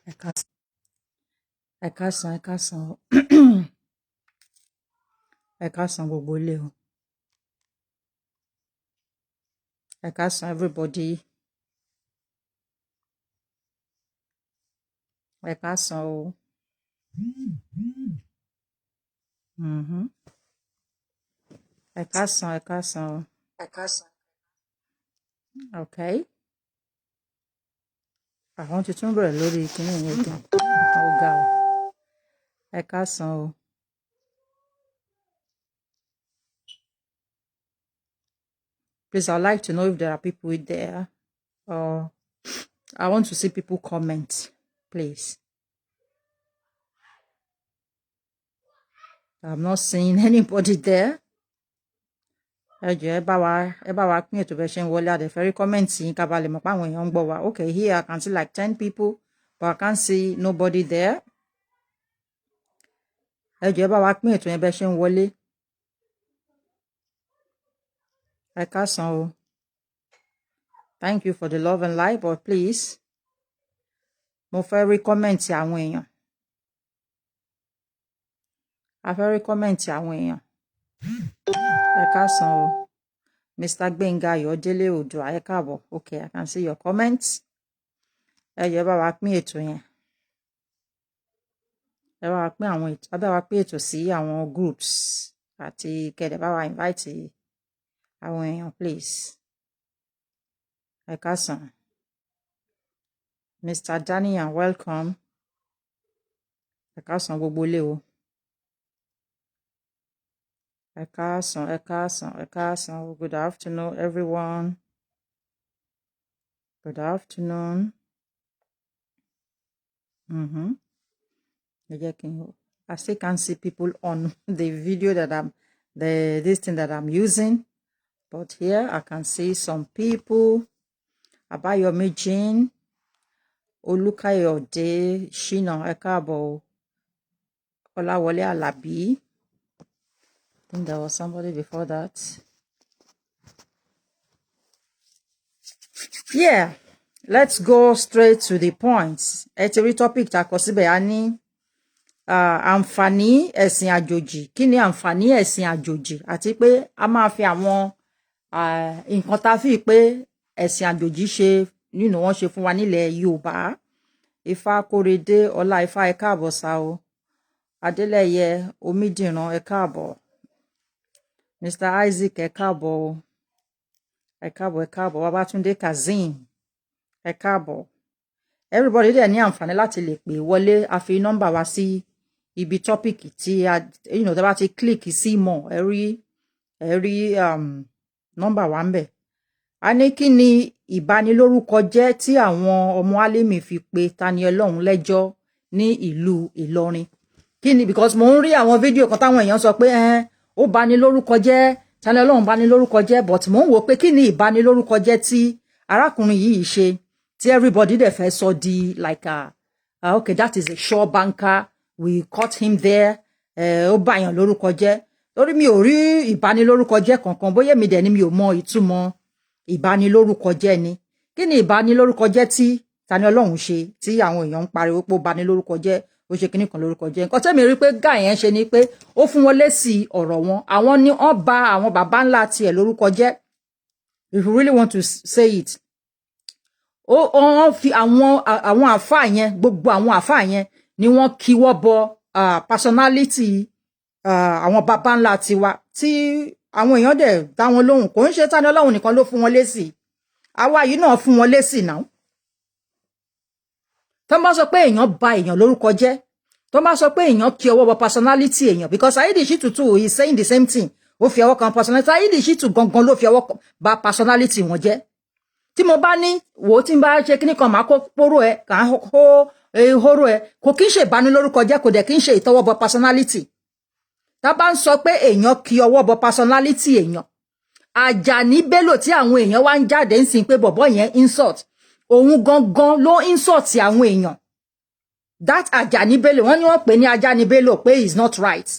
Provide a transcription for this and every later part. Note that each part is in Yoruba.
Ẹ káàsán, ẹ káàsán, ẹ káàsán, ẹ káàsán gbogbo ilé o. Ẹ káàsán everybody. Ẹ káàsán o. Mhm. Ẹ káàsán, ẹ káàsán o. Ẹ káàsán. Okay. Àwọn ti tún bẹ̀rẹ̀ lórí kíní yẹn gan. Ó ga o. Ẹ káàsán o. Please, I'd like to know if there are people there. Or I want to see people comment, please. I'm not seeing anybody there. Ẹ jọ̀ọ́ ẹ bá wa pín ètò bẹ́ẹ̀ ṣe ń wọlé àdẹ fẹ́ rí kọ́mẹ̀ntì yín ká bá lè mọ̀ pé àwọn èèyàn ń gbọ́ wa. Okay, here I can see like 10 people, but I can't see nobody there. Ẹ jọ̀ọ́ ẹ bá wa pín ètò yẹn bẹ́ẹ̀ ṣe ń wọlé. Ẹ káàsán o. Thank you for the love and light, but please, mo fẹ́ rí kọ́mẹ̀ntì àwọn èèyàn. A fẹ́ rí kọ́mẹ̀ntì àwọn èèyàn. Ẹ káàsán o. Mr. Gbenga Ayodele Ojo, ẹ káàbọ̀. Okay, I can see your comments. Ẹ jọ̀ọ́ ẹ bá wa pín ètò yẹn. Ẹ bá wa pín àwọn ètò, ẹ bá wa pín ètò sí àwọn groups àti kẹ̀dẹ̀ bá wa invite àwọn èèyàn, please. Ẹ káàsán. Mr. Daniel, welcome. Ẹ káàsán gbogbo ilé o. Ẹ káàsán, ẹ káàsán, ẹ káàsán. Good afternoon, everyone. Good afternoon. I still can't see people on the video that this thing that I'm using, but here I can see some people. Abayomi Jean, Olukayode, Shina, ẹ káàbọ̀. Olawole Alabi. I think there was somebody before that. Yeah, let's go straight to the point. Every topic ta kọ síbẹ̀ a ní àǹfààní ẹ̀sìn àjòjì. Kí ni àǹfààní ẹ̀sìn àjòjì? Àti pé a máa fi àwọn nǹkan tá fi pé ẹ̀sìn àjòjì ṣe nínú wọn ṣe fún wa nílẹ̀ Yorùbá. Ifá Kórèdé, Ọlá Ifá, ẹ káàbọ̀ sá o. Adélẹ́yẹ Omídìran, ẹ káàbọ̀. Mr. Isaac, ẹ káàbọ̀ o. Ẹ káàbọ̀, ẹ káàbọ̀. Babátúndé Kazeem, ẹ káàbọ̀. Everybody dẹ̀ ní àǹfààní láti lè pè wọlé. A fi nọ́mbà wa sí ibi topic tí tẹ́ bá ti click sí more ẹ rí nọ́mbà wa ń bẹ̀. A ní kí ni ìbanilórúkọjẹ́ tí àwọn ọmọ Alimi fi pe Tani Olorun lẹ́jọ́ ní ìlú Ìlọrin. Kí ni, because mo ń rí àwọn fídíò kan táwọn èèyàn sọ pé ó banilórúkọjẹ́, Tani Olorun banilórúkọjẹ́, but mo ń wò pé kí ni ìbanilórúkọjẹ́ tí arákùnrin yìí ṣe tí everybody dẹ̀ fẹ́ sọ di like okay, that is a sure banker, we caught him there. Ó bàyàn lórúkọ jẹ́. Lórí mi ò rí ìbanilórúkọjẹ́ kankan, bóyá mi dẹ̀ ni mi ò mọ ìtumọ̀ ìbanilórúkọjẹ́ ni. Kí ni ìbanilórúkọjẹ́ tí Tani Olorun ṣe tí àwọn èèyàn ń pariwo pé ó banilórúkọjẹ́, ó ṣe kíní kan lórúkọjẹ́? Nǹkan tẹ́mi rí pé guy yẹn ṣe ni pé ó fún wọn lésì ọ̀rọ̀ wọn. Àwọn ni wọ́n bà àwọn bàbá ńlá tiẹ̀ lórúkọ jẹ́. If you really want to say it, wọ́n fi àwọn àfáà yẹn, gbogbo àwọn àfáà yẹn ni wọ́n kíwọ́ bọ personality àwọn bàbá ńlá tiwa tí àwọn èèyàn dẹ̀ dá wọn lóhùn. Kò ń ṣe Tani Olorun nìkan ló fún wọn lésì, àwa yìí náà fún wọn lésì náà. Tó bá sọ pé èèyàn bà èèyàn lórúkọ jẹ́, tó bá sọ pé èèyàn kí ọwọ́ bọ personality èèyàn, because Saheed Shittu too is saying the same thing. Ó fi ọwọ́ kan personality. Saheed Shittu gangan ló fi ọwọ́ bà personality wọn jẹ́. Tí mo bá ní wò tí n bá ṣe kíní kan máa kó póró ẹ kàn hó ehoro ẹ, kò kí ń ṣe ìbanilórúkọjẹ́, kò dẹ̀ kí ń ṣe ìtọwọ́bọ personality. Tá bá ń sọ pé èèyàn kí ọwọ́ bọ personality èèyàn, Àjàní Bello tí àwọn èèyàn wá ń jáde ń sìn pé bọ̀bọ́ yẹn insult, òun gangan ló insult àwọn èèyàn. That Àjàní Bello, wọ́n ní wọ́n pè ní Àjàní Bello pé is not right.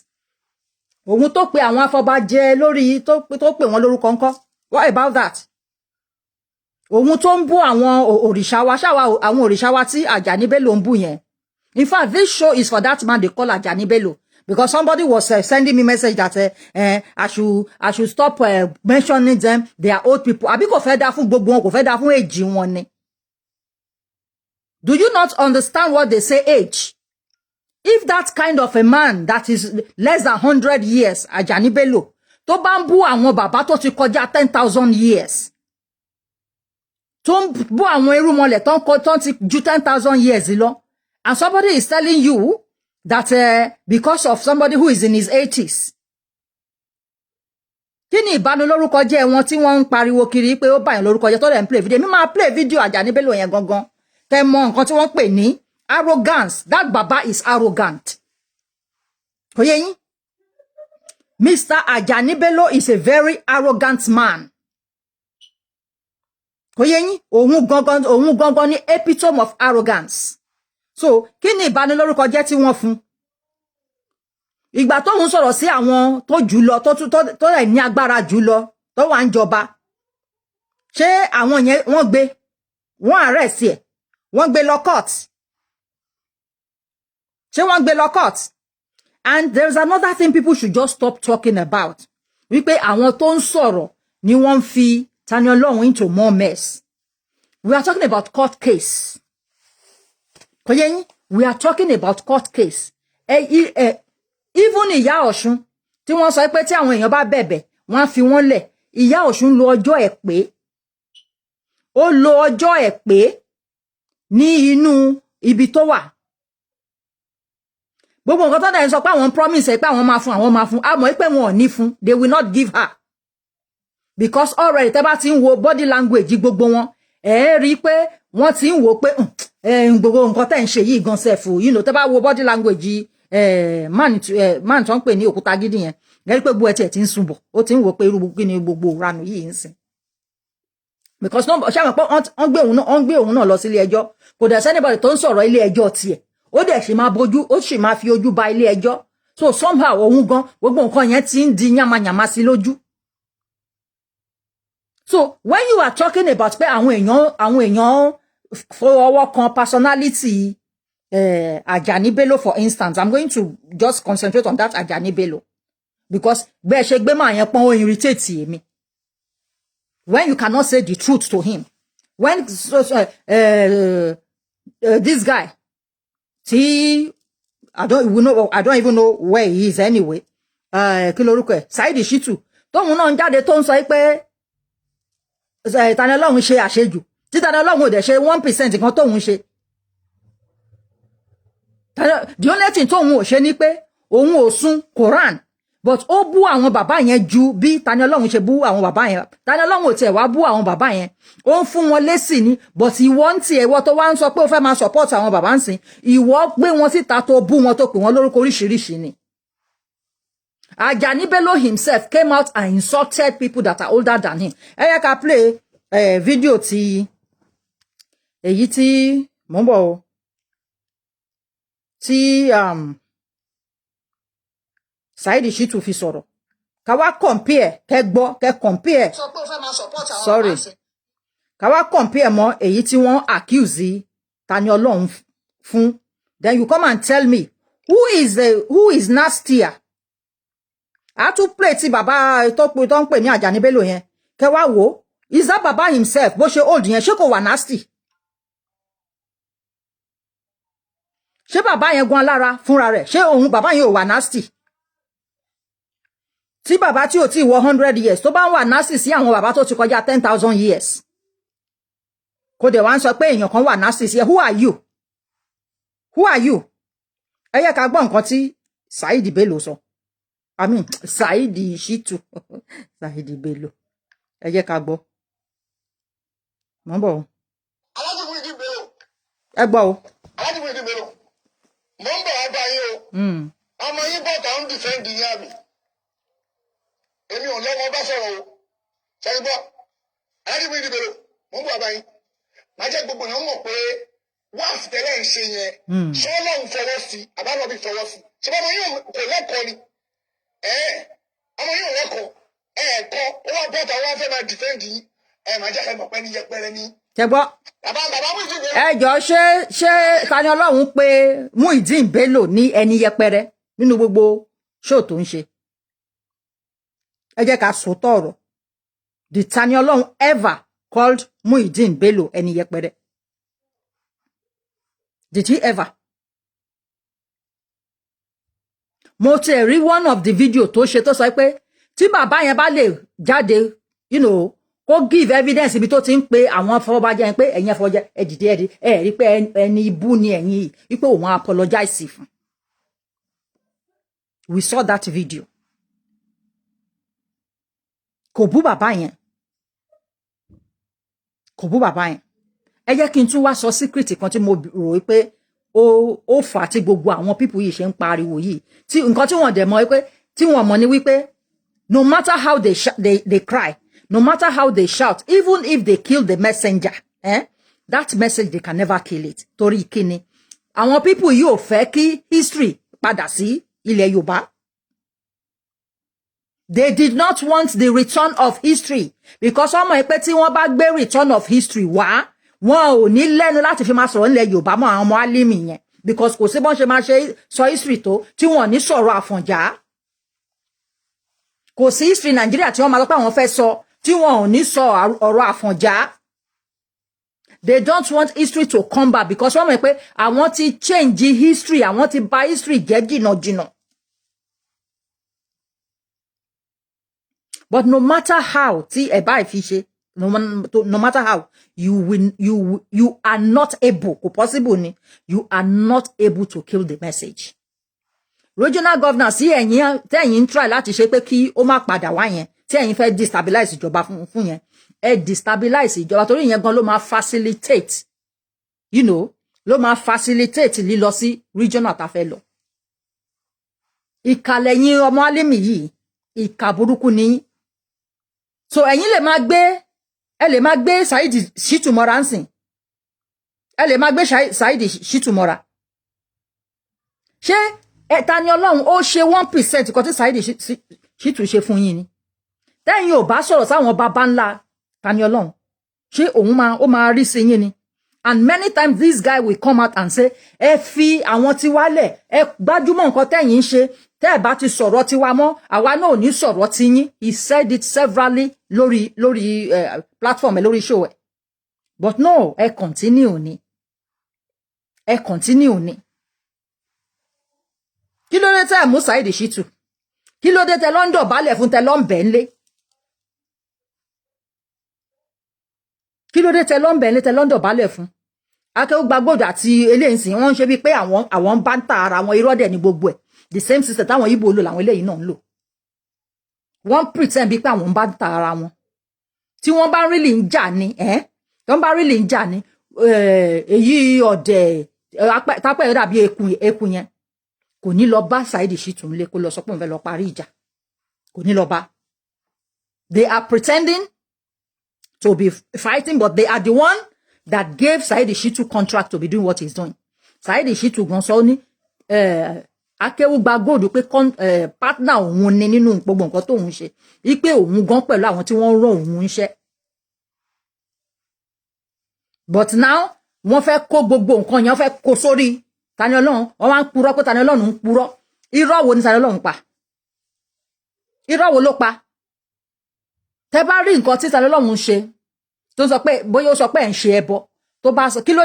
Òun tó pe àwọn afọbajẹ lórí tó pè wọ́n lórúkọ ńkọ́? What about that? Ohun tó ń bú àwọn òrìṣà wa àwọn òrìṣà wa tí Ajani Bello ń bú yẹn. In fact, this show is for that man they call Ajani Bello. Because somebody was sending me message that I should stop mentioning them. They are old people. Àbí kò fẹ́ dá fún gbogbo wọn, kò fẹ́ dá fún age wọn ni. Do you not understand what they say age? If that kind of a man that is less than 100 years, Ajani Bello, tó bá ń bú àwọn bàbá tó ti kọjá 10,000 years, tó ń bú àwọn irúnmọlẹ̀ tó ti ju 10,000 years lọ, and somebody is telling you that because of somebody who is in his 80s. Kini ibanilorukoje wọn tí wọ́n ń pariwo kiri pé ó báyìí lórúkọ jẹ́ tó lè ń play video. Mi máa play video Ajani Bello yẹn gangan. Tẹ́ mọ̀ nǹkan tí wọ́n pè ní arrogance. That baba is arrogant. Kò yé yín? Mr. Ajani Bello is a very arrogant man. Kò yé yín? Òun gangan ni epitome of arrogance. So, Kini ibanilorukoje tí wọ́n fún. Ìgbà tó ń sọ̀rọ̀ sí àwọn tó jùlọ tó rẹ̀ ní agbára jùlọ tó wà ń jọba. Ṣé àwọn yẹn wọ́n gbé? Wọ́n arrest ẹ̀. Wọ́n gbé lọ court. Ṣé wọ́n gbé lọ court? And there's another thing people should just stop talking about. Wípé àwọn tó ń sọ̀rọ̀ ni wọ́n fi Tani Olorun into more mess. We are talking about court case. Kò yé yín? We are talking about court case. Even Ìyá Ọ̀ṣun tí wọ́n sọ pé tí àwọn èèyàn bá bẹ̀bẹ̀ wọ́n á fi wọ́n lẹ̀. Ìyá Ọ̀ṣun lo ọjọ́ ẹ̀ pé. Ó lo ọjọ́ ẹ̀ pé ní inú ibi tó wà. Gbogbo nǹkan tó dẹ̀ ń sọ pé àwọn promise ẹ̀ pé àwọn máa fún. A mọ̀ pé wọn ò ní fún. They will not give her. Because already tẹ́ bá ti ń wo body language gbogbo wọn. Rí pé wọ́n ti ń wo pé gbogbo nǹkan tẹ́ ń ṣe yìí gan sẹ́fù. You know, tẹ́ bá wo body language man tó ń pè ní òkúta gidi yẹn. Rí pé gbogbo ẹ̀ tiẹ̀ ti ń sunbọ̀. Ó ti ń wo pé irú kí ni gbogbo ìranù yìí ń sìn. Because no, ṣé àwọn pé wọ́n gbé òun náà lọ sí ilé ẹjọ́. Kò dẹ̀ sẹ́nibọ̀dì tó ń sọ̀rọ̀ ilé ẹjọ́ tiẹ̀. Ó dẹ̀ ṣe máa fi ojú ba ilé ẹjọ́. So somehow òun gan gbogbo nǹkan yẹn ti ń di yamayama sí lójú. So when you are talking about pé àwọn èèyàn fọwọ́ kan personality Ajani Bello, for instance, I'm going to just concentrate on that Ajani Bello. Because bẹ́ẹ̀ ṣe gbé máa yẹn pọ́n ó irritate èmi. When you cannot say the truth to him. When this guy, I don't even know where he is anyway. Kí lorúkọ ẹ̀? Saidi Shittu. Tóun náà ń jáde tó ń sọ pé Tani Olorun ṣe àṣejù. Tí Tani Olorun ò dẹ̀ ṣe 1% nǹkan tóun ṣe. The only thing tóun ò ṣe ni pé òun ò sun Quran. But ó bú àwọn bàbá yẹn ju bí Tani Olorun ṣe bú àwọn bàbá yẹn. Tani Olorun ò tiẹ̀ wá bú àwọn bàbá yẹn. Ó ń fún wọn lésì ni. But ìwọ ń tiẹ̀ ìwọ tó wá ń sọ pé ó fẹ́ máa support àwọn bàbá ń sìn. Ìwọ gbé wọn síta tó bú wọn tó pè wọn lórúkọ oríṣiríṣi ni. Ajani Bello himself came out and insulted people that are older than him. Ẹ yẹ ká play video ti èyí tí mò ń bọ̀ o. Tí Saidi Shittu fi sọ̀rọ̀. Ká wá compare, kẹ́ compare. Sorry. Ká wá compare mọ́ èyí tí wọ́n accuse Tani Olorun fún. Then you come and tell me who is nastier. A tún play tí bàbá tó ń pè ní Ajani Bello yẹn. Kẹ́ wá wò. Is that baba himself bó ṣe old yẹn ṣé kò wà nasty? Ṣé bàbá yẹn gan lára fúnra rẹ̀? Ṣé òun bàbá yẹn ò wà nasty? Tí bàbá tí ò tí wọ 100 years tó bá ń wà nasty sí àwọn bàbá tó ti kọjá 10,000 years. Kò dẹ̀ wá ń sọ pé èèyàn kan wà nasty sí ẹ. Who are you? Who are you? Ẹ yẹ ká gbọ́ nǹkan tí Saidi Bello sọ. I mean, Saidi Shittu. Saidi Bello. Ẹ yẹ ká gbọ́. Mo ń bọ̀ o. Ẹ gbọ́ o. Mo ń bọ̀ ọba yín o. Ọmọ yín bọ̀ tá ń dìfẹ́ǹdì yín àbí. Èmi ò lọ́wọ́ bá sọ̀rọ̀ o. Ṣẹ́yìn bọ́. Aládìmú ìdìbò mo ń bọ̀ ọba yín. Màá jẹ́ gbogbo yẹn mọ̀ pé wáàfù tẹ́lẹ̀ ń ṣe yẹn. Ṣọ́lọ́hún fọwọ́ sí, àbálọ́bí fọwọ́ sí. Ṣé ọmọ yín kò lẹ́kọ̀ọ́ ni? Ọmọ yín ò lẹ́kọ̀ọ́. Ẹ̀ẹ̀kọ́ ó wá bọ́ta wá fẹ́ máa dìfẹ́ǹdì yín. ẹ máa jẹ́ kẹ́ mọ̀ pé ní yẹpẹrẹ ní. Tẹ́gbọ́. Bàbá Muyideen. Ẹ jọ̀ọ́ ṣé Tani Olorun pé Muyideen Bello ní ẹni yẹpẹrẹ nínú gbogbo show tó ń ṣe. Ẹ jẹ́ ká sòótọ́ ọ̀rọ̀. Did Tani Olorun ever called Muyideen Bello ẹni yẹpẹrẹ? Did he ever? Mo ti rí one of the video tó ṣe tó sọ pé tí bàbá yẹn bá lè jáde, you know, kó give evidence ibi tó ti ń pe àwọn afọbajẹ pé ẹ̀yin afọbajẹ ẹ dìde ẹ rí pé ẹni ibú ni ẹ̀yin yìí wípé òun apologize fún. We saw that video. Kò bú bàbá yẹn. Kò bú bàbá yẹn. Ẹ jẹ́ kí n tún wá sọ secret kan tí mo rò wípé ó fà tí gbogbo àwọn people yìí ṣe ń pariwo yìí. Tí nǹkan tí wọ́n dẹ̀ mọ̀ wípé tí wọ́n mọ̀ ni wípé no matter how they cry, no matter how they shout, even if they kill the messenger, that message they can never kill it. Torí kíni? Àwọn people yìí ò fẹ́ kí history padà sí ilẹ̀ Yorùbá. They did not want the return of history because ọmọ ìpè tí wọ́n bá gbé return of history wá, wọn ò ní lẹ́nu láti fi máa sọ̀rọ̀ nílẹ̀ Yorùbá mọ́ àwọn ọmọ Alimi yẹn because kò sí bọ́n ṣe máa ṣe sọ history tó tí wọ́n ní sọ̀rọ̀ Àfọ̀njá. Kò sí history Nàìjíríà tí wọ́n máa lọ pé àwọn fẹ́ sọ tí wọ́n ò ní sọ ọ̀rọ̀ Àfọ̀njá. They don't want history to come back because wọ́n mọ̀ pé àwọn ti change history, àwọn ti bà history jẹ́ jìnnàjìnnà. But no matter how tí ẹ bá fi ṣe, no matter how you are not able, kò possible ni, you are not able to kill the message. Regional governor sí ẹ̀yin try láti ṣe pé kí ó má padà wá yẹn, tí ẹ̀yin fẹ́ destabilize ìjọba fún yẹn, ẹ destabilize ìjọba torí yẹn gan ló máa facilitate, you know, ló máa facilitate lílọ sí regional tá fẹ́ lọ. Ìkàlẹ̀ yín ọmọ Alimi yìí, ìkà burúkú ni. So ẹ̀yin lè máa gbé Saheed Shittu mọ́ra ńsìn. Ẹ lè máa gbé Saheed Shittu mọ́ra. Ṣé Tani Olorun ó ṣe 1% kan tí Saheed Shittu ṣe fún yín ni? Tẹ́yin ò bá sọ̀rọ̀ sáwọn baba ńlá Tani Olorun. Ṣé ó máa rí sí yín ni? And many times this guy will come out and say, ẹ fi àwọn tí wálẹ̀, ẹ gbájúmọ́ nǹkan tẹ́yin ṣe, tẹ́ bá ti sọ̀rọ̀ tiwa mọ́, àwa náà ò ní sọ̀rọ̀ ti yín. He said it severally lórí platform lórí show ẹ̀. But no, ẹ continue ni. Ẹ continue ni. Kí ló dé tẹ́ mú Saheed Shittu? Kí ló dé tẹ́ lọ ń dọ̀bálẹ̀ fún tẹ́ lọ ń bẹ̀ ńlé? Kí ló dé tẹ́ lọ ń bẹ̀ ńlé tẹ́ lọ ń dọ̀bálẹ̀ fún? Akeugbagodo àti eléyìí sìn wọ́n ń ṣe bí pé àwọn bá ń ta ara wọn, irọ́ dẹ̀ ní gbogbo ẹ̀. The same system táwọn Igbo lò làwọn eléyìí náà ń lò. Wọ́n pretend bí pé àwọn bá ń ta ara wọn. Tí wọ́n bá really ń jà ni, tí wọ́n bá really ń jà ni, èyí ọ̀dẹ̀ tápẹ́ ẹ̀ dàbí eku yẹn kò ní lọ bá Saheed Shittu ńlé kó lọ sọ pé òun fẹ́ lọ parí ìjà. Kò ní lọ bá. They are pretending to be fighting, but they are the one that gave Saheed Shittu contract to be doing what he's doing. Saheed Shittu gan sọ ní Akeugbagodo pé partner òun ni nínú gbogbo nǹkan tó òun ṣe. Wípé òun gan pẹ̀lú àwọn tí wọ́n rán òun iṣẹ́. But now wọ́n fẹ́ kó gbogbo nǹkan yẹn, wọ́n fẹ́ kó sórí Tani Olorun. Wọ́n wá ń purọ́ pé Tani Olorun ń purọ́. Irọ́ wo ni Tani Olorun pa? Irọ́ wo ló pa? Tẹ́ bá rí nǹkan tí Tani Olorun ṣe tó sọ pé bóyá ó sọ pé ẹ̀ ń ṣe ẹbọ tó bá sọ kí ló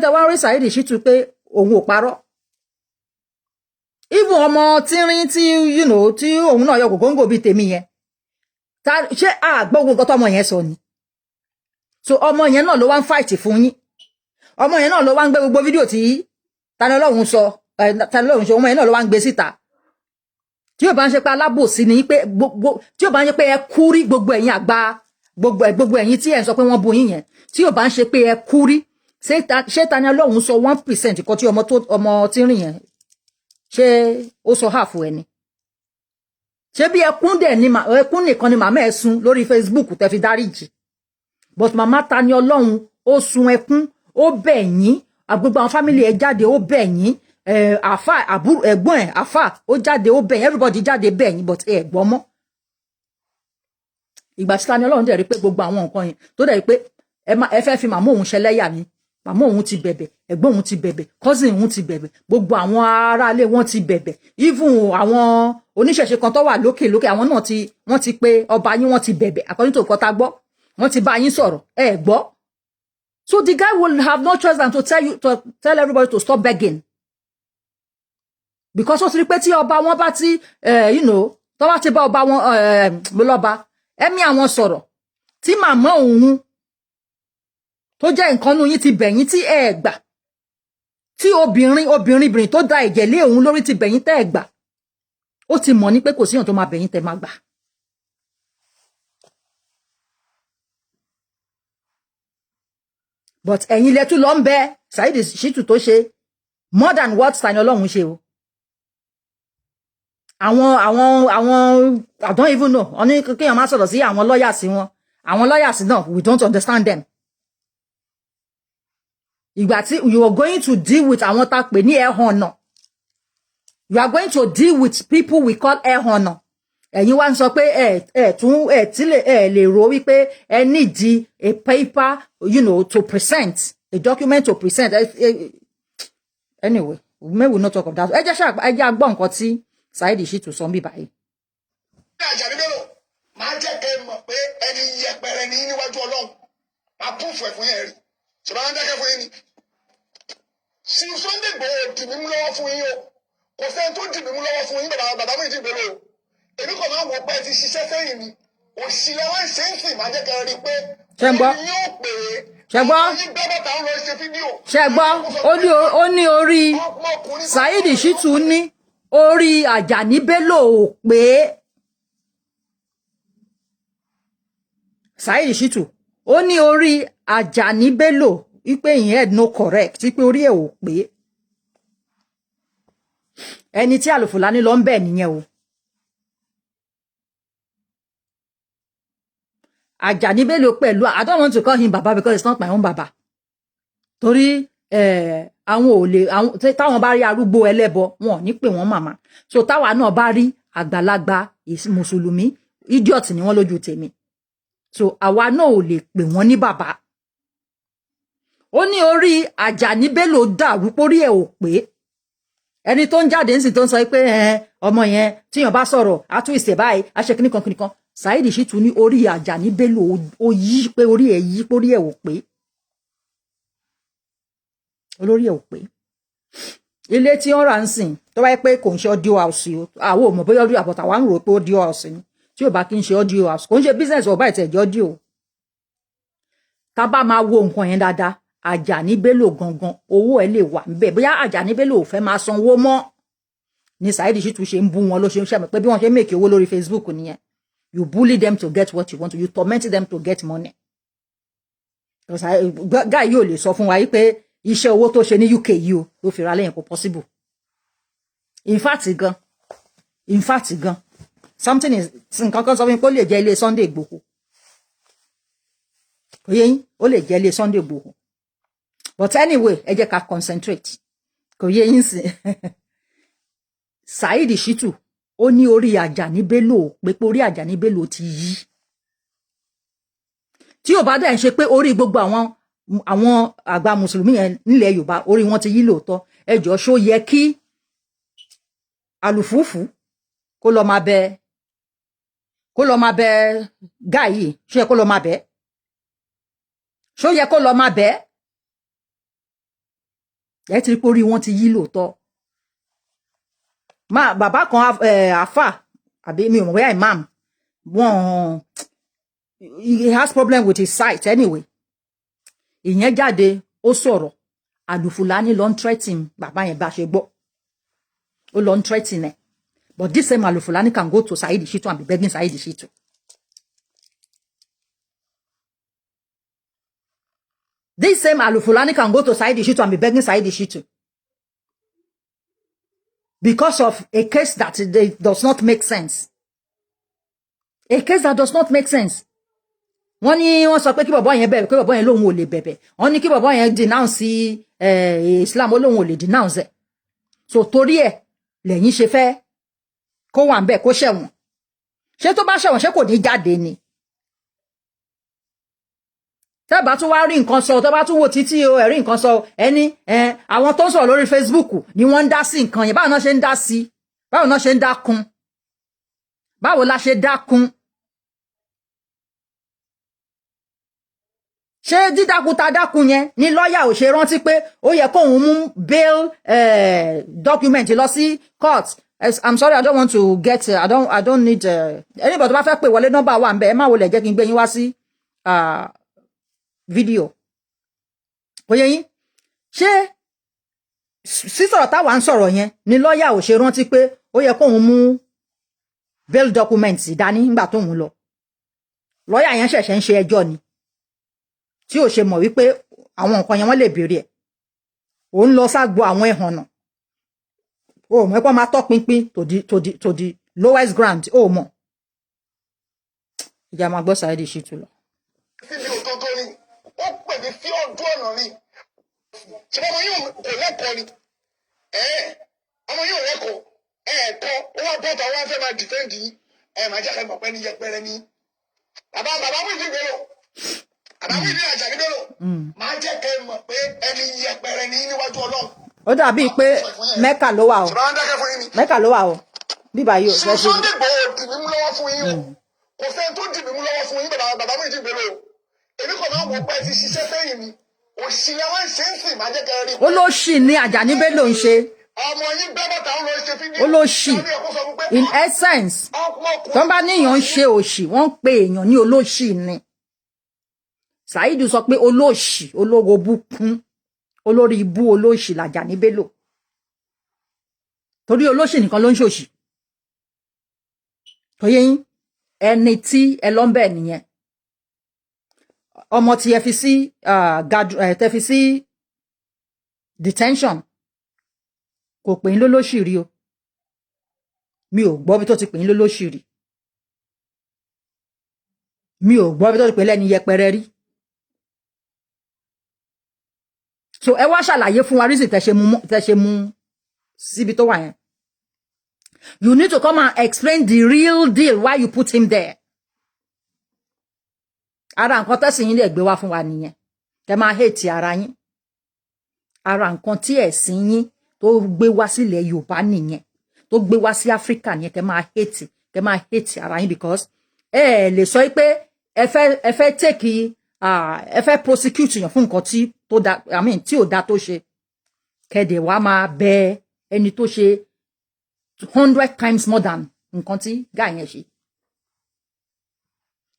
dé wá rí Saheed Shittu pé òun ò parọ́. Even ọmọ tínrín tí you know tí òun náà yọ gògóńgò bíi tèmi yẹn ṣé àgbọ̀ gbogbo tó ọmọ yẹn sọ ni? So ọmọ yẹn náà ló wá ń fight fún yín. Ọmọ yẹn náà ló wá ń gbé gbogbo fídíò tí Tani Olorun sọ Tani Olorun ṣe, ọmọ yẹn náà ló wá ń gbé síta. Tí ó bá ń ṣe pé alábòsí ni pé gbogbo tí ó bá ń ṣe pé ẹ kú rí gbogbo ẹ̀yin àgbà gbogbo ẹ̀yin tí ẹ ń sọ pé wọ́n bu yín yẹn, tí ó bá ń ṣe pé ẹ kú rí ṣé Tani Olorun sọ 1% kan tí ọmọ tí rìn yẹn ṣé ó sọ half ẹni? Ṣé bí ẹkún nìkan ni màmá ẹ sun lórí Facebook tẹ́ fi dáríjì? But màmá Tani Olorun ó sun ẹkún, ó bẹ̀ yín, gbogbo àwọn family ẹ jáde ó bẹ̀ yín, àfà àbúrò ẹ̀gbọ́n ẹ̀ àfà ó jáde ó bẹ̀ yín, everybody jáde bẹ̀ yín, but ẹ gbọ́ mọ́. ìgbà tí Tani Olorun dẹ̀ rí pé gbogbo àwọn nǹkan yẹn tó dẹ̀ rí pé ẹ fẹ́ fi màmá òun ṣẹlẹ́yà mi, màmá òun ti bẹ̀bẹ̀, ẹ̀gbọ́n òun ti bẹ̀bẹ̀, cousin òun ti bẹ̀bẹ̀, gbogbo àwọn aráalé wọn ti bẹ̀bẹ̀, even àwọn oníṣẹ̀ṣe kan tó wà lókè àwọn náà wọ́n ti pé ọba yín, wọ́n ti bẹ̀bẹ̀ according to nǹkan tá gbọ́, wọ́n ti bá yín sọ̀rọ̀ ẹ gbọ́. So the guy will have no choice than to tell everybody to stop begging, because ó ti rí pé tí ọba wọn bá ti tó bá ti bá ọba wọn lọ́ba ẹ̀mí àwọn sọ̀rọ̀ tí màmá òun tó jẹ́ nǹkan nú yín ti bẹ̀yìn tí ẹ gbà, tí obìnrin tó da ẹ̀jẹ̀ lé òun lórí ti bẹ̀yìn tẹ́ ẹ gbà, ó ti mọ̀ ní pé kò síyàn tó máa bẹ̀yìn tẹ́ máa gbà. But ẹ̀yin lẹ tún lọ ń bẹ Saheed Shittu tó ṣe more than what Tani Olorun ṣe o. àwọn I don't even know, wọ́n ní kéèyàn má sọ̀rọ̀ sí àwọn lawyers wọn, àwọn lawyers náà we don't understand them. Ìgbà tí you are going to deal with àwọn tá pè ní ẹ̀hànnà, you are going to deal with people we call ẹ̀hànnà, ẹ̀yin wá ń sọ pé ẹ lè rò wípé ẹ need a paper to present, a document to present. Anyway, we will not talk of that. ẹ jẹ́ agbọ́ nǹkan tí Saheed Shittu sọ bí báyìí. Àjàní Bello máa jẹ́ kẹ́ ẹ mọ̀ pé ẹni yẹpẹrẹ ní níwájú Ọlọ́run máa kún fún ẹ̀fún yẹn rí ṣùgbọ́n máa ń dákẹ́ fún yín ni. Ṣé Sunday Igboho dì mí mú lọ́wọ́ fún yín o, kò sẹ́ni tó dì mí mú lọ́wọ́ fún yín bàbá mi dì Bello o. Èmi kò máa wọ pé ẹ ti ṣiṣẹ́ sẹ́yìn mi, òṣìlẹ̀ wọn ṣe ń sìn máa jẹ́ kẹ́ ẹ rí pé ẹni yóò pè é. Ṣẹgbọ́ ó ní orí Saheed Shittu ní orí Àjàní Bello ò pé. Saheed Shittu ó ní orí Àjàní Bello wípé ìyẹn head no correct, wípé orí ẹ̀ ò pé. Ẹni tí Alufulani lọ ń bẹ̀ nìyẹn o. Àjàní Bello pẹ̀lú, I don't want to call him baba because it's not my own baba. Torí àwọn ò lè, táwọn bá rí arúgbó ẹlẹ́bọ wọn ò ní pè wọ́n màmá. So táwa náà bá rí àgbàlagbà mùsùlùmí idiot ni wọ́n lójú tèmi. So àwa náà ò lè pè wọ́n ní bàbá. Ó ní orí Àjàní Bello dàrú pórí ẹ̀ ò pé. Ẹni tó ń jáde ń sì tó ń sọ pé ọmọ yẹn tíyàn bá sọ̀rọ̀ á tún ìṣẹ̀ báyìí á ṣe kíníkan kíníkan. Saheed Shittu ní orí Àjàní Bello ó yí pé orí ẹ̀ yí pórí ẹ̀ ò pé. Olórí ẹ̀ ò pé. Ilé tí wọ́n rà ń sìn tó bá yẹ pé kò ń ṣe audio house o, àwọn ò mọ̀ bóyá audio àbọ̀tà wa ń rò pé audio house ni, tí ò bá kí ń ṣe audio house kò ń ṣe business ọba ìtẹ̀jọ́ audio. Ká bá máa wo nǹkan yẹn dáadáa, Àjàní Bello gangan owó ẹ̀ lè wà níbẹ̀, bóyá Àjàní Bello ò fẹ́ máa sanwó mọ́ ni Saheed Shittu ṣe ń bú wọn ló ṣe ń ṣàmì pé bí wọ́n ṣe ń make owó lórí Facebook nìyẹn. You bully them to get what you want, you torment them to get money. Guy yóò lè sọ fún wa pé iṣẹ́ owó tó ṣe ní UK yìí o ló fi ra lẹ́yìn kò possible. In fact gan something is nǹkan kan sọ fún mi pé ó lè jẹ́ ilé Sunday Igboho. Kò yé yín, ó lè jẹ́ ilé Sunday Igboho. But anyway, ẹ jẹ́ ká concentrate. Kò yé yín sí. Saheed Shittu ó ní orí Àjàní Bello pé orí Àjàní Bello ti yí. Tí ò bá dẹ̀ ń ṣe pé orí gbogbo àwọn àgbà mùsùlùmí yẹn nílẹ̀ Yorùbá orí wọn ti yí lóòótọ́, ẹ jọ̀ọ́ ṣó yẹ kí alùfúfú kó lọ máa bẹ guy yìí, ṣó yẹ kó lọ máa bẹ, ṣó yẹ kó lọ máa bẹ. Ẹ ti rí pé orí wọn ti yí lóòótọ́. Bàbá kan àfà àbí mi ò mọ̀ bóyá imam wọn he has problem with his sight anyway. Ìyẹn jáde ó sọ̀rọ̀, Alufulani ló ń threaten bàbá yẹn bá ṣe gbọ́, ó lọ ń threaten ẹ̀. But this same Alufulani can go to Saheed Shittu and be begging Saheed Shittu. This same Alufulani can go to Saheed Shittu and be begging Saheed Shittu. Because of a case that does not make sense. A case that does not make sense. Wọ́n sọ pé kí bàbá yẹn bẹ̀bẹ̀, kí bàbá yẹn lóhun ò lè bẹ̀bẹ̀. Wọ́n ní kí bàbá yẹn denounce Islam, ó lóhun ò lè denounce ẹ̀. So torí ẹ̀ lẹ́yìn ṣe fẹ́ kó wà ńbẹ̀ kó ṣẹ̀wọ̀n. Ṣé tó bá ṣẹ̀wọ̀n ṣé kò ní jáde ni? tẹ́ bá tún wá rí nǹkan sọ tẹ́ bá tún wò títí o ẹ rí nǹkan sọ ẹni àwọn tó ń sọ̀rọ̀ lórí Facebook ni wọ́n ń dá sí nǹkan yẹn báwo náà ṣe ń dá sí báwo náà ṣe ń dákun báwo la ṣe dákun ṣé dídákúta dákun yẹn ní lọ́ọ̀yà ò ṣe rántí pé ó yẹ kóun mú bail document lọ sí court. I'm sorry, I don't want to get I don't need anybody tó bá fẹ́ pè wọlé nọ́mbà wà ńbẹ̀ ẹ má wọlé jẹ́ kí n gbé yín wá sí fídíò kò yé yín ṣé sísọ̀rọ̀ táwa ń sọ̀rọ̀ yẹn ní lọ́ọ̀yà ò ṣe rántí pé ó yẹ kóun mú bail document dání nígbà tóun lọ lọ́ọ̀yà yẹn ṣẹ̀ṣẹ̀ ń ṣe ẹjọ́ ni tí ò ṣe mọ̀ wípé àwọn nǹkan yẹn wọ́n lè béèrè ẹ̀ ò ń lọ ságbo àwọn ẹ̀hànnà o mọ̀ pé máa tọ́pinpin to the lowest ground o mọ̀ ìjà máa gbọ́ Saheed Shittu lọ. síbi òtótó ni ó pè mí sí ọdún ọ̀nà ni ṣé ọmọ yóò kò lẹ́kọ̀ọ́ ni ọmọ yóò lẹ́kọ̀ọ́ ẹ̀ẹ̀kọ́ ó wá bọ́ta wá fẹ́ máa dìfẹ́ǹdì máa jẹ́ kẹ́ mọ̀ pé ní yẹpẹrẹ ní bàbá mú ìdígbé lò bàbá mú ìdí àjà nígbé lò máa jẹ́ kẹ́ mọ̀ pé ẹni yẹpẹrẹ ní níwájú Ọlọ́run. ó dàbí pé Mẹ́kà ló wà o Mẹ́kà ló wà o bíbá yìí ò fẹ́ sí. Sunday Igboho dì mí mú lọ́wọ́ fún yín o kò sẹ́ni tó dì mí mú lọ́wọ́ fún yín bàbá mú ìdígbé lò èmi kò máa wọ pé ti ṣiṣẹ́ sẹ́yìn mi òṣìyẹ wọn ṣe ń sìn máa jẹ́ kẹ́ rí. olóṣì ni Àjàní Bello ń ṣe. ọmọ yín bẹ́ẹ̀ bọ́ta ń lọ ṣe fídíò. olóṣì in essence tó bá níyàn ń ṣe òṣì wọ́n ń pe èèyàn ní olóṣì ni. Saheed sọ pé olóṣì ológo búkún olórí ibú olóṣì l'Àjàní Bello torí olóṣì nìkan ló ń ṣòṣì tó yẹ yín ẹni tí ẹ lọ ń bẹ̀ nìyẹn ọmọ tí ẹ fi sí tẹ fi sí detention kò pè ń lólóṣì rí o mi ò gbọ́ bí tó ti pè ń lólóṣì rí mi ò gbọ́ bí tó ti pè lẹ́ni yẹpẹrẹ rí so ẹ wá ṣàlàyé fún wa rí sì tẹ́ ṣe mú síbi tó wà yẹn you need to come and explain the real deal why you put him there ara nǹkan tẹ́sìn yín lè gbé wá fún wa nìyẹn tẹ́ máa hate ara yín ara nǹkan tí ẹ̀sìn yín tó gbé wá sílẹ̀ Yorùbá nìyẹn tó gbé wá sí Áfíríkà nìyẹn kẹ́ máa hate ara yín because ẹ lè sọ pé ẹ fẹ́ take ẹ fẹ́ prosecute yàn fún nǹkan tí ò dá tó ṣe kẹ́dẹ̀ wá máa bẹ ẹni tó ṣe 100 times more than nǹkan tí guy yẹn ṣe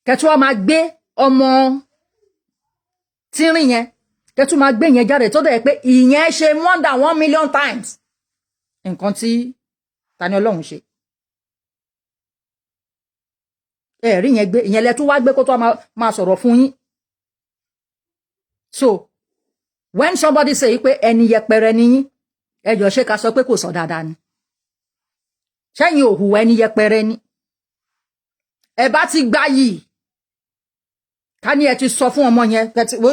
kẹ́tù wá máa gbé ọmọ tínrín yẹn kẹ́tù máa gbé yẹn jáde tó dẹ̀ pé ìyẹn ṣe more than 1 million times nǹkan tí Tani Olorun ṣe ẹ̀rí yẹn gbé ìyẹn lẹ́tún wá gbé kó tó máa sọ̀rọ̀ fún yín so when somebody say pé ẹni yẹpẹrẹ ni yín ẹjọ́ ṣé ká sọ pé kò sọ dáadáa ni ṣẹ́yìn òhùwà ẹni yẹpẹrẹ ni ẹ bá ti gbá yìí ká ní ẹ ti sọ fún ọmọ yẹn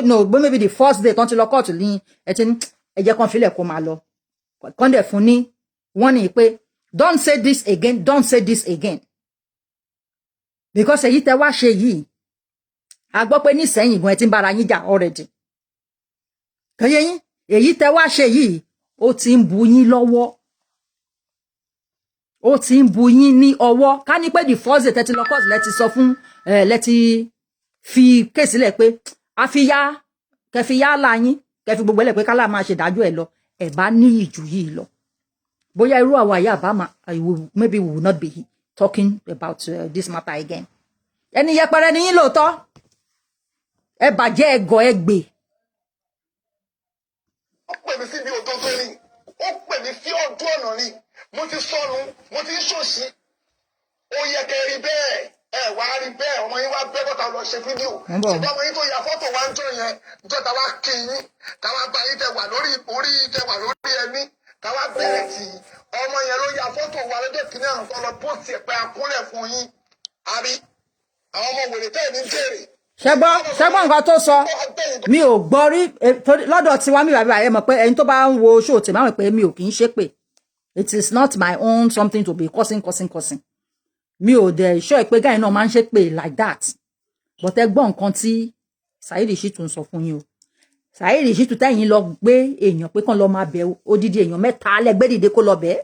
no maybe the first day tán ti lọ kóòtù ní ẹ ti ẹ jẹ́ kán filẹ̀ kó máa lọ kán dẹ̀ fún ní wọ́n ní pé don't say this again don't say this again because èyí tẹ wá ṣe yìí a gbọ́ pé nísẹ̀yìn gan ẹ ti ń bára yín jà already kẹyẹ yín èyí tẹ wá ṣe yìí ó ti ń bu yín lọ́wọ́ ó ti ń bu yín ní ọwọ́ ká ní pé the first day tẹ́tí lọ court lẹ́ti sọ fún lẹ́ti fi kéèsì lẹ̀ pé kẹfì yá láyín kẹfì gbogbo ẹlẹ́ pé kálá máa ṣe dájú ẹ̀ lọ ẹ̀ bá ní ìjù yìí lọ bóyá irú àwọn àyà àbámà maybe we will not be talking about this matter again ẹni yẹpẹrẹ ni yín lóòótọ́ ẹ bàjẹ́ ẹgọ̀ ẹ gbè. ó pè mí síbi òtótó ni ó pè mí sí ọdún ọ̀nà ni mo ti sọnù mo ti ń ṣòṣì ó yẹ kẹ́ rí bẹ́ẹ̀ ẹ wá rí bẹ́ẹ̀ ọmọ yín wá bẹ́ bọ́ta lọ ṣe fídíò ṣùgbọ́n ọmọ yín tó ya fọ́tò wá ń jọ yẹn jọ tàwa kì í tàwa bá yín tẹ wà lórí ẹni tàwa bẹ̀rẹ̀ tì í ọmọ yẹn ló ya fọ́tò wá lọ́jọ́ kìíní àrùn kan lọ pósìtì ẹ̀ pé akúnlẹ̀ fún yín àbí àwọn ọmọ wèrè tẹ́ ẹ̀ ní jèrè. ṣẹ́gbọ́n nǹkan tó sọ mi ò gbọ́ rí lọ́dọ̀ tiwa mi bàbá ẹ mọ̀ pé ẹni tó bá ń wo ṣóò tèmi àwọn pé mi ò kì í ṣépè it is not my own something to be cursing mi ò dẹ̀ sọ pé guy náà máa ń ṣépè like that but ẹ gbọ́ nǹkan tí Saheed Shittu ń sọ fún yín o Saheed Shittu tẹ́yìn lọ gbé èèyàn pé kán lọ máa bẹ̀ odidi èèyàn mẹ́ta lẹ́gbẹ́ dìde kó lọ bẹ̀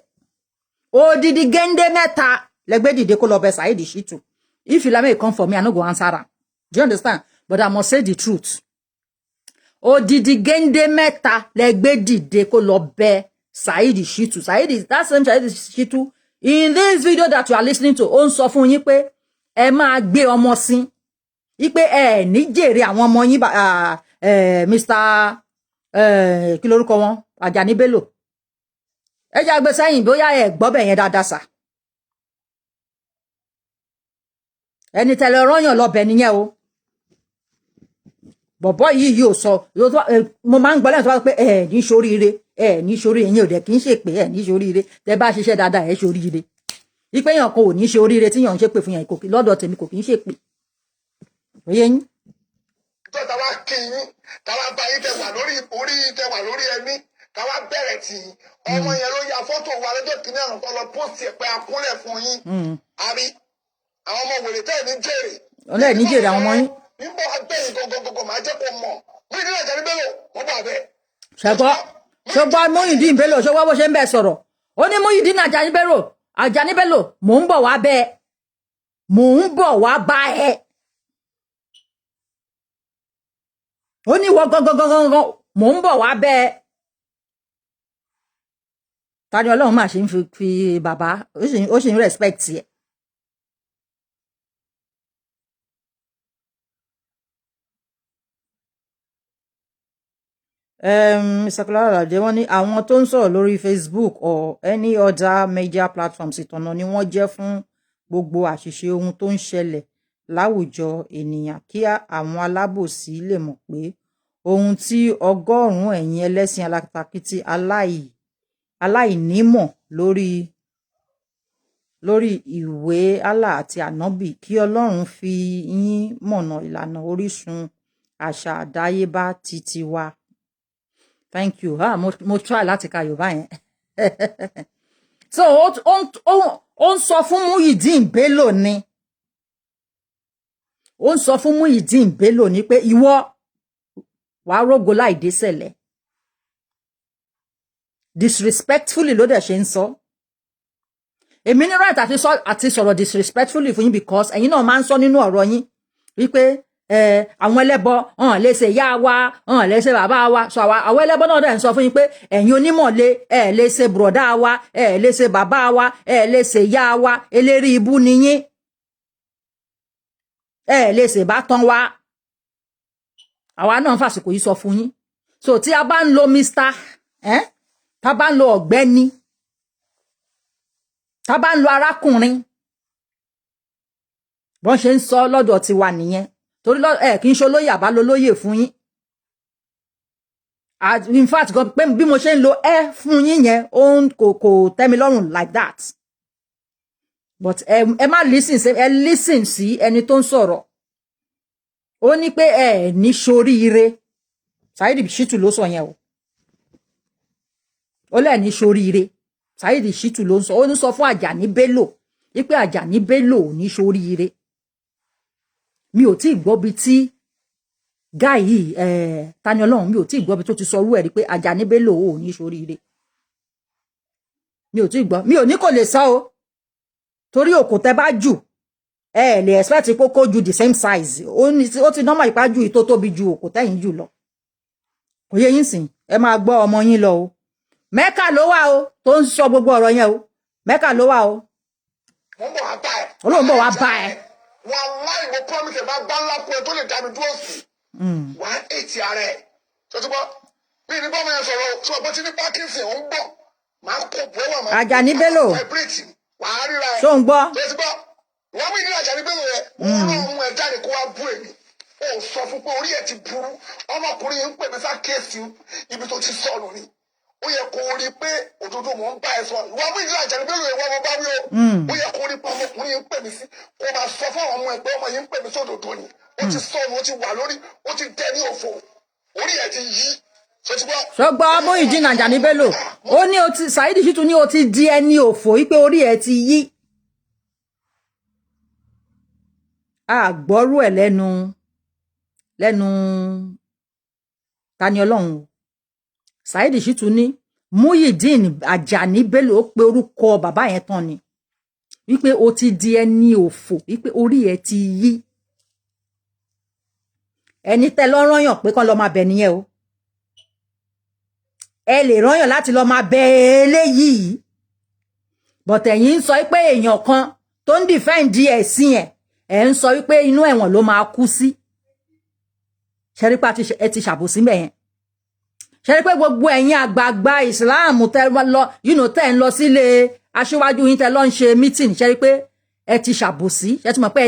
odidi géńdé mẹ́ta lẹ́gbẹ́ dìde kó lọ bẹ̀ Saheed Shittu. If Ilame come for me, I no go answer am. Do you understand? But I must say the truth. Odidi géńdé mẹ́ta lẹ́gbẹ́ dìde kó lọ bẹ̀ Saheed Shittu. That same Saheed Shittu in this video that you are listening to, ó ń sọ fún yín pé ẹ máa gbé ọmọ sin. Ipe ní jèrè àwọn ọmọ yín Mr. Kí lorúkọ wọn Ajani Bello. Ẹ jẹ́ gbé sẹ́yìn bóyá ẹ gbọ́ bẹ̀ yẹn dáadáa sà. Ẹni tẹ́lẹ̀ rányàn lọ bẹ̀ nìyẹn o. Bọ̀bọ́ yìí yóò sọ mo máa ń gbọ́ lẹ́yìn tó bá pé ní ṣoríire ní ṣoríire yẹn ò dẹ̀ kì í ṣe pé ní ṣoríire tẹ́ bá ṣiṣẹ́ dáadáa ṣoríire. Ipe yàn kò ní ṣe oríire tí yàn ń ṣe pé fún yàn kò lọ́dọ̀ tèmi kò kì í ṣe pé. Oye yín. Tó tàwa kí yín tàwa bá yín tẹwà lórí ẹni tàwa bẹ̀rẹ̀ tì í ọmọ yẹn ló ya fọ́tò wa lọ́jọ́ kìíní àrùn kan lọ pósìtì ẹ̀ pé a kúnlẹ̀ fún yín. Àbí àwọn ọmọ wèrè tẹ́ ẹ̀ ní jèrè. Ọlẹ́ ní jèrè àwọn ọmọ yín. Nígbà agbẹ́yìn gọ́gọ́gọ́gọ́ máa jẹ́ kó mọ̀ bí ìdílé Àjàní Bello wọ́n bá bẹ́ẹ̀. Ṣùgbọ́n Muyideen Bello ṣọwọ́ bó ṣe ń bẹ̀ sọ̀rọ̀ ó ní Muyideen Àjàní Bello mò ń bọ̀ wá bẹ́ẹ̀ mò ń bọ̀ wá bá ẹ. Ó ní wọ́n gangan mò ń bọ̀ wá bẹ́ẹ̀. Tani Olorun máa ṣe ń fi bàbá ó sì ń respect ẹ̀. Mr. Kolarade wọ́n ní àwọn tó ń sọ̀rọ̀ lórí Facebook or any other media platforms ìtọ̀nà ni wọ́n jẹ́ fún gbogbo àṣìṣe ohun tó ń ṣẹlẹ̀ láwùjọ ènìyàn kí àwọn alábòsí lè mọ̀ pé ohun tí ọgọ́rùn-ún ẹ̀yin ẹlẹ́sìn alákatakítí aláìnímọ̀ lórí ìwé Allah àti ànábì kí Ọlọ́run fi yín mọ̀nà ìlànà orísun àṣà àdáyébá titi wa. Thank you. Mo try láti ka Yorùbá yẹn. So ó ń sọ fún Muyideen Bello ni. Ó ń sọ fún Muyideen Bello ni pé ìwọ wàá rógo láì dé sẹ̀lẹ̀. Disrespectfully ló dẹ̀ ṣe ń sọ. Èmi ní right àti sọ̀rọ̀ disrespectfully fún yín because ẹ̀yin náà máa ń sọ nínú ọ̀rọ̀ yín wípé àwọn ẹlẹ́bọ lè ṣe ìyá wa lè ṣe bàbá wa so àwọn ẹlẹ́bọ náà dẹ̀ ń sọ fún yín pé ẹ̀yin onímọ̀le lè ṣe bùrọ̀dá wa lè ṣe bàbá wa lè ṣe ìyá wa eléri ibú ni yín lè ṣe bátan wa àwa náà fàsìkò yìí sọ fún yín so tí a bá ń lo Mr. tá bá ń lo ọ̀gbẹ́ni tá bá ń lo arákùnrin bọ́n ṣe ń sọ lọ́dọ̀ tiwa nìyẹn torí kì í ṣe olóyè àbá lolóyè fún yín in fact pé bí mo ṣe ń lo fún yín yẹn kò tẹ́ mi lọ́rùn like that but ẹ má listen sí ẹni tó ń sọ̀rọ̀ ó ní pé ní ṣoríire Saheed Shittu ló sọ yẹn o ó lẹ̀ ní ṣoríire Saheed Shittu ló ń sọ ó ní sọ fún Àjàní Bello wípé Àjàní Bello ò ní ṣoríire mi ò tí gbọ́ bí tí guy yìí Tani Olorun mi ò tí gbọ́ bí tó ti sọ rú ẹ̀ rí pé Àjàní Bello ò ní ṣoríire mi ò tí gbọ́ mi ò ní kò lè sọ o torí òkò tẹ́ bá jù lè expect pé kó ju the same size ó ti normal ìpájú yìí tó tóbi ju òkò tẹ́yìn jù lọ kò yé yín sìn ẹ máa gbọ́ ọmọ yín lọ o Mẹ́kà ló wà o tó ń sọ gbogbo ọ̀rọ̀ yẹn o Mẹ́kà ló wà o Ọlọ́run bọ̀ wá bá ẹ. Wọ́n láì mo promise ẹ̀ bá gbá ńlá fún ẹ tó lè dá mi dúró sí. Wà á ètì ara ẹ̀. Ṣọ́túbọ̀ bí ní bọ́ọ̀mù yẹn sọ̀rọ̀ tí wọ́n bọ́ tí ní Parkinson ó ń bọ̀. Màá kó bọ́ wà máa. Àjàní Bello. Wà á ríra ẹ̀. Ṣó ń gbọ́. Ṣọ́túbọ̀ wọ́n mú ìdílé Àjàní Bello yẹn. Wọ́n rán ohun ẹ̀ jáde kó wá bú èmi. Ó sọ fún pé orí ẹ̀ ti burú. Ọmọkùnrin yìí ń pè mí sá kéèsì ibi tó ti sọnù ni. Ó yẹ kó rí pé òdodo mò ń bá ẹ sọ ìwà mú ìdílé Àjàní Bello yẹn wọ́n mo bá wí o. Ó yẹ kó rí pé ọmọkùnrin yìí ń pè mí sí kó máa sọ fún àwọn ọmọ ẹ pé ọmọ yìí ń pè mí sódodo ni ó ti sọnù ó ti wà lórí ó ti dẹ ní òfò orí ẹ ti yí. Ṣọgbọ́n Muyideen Àjàní Bello ó ní o ti Saheed Shittu ní o ti di ẹni òfò wípé orí ẹ ti yí. Àgbọ́rú ẹ̀ lẹ́nu Tani Olorun Saheed Shittu ní Muyideen Ajani Bello ó pe orúkọ bàbá yẹn tán ni wípé ó ti di ẹni òfò wípé orí ẹ ti yí ẹni tẹ́ lọ rányàn pé kán lọ máa bẹ̀ nìyẹn o ẹ lè rányàn láti lọ máa bẹ̀ eléyìí but ẹ̀yin ń sọ pé èèyàn kan tó ń defend ẹ̀sìn ẹ̀ ń sọ wípé inú ẹ̀wọ̀n ló máa kú sí ṣẹ́rípá ẹ ti ṣàbòsí mẹ́yẹn ṣẹ́rí pé gbogbo ẹ̀yin àgbààgbà Islam tẹ́ lọ tẹ́ ń lọ sílé aṣíwájú yín tẹ́ lọ ń ṣe meeting ṣẹ́rí pé ẹ ti ṣàbòsí ṣe ti mọ̀ pé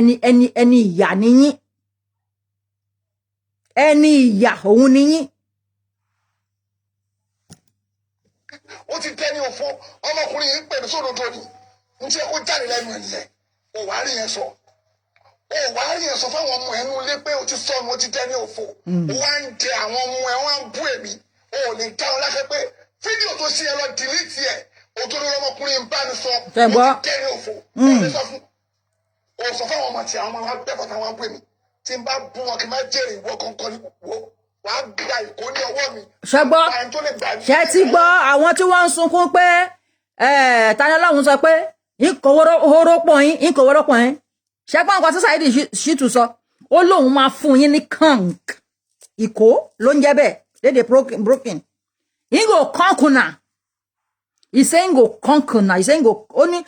ẹni ìyà níyín ẹni ìyà òun níyín. ó ti tẹ́ ní òfo ọmọkùnrin yìí pẹ̀lú sódodo ni n tí ó jáde lẹ́nu ẹ̀ nìyẹn ò wá rí yẹn sọ fáwọn ọmọ ẹnu ilé pé o ti sọnù ó ti tẹ́ ní òfo ó wá ń jẹ àwọn ọmọ ẹ wá ń bú èmi ó lè dá ọ lákẹ́ pé fídíò tó ṣe ẹ lọ dìlítì ẹ òtòrò ọmọkùnrin ń bá mi sọ ó ti tẹ́ ní òfo ó lè sọ fún ó sọ fáwọn ọmọ tí àwọn ọmọ wa gbẹ́kọ̀ọ́ táwọn bú èmi tí n bá bú wọn kí n má jèrè ìwọ kankan ní wo wàá gba ìkó ní ọwọ́ mi. ṣẹgbọ́ ṣe ti gbọ́ àwọn tí wọ́n ń sunkún pé Tani Olorun sọ pé ìkòwòrọ́pọ̀ yín ṣẹgbọ́n nǹkan tí Saheed Shittu sọ ó lóun máa fún yín ní kank ìkó ló ń jẹ́ bẹ́ẹ̀ lédè broken ìgò kankuna ìsẹ́yìngò kankuna ìsẹ́yìngò ó ní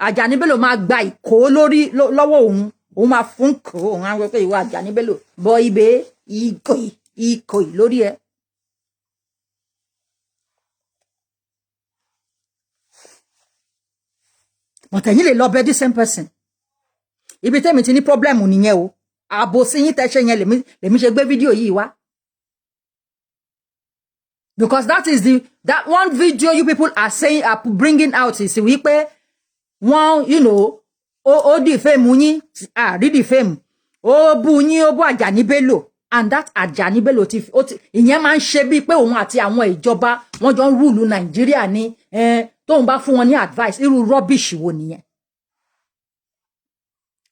Ajani Bello máa gba ìkó lórí lọ́wọ́ òun máa fún kó òun á wọ pé ìwọ Ajani Bello bọ ibẹ̀ ìkòì lórí ẹ. Mọ̀tẹ̀yìn lè lọ bẹ the same person. Ibi tẹ́mi ti ní problem nìyẹn o. Àbòsí yín tẹ́ ṣe yẹn lèmi ṣe gbé fídíò yìí wá. Because that one video you people are saying are bringing out is wípé wọ́n ó defame yín rí defame ó bú yín ó bú Ajani Bello and that Ajani Bello ìyẹn máa ń ṣe bíi pé òun àti àwọn ìjọba wọ́n jọ ń rúlu Nàìjíríà ní tóun bá fún wọn ní advice irú rubbish wo nìyẹn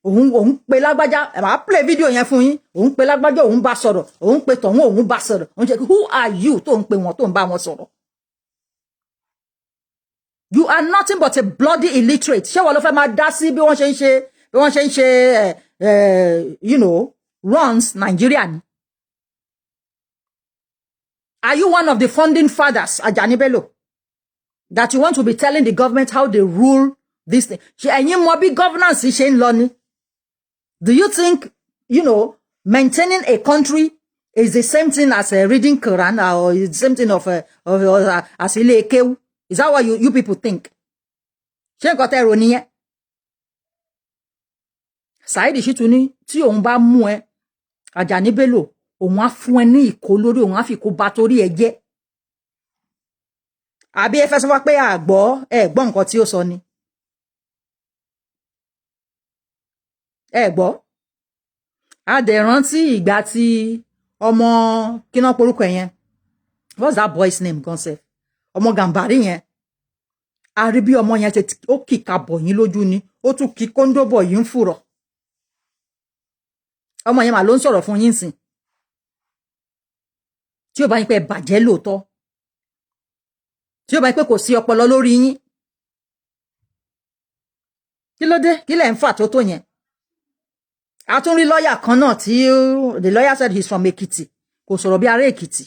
òun pe lágbájá máa play video yẹn fún yín òun pe lágbájá òun bá sọ̀rọ̀ òun pe tọ̀hún òun bá sọ̀rọ̀ òun ṣe who are you tó ń pe wọn tó ń bá wọn sọ̀rọ̀. You are nothing but a bloody illiterate. Ṣé wọ́n lọ fẹ́ máa dá sí bí wọ́n ṣe ń ṣe runs Nigeria ni. Are you one of the founding fathers, Ajani Bello, that you want to be telling the government how they rule this thing? Ṣé ẹ̀yin mọ̀ bí governance ṣe ń lọ ni? Do you think, maintaining a country is the same thing as reading Quran or is the same thing as ilé kéwú? Is that what you people think? Ṣé nǹkan tẹ́ rò nìyẹn? Saheed Shittu ní tí òun bá mú ẹ Ajani Bello òun á fún ẹ ní ìkó lórí òun á fi kó bá torí ẹ jẹ́. Àbí ẹ fẹ́ sọ pé gbọ́ nǹkan tí ó sọ ni. Gbọ́. A dẹ̀ rántí ìgbà tí ọmọ kíná porúkọ yẹn. What's that boy's name gan sef? Ọmọ Gàmbàrí yẹn a rí bí ọmọ yẹn ó kìka bọ̀ yín lójú ni ó tún kí kóńdó bọ̀ yín fùrọ̀ ọmọ yẹn mà ló ń sọ̀rọ̀ fún yín sìn tí ó bá yín pé bàjẹ́ lóòótọ́ tí ó bá yín pé kò sí ọpọlọ lórí yín kí ló dé kí lẹ̀ ń fà tó yẹn a tún rí lọ́ọ̀yà kan náà tí the lawyer said he's from Èkìtì kò sọ̀rọ̀ bí ará Èkìtì.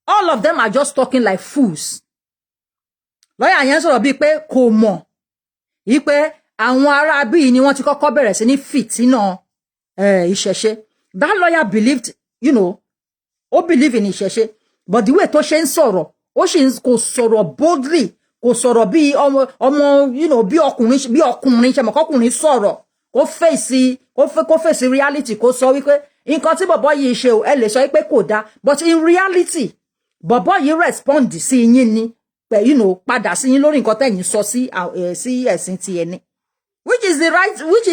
All of them are just talking like fools. Lọ́yà yẹn sọ̀rọ̀ bíi pé kò mọ̀ yí pé àwọn ará bíi ni wọ́n ti kọ́kọ́ bẹ̀rẹ̀ sí ní fìtínà ìṣẹ̀ṣe. That lawyer believed, ó believe in ìṣẹ̀ṣe. But the way tó ṣe ń sọ̀rọ̀, ó sì kò sọ̀rọ̀ boldly, kò sọ̀rọ̀ bí ọmọ, bí ọkùnrin ṣe mọ̀ kọ́kùnrin sọ̀rọ̀. Kó fèsì reality kó sọ wípé nǹkan tí bọ̀bọ́ yìí ṣe ẹ lè sọ wípé kò dáa. But in reality, bọ̀bọ́ yìí respond sí yín ni pé padà sí yín lórí nǹkan tẹ́yin sọ sí ẹ̀sìn ti ẹni which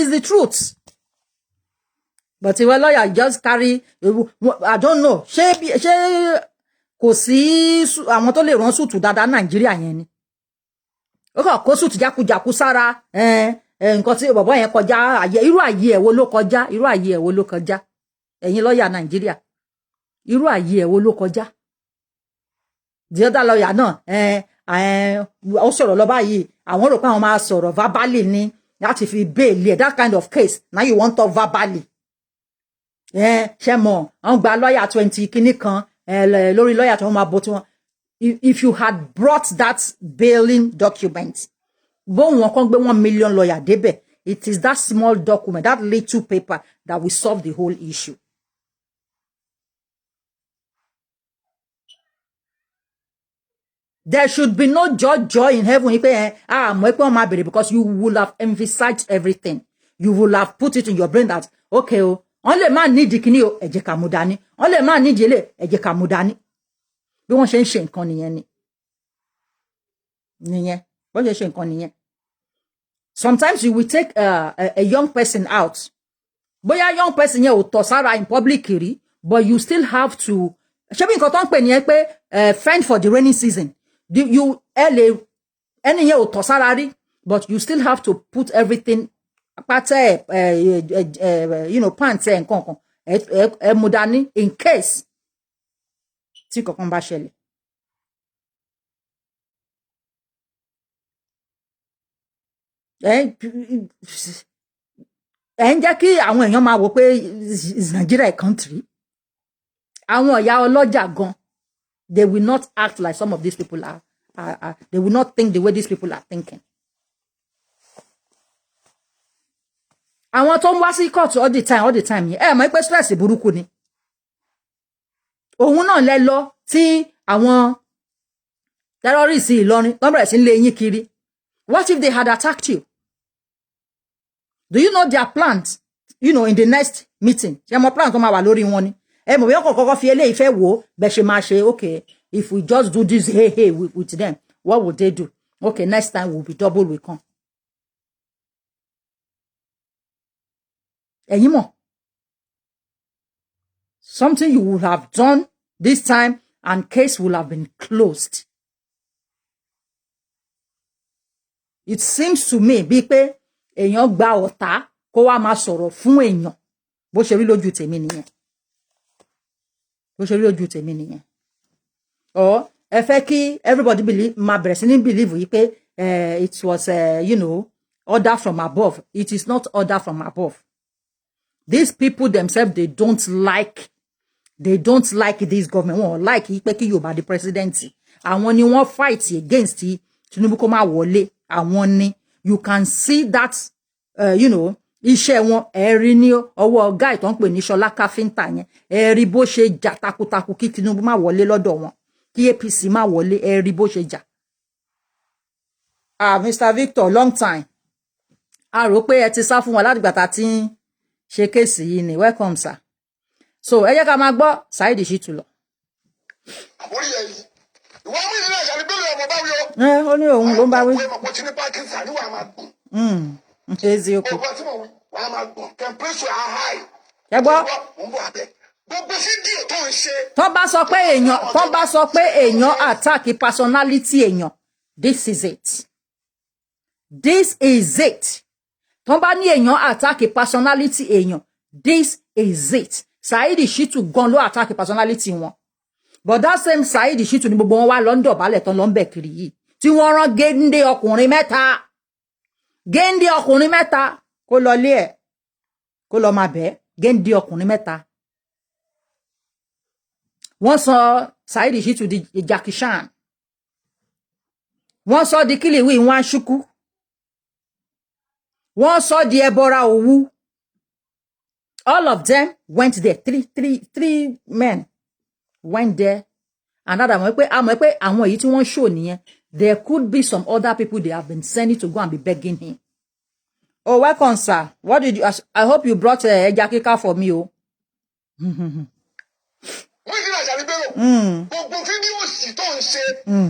is the truth. But ìwọ lawyer just carry I don't know ṣé kò sí àwọn tó lè rán sùtù dáadáa Nàìjíríà yẹn ni ó kàn kó sùtù jákujàku sára nǹkan tí bàbá yẹn kọjá irú ayé ẹ̀ wo ló kọjá irú ayé ẹ̀ wo ló kọjá ẹ̀yin lọ́ọ̀yà Nàìjíríà irú ayé ẹ̀ wo ló kọjá the other lawyer náà ó sọ̀rọ̀ lọ báyìí àwọn rò pé àwọn máa sọ̀rọ̀ verbally ni láti fi bail ẹ̀ that kind of case now you want talk verbally ṣe mọ̀ àwọn gba lawyer 20 kìíní kan lórí lawyer tí wọ́n máa bó tí wọ́n if you had brought that bailing document bóun wọn kàn gbé 1 million lawyer débẹ̀ it is that small document that little paper that will solve the whole issue. There should be no joy in heaven. Because you will have emphasized everything. You will have put it in your brain that, okay, only man need the kini o, eje ka mudani. Only man need jele, eje ka mudani. Bí wọ́n ṣe ń ṣe nǹkan nìyẹn ni. Nìyẹn. Wọ́n ṣe ń ṣe nǹkan nìyẹn. Sometimes you will take a young person out. Bóyá young person yẹn ò tọ̀ sára in public rí, but you still have to. Ṣé bí nǹkan tó ń pè nìyẹn pé fend for the rainy season. You any year to salary, but you still have to put everything pants and kon mudani in case tí kankan bá ṣẹlẹ̀. ń jẹ́ kí àwọn èèyàn máa wò pé is Nigeria a country. Àwọn ìyá ọlọ́jà gan. They will not act like some of these people are. They will not think the way these people are thinking. Àwọn tó ń wá sí court all the time. Mọ̀ pé stress burúkú ni. Òun náà lẹ lọ tí àwọn terrorists Ìlọrin wọ́n bẹ̀rẹ̀ sí lé yín kiri. What if they had attacked you? Do you know their plans? In the next meeting. Ṣé mo plan tó máa wà lórí wọn ni? Mo bí ọkọ̀ kọ́kọ́ fi eléyìí fẹ́ wò bẹ́ẹ̀ ṣe máa ṣe okay if we just do this hey with them what would they do okay next time will be double we come. Ẹ̀yin mọ̀ something you would have done this time and case will have been closed. It seems to me bí pé èèyàn gba ọ̀tá kó wá máa sọ̀rọ̀ fún èèyàn bó ṣe rí lójú tèmi nìyẹn. Or everybody believe believe it was order from above. It is not order from above. These people themselves they don't like this government. Wọ́n like pé kí Yorùbá the presidency. Àwọn ni wọ́n fight against Tinubu kó má wọlé. Àwọn ni you can see that iṣẹ́ wọn ẹ̀rí ní ọwọ́ guy tó ń pè ní Ṣọlá káfíńtà yẹn ẹ̀rí bó ṣe jà takuntakun kí Tinubu má wọlé lọ́dọ̀ wọn kí APC má wọlé ẹ̀rí bó ṣe jà. Mr. Victor long time a rò pé ẹ ti sá fún wọn láti gbà tá ti ń ṣe kéèsì yìí ni welcome sir. So ẹ jẹ́ ká máa gbọ́ Saheed Shittu lọ. Àbórí ẹ̀ yìí ìwọ mú ìdílé ìṣàlẹ̀ bẹ́ẹ̀ ọmọ bá wí o. Ó ní òun ló ń bá wí. Mo ti ní Parkinson níwà máa gùn. Eziokwu. Wàá máa gùn temperature are high. Ẹ gbọ́. Mo ń bọ̀ abẹ́. Gbogbo fídíò tó ń ṣe. Tó bá sọ pé èèyàn attack personality èèyàn this is it. This is it. Tó bá ní èèyàn attack personality èèyàn this is it. Saheed Shittu gan ló attack personality wọn. But that same Saheed Shittu ni gbogbo wọn wá lọ ń dọ̀bálẹ̀ tán lọ ń bẹ̀ kiri yìí. Tí wọ́n rán géńdé ọkùnrin mẹ́ta kó lọ lé ẹ̀ kó lọ máa bẹ̀ géńdé ọkùnrin mẹ́ta. Wọ́n sọ Saheed Shittu di Jackie Chan. Wọ́n sọ di Kiliwi Nwansukwu. Wọ́n sọ di Ẹbọra Òwu. All of them went there. Three men went there. Another mọ̀ pé àwọn èyí tí wọ́n show nìyẹn. There could be some other people they have been sending to go and be begging him. Oh, welcome, sir. What did you? I hope you brought ẹja kíká for me, oh. Wọ́n ti ràjà ní bẹ́rẹ̀. Gbogbo fídíò sì tó ń ṣe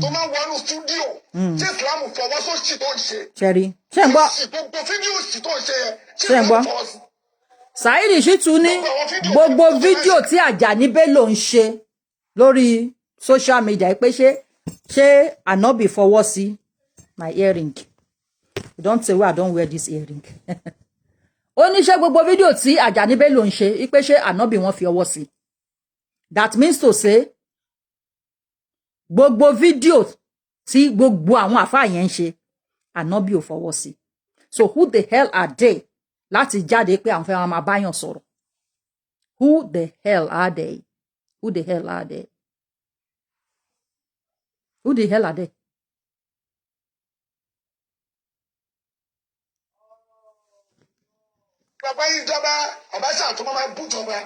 tó máa ń wọnú stúdíò tí Ìsìlámù fọwọ́ sósì tó ń ṣe. Ṣẹ́rí. Ṣé ń gbọ́? Gbogbo fídíò sì tó ń ṣe yẹn tí Ṣé ń gbọ́? Ìsìlámù fọwọ́ sí. Saheed Shittu ní gbogbo fídíò tí Àjàní Bello ń ṣe lórí social media pé ṣé Ànábì fọwọ́ sí my earring. don't say, well, I don't wear this earring. Ó ní ṣé gbogbo fídíò tí Àjàní Bello ń ṣe ipe ṣé Ànábì wọn fi ọwọ́ sí. That means to say gbogbo fídíò tí gbogbo àwọn àfáà yẹn ń ṣe Ànábì ò fọwọ́ sí. So who the hell are they láti jáde pé àwọn fẹ́ máa báyàn sọ̀rọ̀? Who the hell are they? Who the hell are they? Who the hell are they?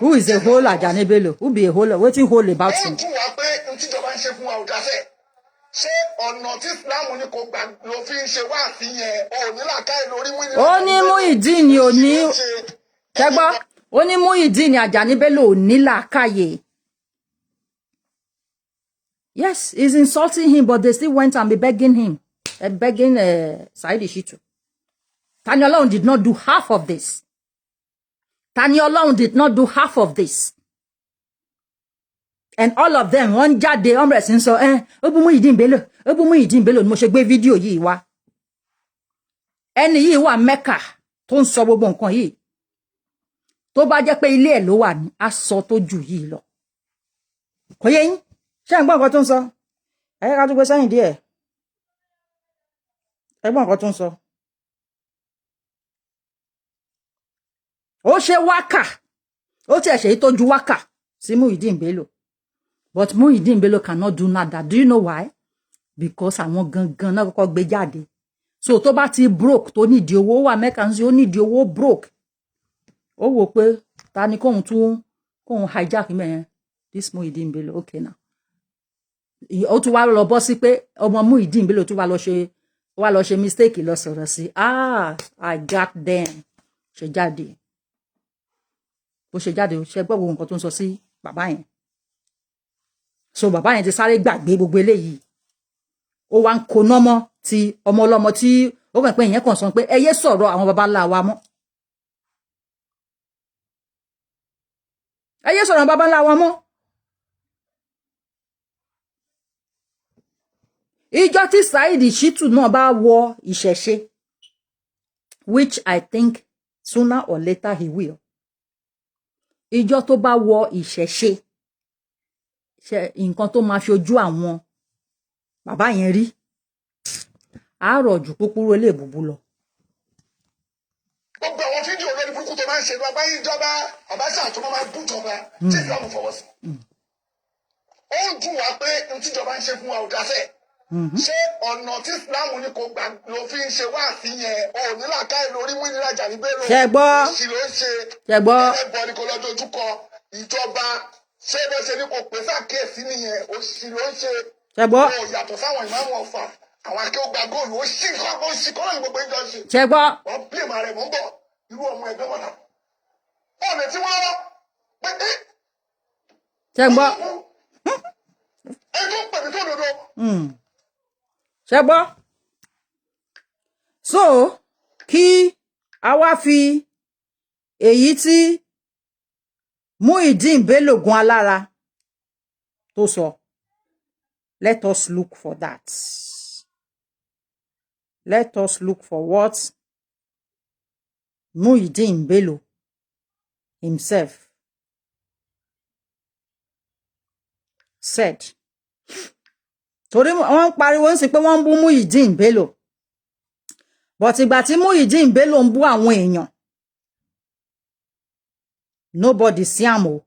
Who is a whole Àjàní Bello? Who be a whole? Wetin whole about him? Ó ní Muyideen ò ní ṣẹgbọ́. Ó ní Muyideen Àjàní Bello ò ní làákàyè. Yes, he's insulting him, but they still went and be begging him, begging Saheed Shittu. Tani Olorun did not do half of this. Tani Olorun did not do half of this. And all of them, one jáde, sin so, ó bú Muyideen Bello, ó bú Muyideen Bello ni mo ṣe gbé fídíò yìí wá. Ẹni yìí wà Mecca, tó ń sọ gbogbo nǹkan yìí. Tó bá jẹ́ pé ilé ẹ̀ ló wà ní, á sọ tó jù yìí lọ. Kò yé yín? Ṣé ń gbọ́ nǹkan tó ń sọ? Ẹ ká tún gbé sẹ́yìn díẹ̀. Ẹ gbọ́ nǹkan tó ń sọ. Ó ṣe wákà. Ó tiẹ̀ ṣe tó ju wákà sí Muyideen Bello. But Muyideen Bello cannot do nada. Do you know why? Because àwọn gangan náà kọ́kọ́ gbé jáde. So tó bá ti broke, tó nídìí owó wà Mecans, ó nídìí owó broke. Ó wò pé ta ni kóhun hijack me. This Muyideen Bello, okay now. Ó tún wá lọ bọ́ sí pé ọmọ Muyideen Bello tún wá lọ ṣe mistake lọ sọ̀rọ̀ sí. I got them. Ṣe jáde. Bó ṣe jáde, ṣe gbọ́ gbogbo nǹkan tó ń sọ sí bàbá yẹn. So bàbá yẹn ti sáré gbàgbé gbogbo eléyìí. Ó wá ń koná mọ́ ti ọmọ ọlọ́mọ tí ó kàn pé ìyẹn kàn sọ pé ẹ yé sọ̀rọ̀ àwọn baba ńlá wa mọ́. Ẹ yé sọ̀rọ̀ àwọn baba ńlá wa mọ́. Ìjọ tí Saheed Shittu náà bá wọ ìṣẹ̀ṣe, which I think sooner or later he will. Ìjọ tó bá wọ ìṣẹ̀ṣe, nǹkan tó máa fi ojú àwọn bàbá yẹn rí, àárọ̀ jù kúkúrú ilé ìbùbù lọ. Gbogbo àwọn fídíò lórí burúkú tó máa ń ṣe lọ bá yín jọba Abacha tó máa ń bú jọba tí ìlànà fọwọ́ sí. Ó ń dùn wá pé n tíjọba ń ṣe fún wa ò dáṣẹ́. Ṣé ọ̀nà tí Islam ní kò gbà ló fi ń ṣe wá sí yẹn ò ní làákàyè lórí Muyideen Àjàní Bello? Ṣé gbọ́? Òṣì ló ń ṣe. Ṣé gbọ́? Ẹlẹ́bọ ni kò lọ dojúkọ ìjọba. Ṣé bó ṣe ní kò pè sákèésí nìyẹn? Òṣì ló ń ṣe. Ṣé gbọ́? Ó yàtọ̀ sáwọn ìmáàmù Ọ̀fà. Àwọn akéwògbà góòlù ó ṣì kọ́ ní gbogbo ìjọ ṣe. Ṣé gbọ́? Wọ́n bí èèmà rẹ̀ mọ́ ń bọ̀ irú ọmọ ẹgbẹ́ wọn náà. Ọ̀nà tí wọ́n rọ́ pé Ṣé gbọ́? ẹ tó pè mí tó dodo. Ṣé gbọ́? So kí a wá fi èyí tí Muyideen Bello gun alára tó sọ. Let us look for that. Let us look for what Muyideen Bello himself said. Torí wọ́n pariwo ń sìn pé wọ́n ń bú Muyideen Bello. But ìgbà tí Muyideen Bello ń bú àwọn èèyàn, nobody see am o.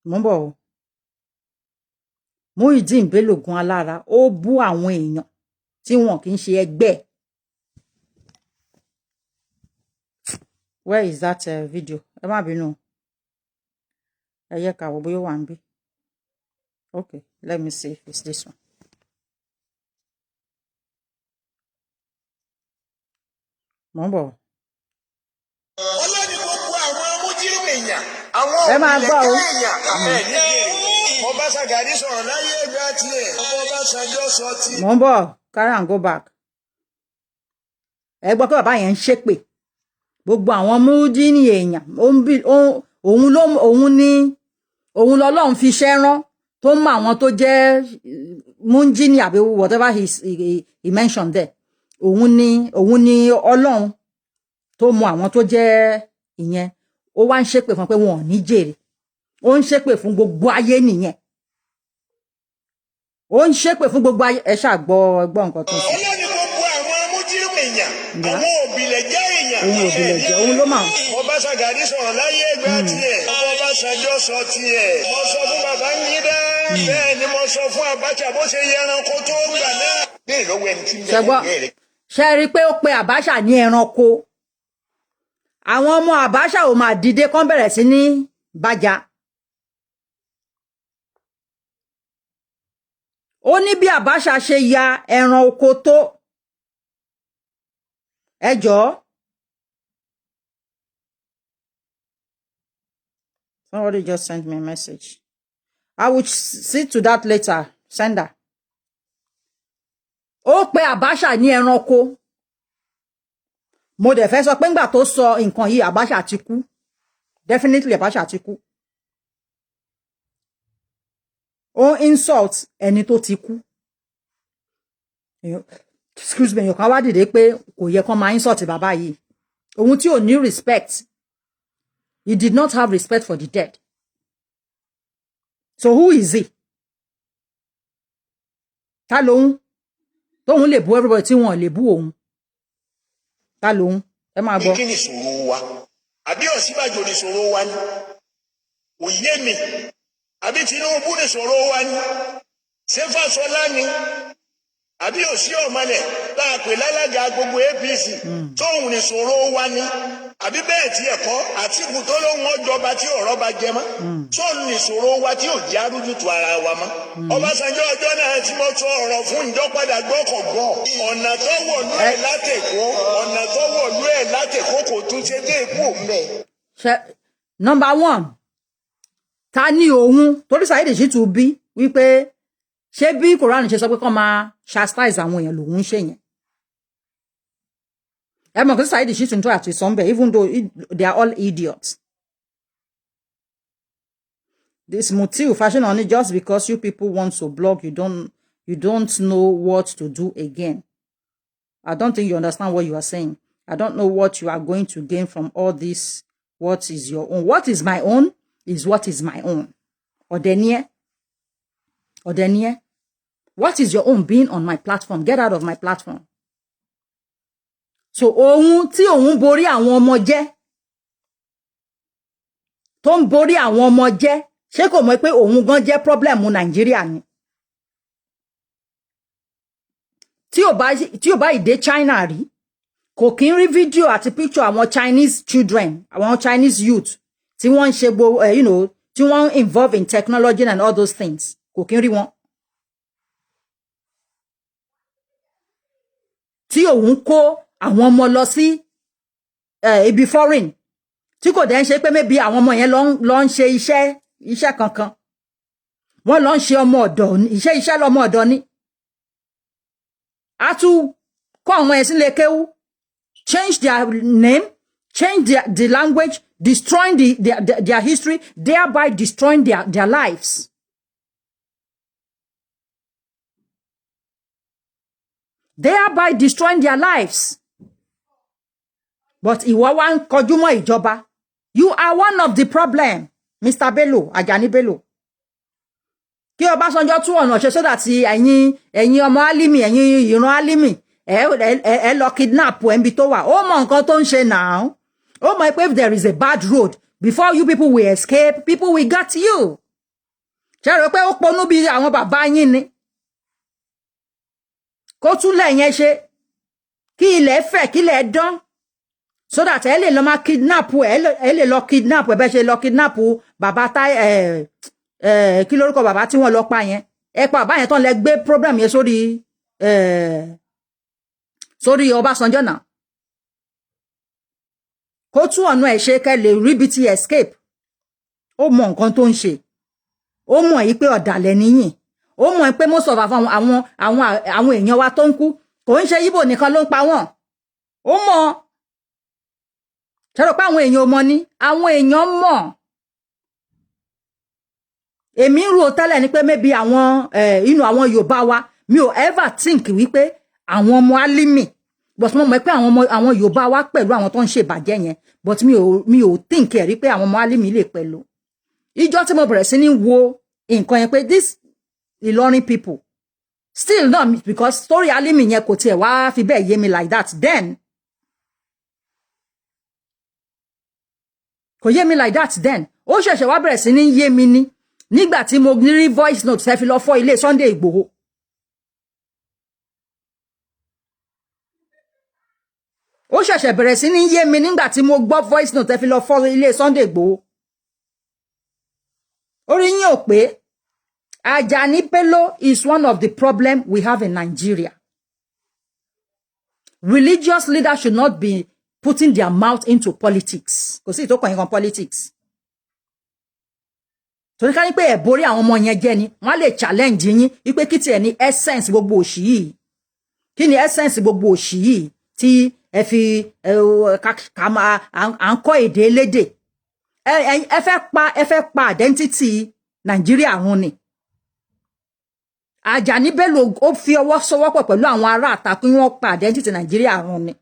Mo ń bọ̀ o. Muyideen Bello gun alára, ó bú àwọn èèyàn tí wọn kì í ṣe ẹgbẹ́. Where is that video? Ẹ má bínú. Ẹ yẹ ká wò bóyá wà ń bí. Okay, let me see if it's this one. Mo ń bọ̀. Ọlọ́ni gbogbo àwọn amújírí èèyàn, àwọn Ẹ máa gbọ́ o. Ọba Ṣàgàrí sọ̀rọ̀ láyé ẹgbẹ́ tiẹ̀, ọba Ṣàjọ́ sọ ti. Mo ń bọ̀, carry and go back. Ẹ gbọ́ pé bàbá yẹn ń ṣépè. Gbogbo àwọn mújírí èèyàn, òun lọ́lọ́run fi iṣẹ́ rán tó mọ àwọn tó jẹ́ mújírí àbí whatever he mentioned there. òun ni Ọlọ́run tó mọ àwọn tó jẹ́ ìyẹn ó wá ń ṣépè fún pé wọn ò ní jèrè ó ń ṣépè fún gbogbo ayé nìyẹn ó ń ṣépè fún gbogbo ayé ẹ ṣáà gbọ́ nǹkan tó ń sọ. Ọlọ́run gbogbo àwọn amújírímù èèyàn àwọn òbílẹ̀jẹ́ èèyàn. òun òbílẹ̀jẹ́ òun ló máa. mo bá Ṣàgàrí sọ̀rọ̀ láyé ẹgbẹ́ tiẹ̀ mo bá Ṣàjọ́ sọ tiẹ̀ mo sọ fún bàbá yín dá bẹ́ẹ̀ ni mo sọ fún Abacha bó ṣe yẹ ẹranko tó ń gbà náà. bẹ́ẹ̀ lọ́wọ́ ẹni tí ń bẹ̀rẹ̀ ṣe rí i pé ó pe Abacha ní ẹranko àwọn ọmọ Abacha ò máa dìde kán bẹ̀rẹ̀ sí ní bájà ó ní bí Abacha ṣe ya ẹran oko tó ẹ jọ̀ọ́ somebody just sent me a message I will see to that later sender ó pe Abacha ní ẹranko mo dẹ̀ fẹ́ sọ pé ńgbà tó sọ nǹkan yìí Abacha ti kú definitely Abacha ti kú ó insult ẹni tó ti kú excuse me èèyàn kan wá dìde pé kò yẹ kán máa insult bàbá yìí òun tí ò ní respect he did not have respect for the dead so who is he ta lóhun tóhun lè bú everybody tí wọn lè bú òun ta lóhun ẹ máa gbọ́. kí ni ìṣòro wa àbí Ọ̀ṣínbàjò ni ìṣòro wa ni òye mi àbí Tinubu ni ìṣòro wa ni ṣé Fáṣọlá ni àbí òsì ọ̀mọlẹ̀ tá a pè lálága gbogbo APC tóun ní ìṣòro wa ni àbí bẹ́ẹ̀ tí ẹ̀kọ́ Àtíkù tó lóun ọjọba tí ọ̀rọ̀ bá jẹ mọ́ tóun ní ìṣòro wa tí ò jẹ́ arújútu ara wa mọ́. Ọbásanjọ́ ọjọ́ náà tí mo sọ ọ̀rọ̀ fún ìjọpadà gbọ́kọ̀gbọ́ ọ̀nà tó wọ̀lú ẹ̀ látẹ̀kọ́ kò tún ṣe dé èkó mẹ́. Number one ta ni òun torí Saheed Shittu bí wípé ṣé bí Quran ṣe sọ pé kán máa chastise àwọn èèyàn lòun ń ṣe yẹn ẹ mọ̀ kí Saheed Shittu tó àti sọ́nbẹ̀ even though they are all idiots this Mutiu fashion on it just because you people want to blog you don't know what to do again I don't think you understand what you are saying I don't know what you are going to gain from all this what is your own what is my own is what is my own Odenie what is your own being on my platform get out of my platform so ohun tí òun borí àwọn ọmọ jẹ́ tó ń borí àwọn ọmọ jẹ́ ṣé kò mọ̀ pé òun gan jẹ́ problem Nàìjíríà ni tí ò bá ìdè China rí kò kí ń rí fídíò àti picture àwọn Chinese children àwọn Chinese youth tí wọ́n ń ṣe tí wọ́n involve in technology and all those things kò kí ń rí wọn tí òun kó àwọn ọmọ lọ sí ibi foreign tí kò dẹ̀ ń ṣe pé maybe àwọn ọmọ yẹn lọ ń ṣe iṣẹ́ kankan wọ́n lọ ń ṣe ọmọ ọ̀dọ̀ iṣẹ́ lọ́mọ ọ̀dọ̀ ni a tún kọ́ àwọn ẹ̀sìn lè kéwú change their name change the language destroying their history thereby destroying their lives. Thereby destroying their lives. But ìwọ wá ń kọjú mọ́ ìjọba. You are one of the problem, Mr. Bello, Ajani Bello. Kí Ọbásanjọ́ tún ọ̀nà ṣe sódà tí ẹ̀yin ọmọ Alimi, ẹ̀yin ìran Alimi, ẹ lọ kidnap ẹ̀mí tó wà. Ó mọ nǹkan tó ń ṣe now. Ó mọ̀ pé if there is a bad road, before you people will escape, people will get you. Ṣé rò pé ó ponú bí àwọn bàbá yín ni? Kó túnlẹ̀ yẹn ṣe kí ilẹ̀ fẹ̀ kí ilẹ̀ dán so that ẹ lè lọ máa kidnap ẹ lè lọ kidnap ẹ bẹ́ ṣe lọ kidnap bàbá kí lórúkọ bàbá tí wọ́n lọ pa yẹn ẹ pa bàbá yẹn tán lẹ gbé problem yẹn sórí Ọbásanjọ́ náà kó tún ọ̀nà ẹ̀ ṣe kẹ́ lè rí bí ti escape ó mọ nǹkan tó ń ṣe ó mọ̀ yìí pé ọ̀dàlẹ̀ níyìn ó mọ̀ pé most of àwọn èèyàn wa tó ń kú kò ń ṣe Ìgbò nìkan ló ń pa wọ́n ó mọ̀ ṣe rò pé àwọn èèyàn ò mọ̀ ni àwọn èèyàn mọ̀ èmi ń rò tẹ́lẹ̀ ni pé maybe àwọn Yorùbá wa mi ò ever think wípé àwọn ọmọ Alimi but mo mọ̀ pé àwọn Yorùbá wá pẹ̀lú àwọn tó ń ṣe ìbàjẹ́ yẹn but mi ò think ẹ̀ rí pé àwọn ọmọ Alimi lè pẹ̀lú ìjọ tí mo bẹ̀rẹ̀ sí ní wo nǹkan yẹn pé this Ilorin people still not because story Alimi yẹn kò tiẹ̀ wá fi bẹ́ẹ̀ yé mi like that then kò yé mi like that then ó ṣẹ̀ṣẹ̀ wá bẹ̀rẹ̀ sí ní yé mi ní nígbà tí mo rí voice note fẹ́ fi lọ fọ́ ilé Sunday Igboho ó ṣẹ̀ṣẹ̀ bẹ̀rẹ̀ sí ní yé mi nígbà tí mo gbọ́ voice note fi lọ fọ́ ilé Sunday Igboho orí yín ò pé Ajani Bello is one of the problem we have in Nigeria. Religious leaders should not be putting their mouth into politics. Kò sí ìtókàn yẹn kan politics. Torí ká ní pé ẹ borí àwọn ọmọ yẹn jẹ́ ni wọ́n lè challenge yín wípé kí tiẹ̀ ní essence gbogbo òṣì yìí. Kí ni essence gbogbo òṣì yìí tí ẹ fi à ń kọ́ èdè elédè. Ẹ fẹ́ pa identity Nigeria run ni. Ajani Bello ó fi ọwọ́ sowọ́pọ̀ pẹ̀lú àwọn ará àta kí wọ́n pa identity Nigeria run ni.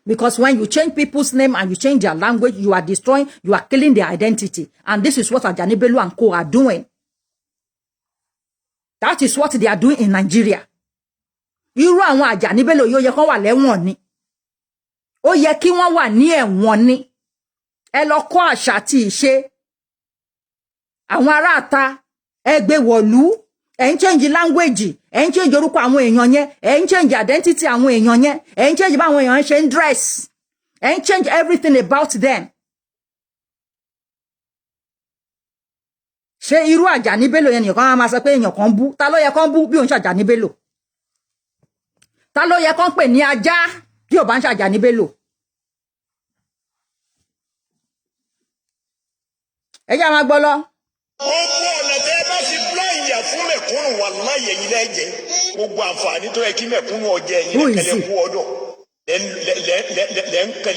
Because when you change people's name and you change their language, you are destroying, you are killing their identity. And this is what Ajani Bello and co are doing. That is what they are doing in Nigeria. Irú àwọn Ajani Bello yóò yẹ kán wà lẹ́wọ̀n ni. Ó yẹ kí wọ́n wà ní ẹ̀wọ̀n ni. Ẹ lọ kọ́ àṣà tí ìṣe. Àwọn ará àta ẹ gbé wọ̀lú. Ẹ ń change language, ẹ ń change orúkọ àwọn èèyàn yẹn, ẹ ń change identity àwọn èèyàn yẹn, ẹ ń change báwọn èèyàn ṣe ń dress, ẹ ń change everything about them. Ṣé irú Ajani Bello yẹn nìkan máa sọ pé èèyàn kan bú? Ta ló yẹ kán bú bí òun ṣàjàní Bello? Ta ló yẹ kán pè ní ajá bí ò bá ń ṣàjàní Bello? Ẹ jẹ́ máa gbọ́ lọ. Gbogbo ọ̀nà tẹ́ ẹ bá fi blind yà fún mẹ̀kúnnù wà láyé yín lẹ́jẹ̀. Gbogbo àǹfààní tó yẹ kí mẹ̀kúnnù ọjẹ́ yín lẹ́kẹ̀lẹ́ kú ọdọ̀.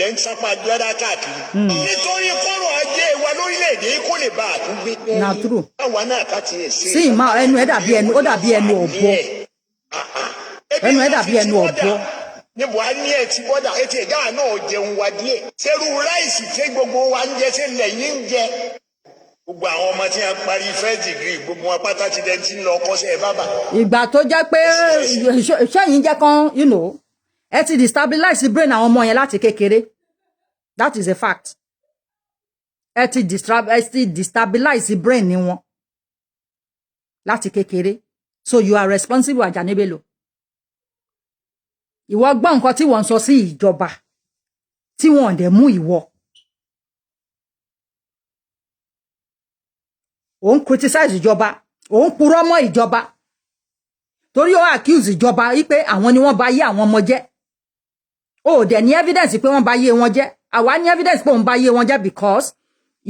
Lẹ́ ń sápá gbẹ́dá káàkiri. Nítorí kọ́rọ̀ ajé wa lórílẹ̀‐èdè yìí kò lè bá àtúngbé. Àwa náà ká ti ẹ̀ sí. Sí ìmọ̀ ẹnu ẹ̀ dàbí ẹnu ó dàbí ẹnu ọ̀bọ. Ẹnu ẹ̀ dàbí ẹnu ọ̀bọ. Ní Buhari ní ẹ̀ ti bọ́dà ẹ̀ ti ẹ̀dá náà jẹun wa díẹ̀. Ṣerú ráìsì tí gbogbo wa ń jẹ sí lẹ́yìn ń jẹ. Gbogbo àwọn ọmọ tí wọ́n parí first degree gbogbo wọn pátá ti dẹ́n tí ń lọ kọ́ṣẹ́ bábà. Ìgbà tó jẹ́ pé ṣẹ́yìn jẹ́ kan ẹ ti destabilize brain àwọn ọmọ yẹn láti kékeré. That is a fact. Ẹ ti destabilize brain ni wọn láti kékeré. So you are responsible Ajani Bello. Ìwọ gbọ́ nǹkan tí wọ́n sọ sí ìjọba tí wọ́n dẹ̀ mú ìwọ. Òun criticize ìjọba, òun purọ́ mọ́ ìjọba. Torí ó accuse ìjọba wípé àwọn ni wọ́n bà yé àwọn ọmọ jẹ́. Ó dẹ̀ ní evidence pé wọ́n bà yé wọn jẹ́. Àwa ní evidence pé wọ́n bà yé wọn jẹ́ because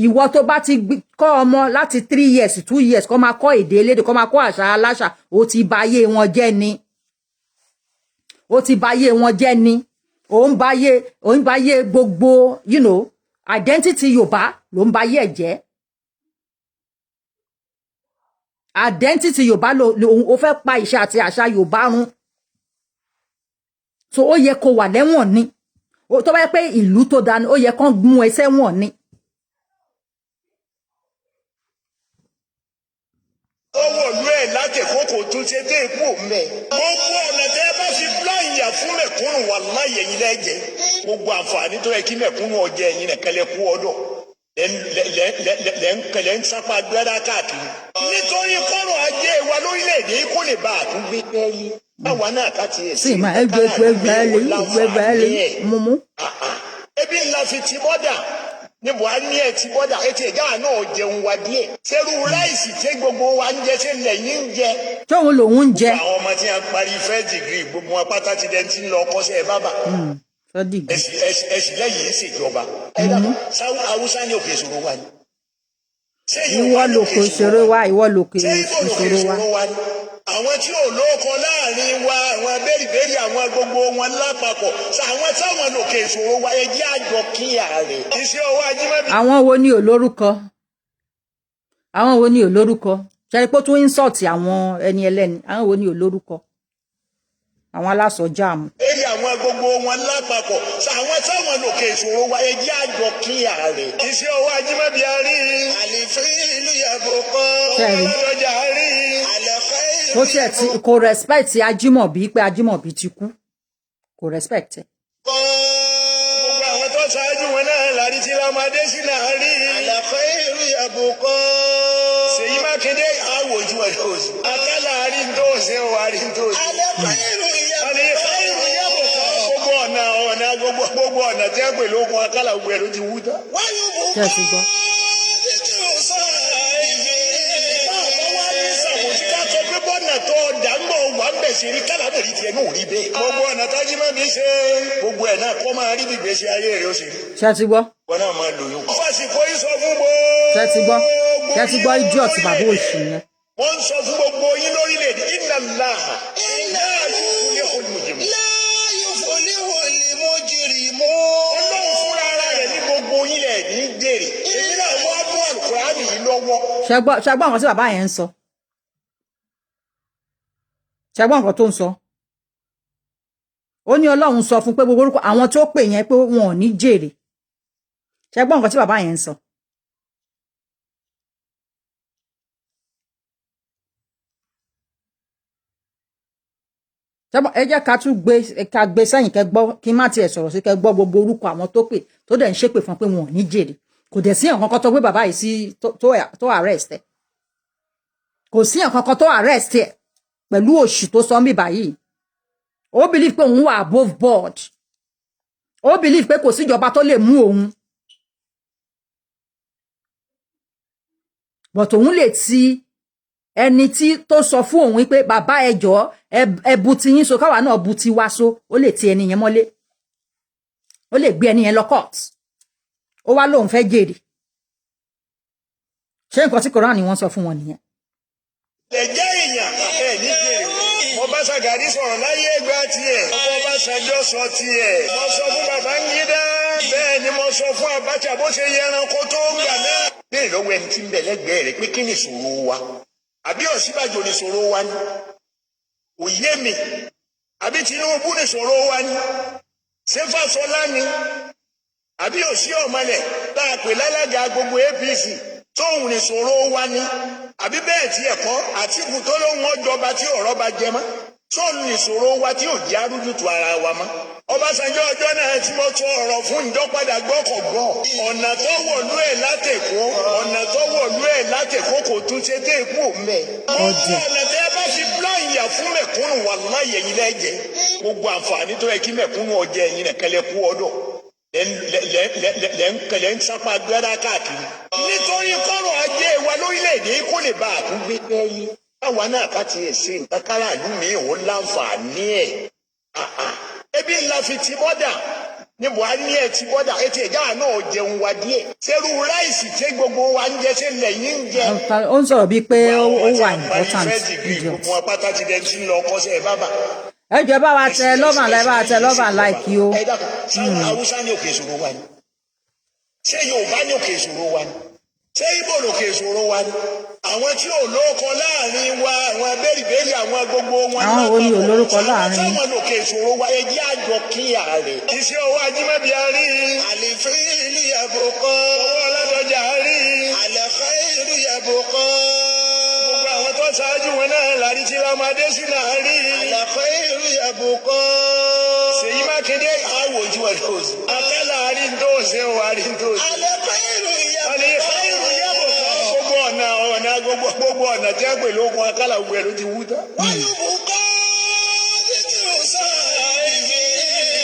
ìwọ tó bá ti kọ́ ọmọ láti 3 years 2 years kó máa kọ́ èdè elédè kó máa kọ́ àṣà aláṣà ó ti bà yé wọn jẹ́ ni. Ó ti bà yé wọn jẹ́ ni. Òun bà yé gbogbo identity Yorùbá ló ń bà yé jẹ́. Identity Yorùbá ó fẹ́ pa ìṣe àti àṣà Yorùbá run. So ó yẹ kó wà lẹ́wọ̀n ni. Tó bá yẹ pé ìlú tó dání ó yẹ kán mú ẹ sẹ́wọ̀n ni. Owó ìlú ẹ̀ láti kókò tún ṣe dé ipò mẹ́. Gbogbo ọ̀nà tẹ́ ẹ bá fi blind yà fún mẹ̀kúnnù wà láyé yín lẹ́jẹ̀. Gbogbo àǹfààní tó yẹ kí mẹ̀kúnnù ọjẹ́ yín lẹ́kẹ̀lẹ́ kú ọdọ̀. Lẹ́ ń sápá gbẹ́dá káàkiri. Nítorí kọ́rọ̀ ajé wa lórílẹ̀‐èdè yìí kò lè bá àtúngbé pẹ́ẹ́lí. Àwa náà ká ti ẹ̀ sí. Sí ìmọ̀ ẹgbẹ́ mú. Ebi ńlá fi ti bọ́dà ní Buhari ní ẹ̀ ti bọ́dà ẹ̀ ti ẹ̀gá náà jẹun wa díẹ̀. Ṣerú ráìsì tí gbogbo wa ń jẹ sí lẹ́yìn ń jẹ. Tóun lòun ń jẹ. Àwọn ọmọ tí wọ́n parí first degree gbogbo wọn pátá ti dẹ́n tí ń lọ kọ́ṣẹ́ bábà. Ẹ̀sìn lẹ́yìn ń ṣèjọba. Haúsá ní òkè ìṣòro wa ni. Ìwọ lòkè ìṣòro wa, ìwọ lòkè ìṣòro wa. Àwọn tí ò lóko láàrin wa, àwọn bẹ́rìbẹ́rì àwọn gbogbo wọn lápapọ̀. Àwọn táwọn lòkè ìṣòro wa ẹ jẹ́ àjọ kíyà rẹ̀. Iṣẹ́ ọwọ́ Ajímọ́bí. Àwọn wo ni olórúkọ? Àwọn wo ni olórúkọ? Ṣé pé ó tún insult àwọn ẹni ẹlẹ́ni? Àwọn wo ni olórúkọ? Àwọn alásọjáàmù. Eré àwọn àwọn gbogbo wọn lápapọ̀ àwọn táwọn lòkè ìṣòro wa ẹ jẹ́ àjọ kílíà rẹ̀. iṣẹ́ owó ajímọ̀bí arí àlìfẹ́ ìlú yàgò kan ọlọ́dọ̀jà arí àlẹ́fẹ́ ìlú. ó tiẹ̀ tí kò respect Ajímọ̀bí pé Ajímọ̀bí ti kú kò respect ẹ̀. gbogbo àwọn tó ṣáájú wọn náà lárí tí lọ́mọdé sí náà rí àlẹ́fẹ́ ìlú yàgò kan. Ṣèyí Mákindé àwòjú ẹ̀ tó ṣe. akálà àrí tó ṣe ò àrí tó ṣe. àlẹ́fẹ́ ìlú yàgò kan. gbogbo ọ̀nà tí a pè lókun akálà gbogbo ẹ̀ ló ti wú tán. ṣé ẹ ti gbọ́. bọ́nà tó dàgbọ́ wà ń bẹ̀ ṣe rí kálábẹ̀rí tiẹ̀ náà rí bẹ́ẹ̀. gbogbo ọ̀nà t'Ajímọ̀bí ṣe gbogbo ẹ̀ náà kọ́ máa rí bí ìgbésí ayé rẹ̀ ó ṣe rí. ṣé ẹ ti gbọ́. wọn náà máa lòyún. fásitì yìí sọ fún gbogbo. ṣé ẹ ti gbọ́. ṣé ẹ ti gbọ́ idiot bàbá òṣì yẹn. wọ́n ń sọ fún gbogbo yín lórílẹ̀‐èdè inna Allaha la yuflihul mujrimun. ọlọ́run fúnra ara rẹ̀ ní gbogbo yín lẹ̀ ní jèrè. èmi náà wá mú Al-Qur'ani yìí lọ́wọ́. ṣé gbọ́ àwọn tí bàbá yẹn ń sọ. ṣé gbọ́ nǹkan tó ń sọ. ó ní ọlọ́run sọ fún pé gbogbo orúkọ àwọn tó pè yẹn pé wọn ò ní jèrè. ṣé gbọ́ nǹkan tí bàbá yẹn ń sọ. ẹ jẹ́ ká tún gbé sẹ́yìn kẹ́ gbọ́ kí n má tiẹ̀ sọ̀rọ̀ sí kẹ́ gbọ́ gbogbo orúkọ àwọn tó pè tó dẹ̀ ń ṣépè fún pé wọn ò ní jèrè kò dẹ̀ sí nǹkan kan tó gbé bàbá yìí sí tó arrest ẹ̀ kò sí nǹkan kan tó arrest ẹ̀ pẹ̀lú òṣì tó sọ mí báyìí ó believe pé òun wà above board ó believe pé kò síjọba tó lè mú òun but òun lè ti ẹni tí tó sọ fún òun pé bàbá ẹjọ́ ẹbu ti yín so káwa náà bu ti wá so ó lè ti ẹni yẹn mọ́lé ó lè gbé ẹni yẹn lọ court ó wá lóun fẹ́ jèrè ṣé nǹkan tí koran ni wọ́n sọ fún wọn nìyẹn. lè jẹ́ èèyàn ẹ̀ ní jèrè mo bá Ṣàgàrí sọ̀rọ̀ láyé ẹgbẹ́ tiẹ̀ mo bá Ṣàjọ́ sọ tiẹ̀ mo sọ fún Babangida bẹ́ẹ̀ ni mo sọ fún Abacha bó ṣe yẹ ẹranko tó ń gbà náà. bẹ́ẹ̀ lọ́wọ́ ẹni tí ń bẹ lẹ́gbẹ̀ẹ́ rẹ̀ pé kí ni ìṣòro wa àbí Ọ̀ṣínbàjò ni ìṣòro wa ni òye mi àbí Tinubu ni ìṣòro wa ni ṣé Fáṣọlá ni àbí òsì ọ̀mọlẹ̀ tá a pè lálága gbogbo APC tóun ní ìṣòro wa ni àbí bẹ́ẹ̀ tí ẹ̀kọ́ Àtíkù tó lóun ọjọba tí ọ̀rọ̀ bá jẹ mọ́ tóun ní ìṣòro wa tí ò jẹ́ arújútu ara wa mọ́. Ọbásanjọ́ ọjọ́ náà tí mo sọ ọ̀rọ̀ fún ìjọpadà gbọ́kọ̀gbọ́ ọ̀nà tó wọ̀lú ẹ̀ látẹ̀kọ́ kò tún ṣe dé ikú mẹ́. ọ̀nà tẹ́ bá fi plan yà fún mẹ̀kúnnù wà láyé yìí lẹ́jẹ̀ gbogbo àǹfààní tó yẹ kí mẹ̀kúnnù ọjẹ́ yìí nà kẹlẹ́ kú ọdọ̀ lẹ́ ń sápá gbẹ́rẹ́ káàkiri. nítorí kọ́rọ̀ ajé wa lórílẹ̀‐èdè kó lè bá àtúngbé pẹ́ẹ́yì káwa náà ká tiẹ̀ ṣe nǹkan káràlú mi ò láǹfààní ẹ̀. ebi ńlá fi ti bọ́dà ní Buhari ẹ̀ ti bọ́dà etí ẹ̀já náà jẹun wa díẹ̀. ṣerú ráìsì tí gbogbo wa ń jẹ ṣe lẹ́yìn ń jẹ. ó ń sọ̀rọ̀ bíi pé ó wà important idiot. gbogbo apáta ti dẹ̀ ti ń lọ ọkọ̀ṣẹ́ bábà. ẹ jẹ́ bá wa tẹ lọ́mà láì bá wa tẹ lọ́mà láìkí o. ẹ dákun sáwọn Haúsá ní òkè ìṣòro wa ni ṣé Yorùbá ní òkè ìṣòro wa ni ṣé Ìgbò lòkè ìṣòro wa ni àwọn tí ò lórúkọ láàrin wa àwọn bẹ́rìbẹ́rì àwọn gbogbo wọn. àwọn wo ni ò lórúkọ láàrin. àwọn lòkè ìṣòro wa ẹ jẹ́ àjọ kílíà rẹ̀. iṣẹ́ owó Ajímọ̀bí arí. àlìfẹ́ ìlú yàgò kan. owó ọlọ́dọ̀jà arí. àlẹ́fẹ́ ìlú yàgò kan. gbogbo àwọn tó ṣáájú wọn náà lárí tí lọ́mọdé sí náà rí. àlẹ́fẹ́ ìlú yàgò kan. Ṣèyí Mákindé àwòjú ẹ̀ tó ṣe. akálà àrí ń tó ṣe ò àrí ń tó ṣe. àlẹ́fẹ́ ìlú yàgò kan. gbogbo ọ̀nà tí a pè lókun akálà gbogbo ẹ̀ ló ti wú tán. wọ́n yóò mú kọ́ títí ò sáà ìgbé.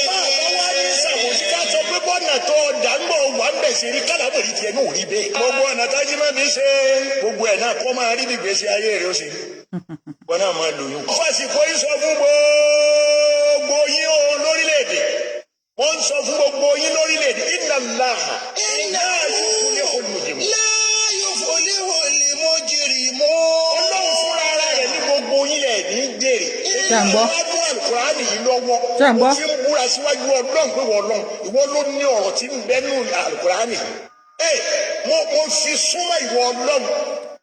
máa bá wá ní ìṣàkóso ká sọ pé bọ́nà tó dàgbọ́ wà ń bẹ̀ ṣe rí kálábẹ̀rí tiẹ̀ náà rí bẹ́ẹ̀. gbogbo ọ̀nà t'Ajímọ̀bí ṣe gbogbo ẹ̀ náà kọ́ máa rí bí ìgbésí ayé rẹ̀ ó ṣe rí. wọn náà máa lòyún. fásitì yìí sọ fún gbogbo yín o lórílẹ̀‐èdè wọ́n ń sọ fún gbogbo yín lórílẹ̀‐èdè inna Allaha la yuflihul mujrimun. Ọlọ́run fúnra ara rẹ̀ ní gbogbo yín lẹ̀ ní jèrè. Ṣàǹgbọ́. Al-Qur'ani yìí lọ́wọ́. Ṣàǹgbọ́. Mo fi ń búra síwájú Ọlọ́run pé wọ́n lọ́n ìwọ ló ní ọ̀rọ̀ tí ń bẹ nínú Al-Qur'ani. Mo fi súnmọ́ ìwọ Ọlọ́run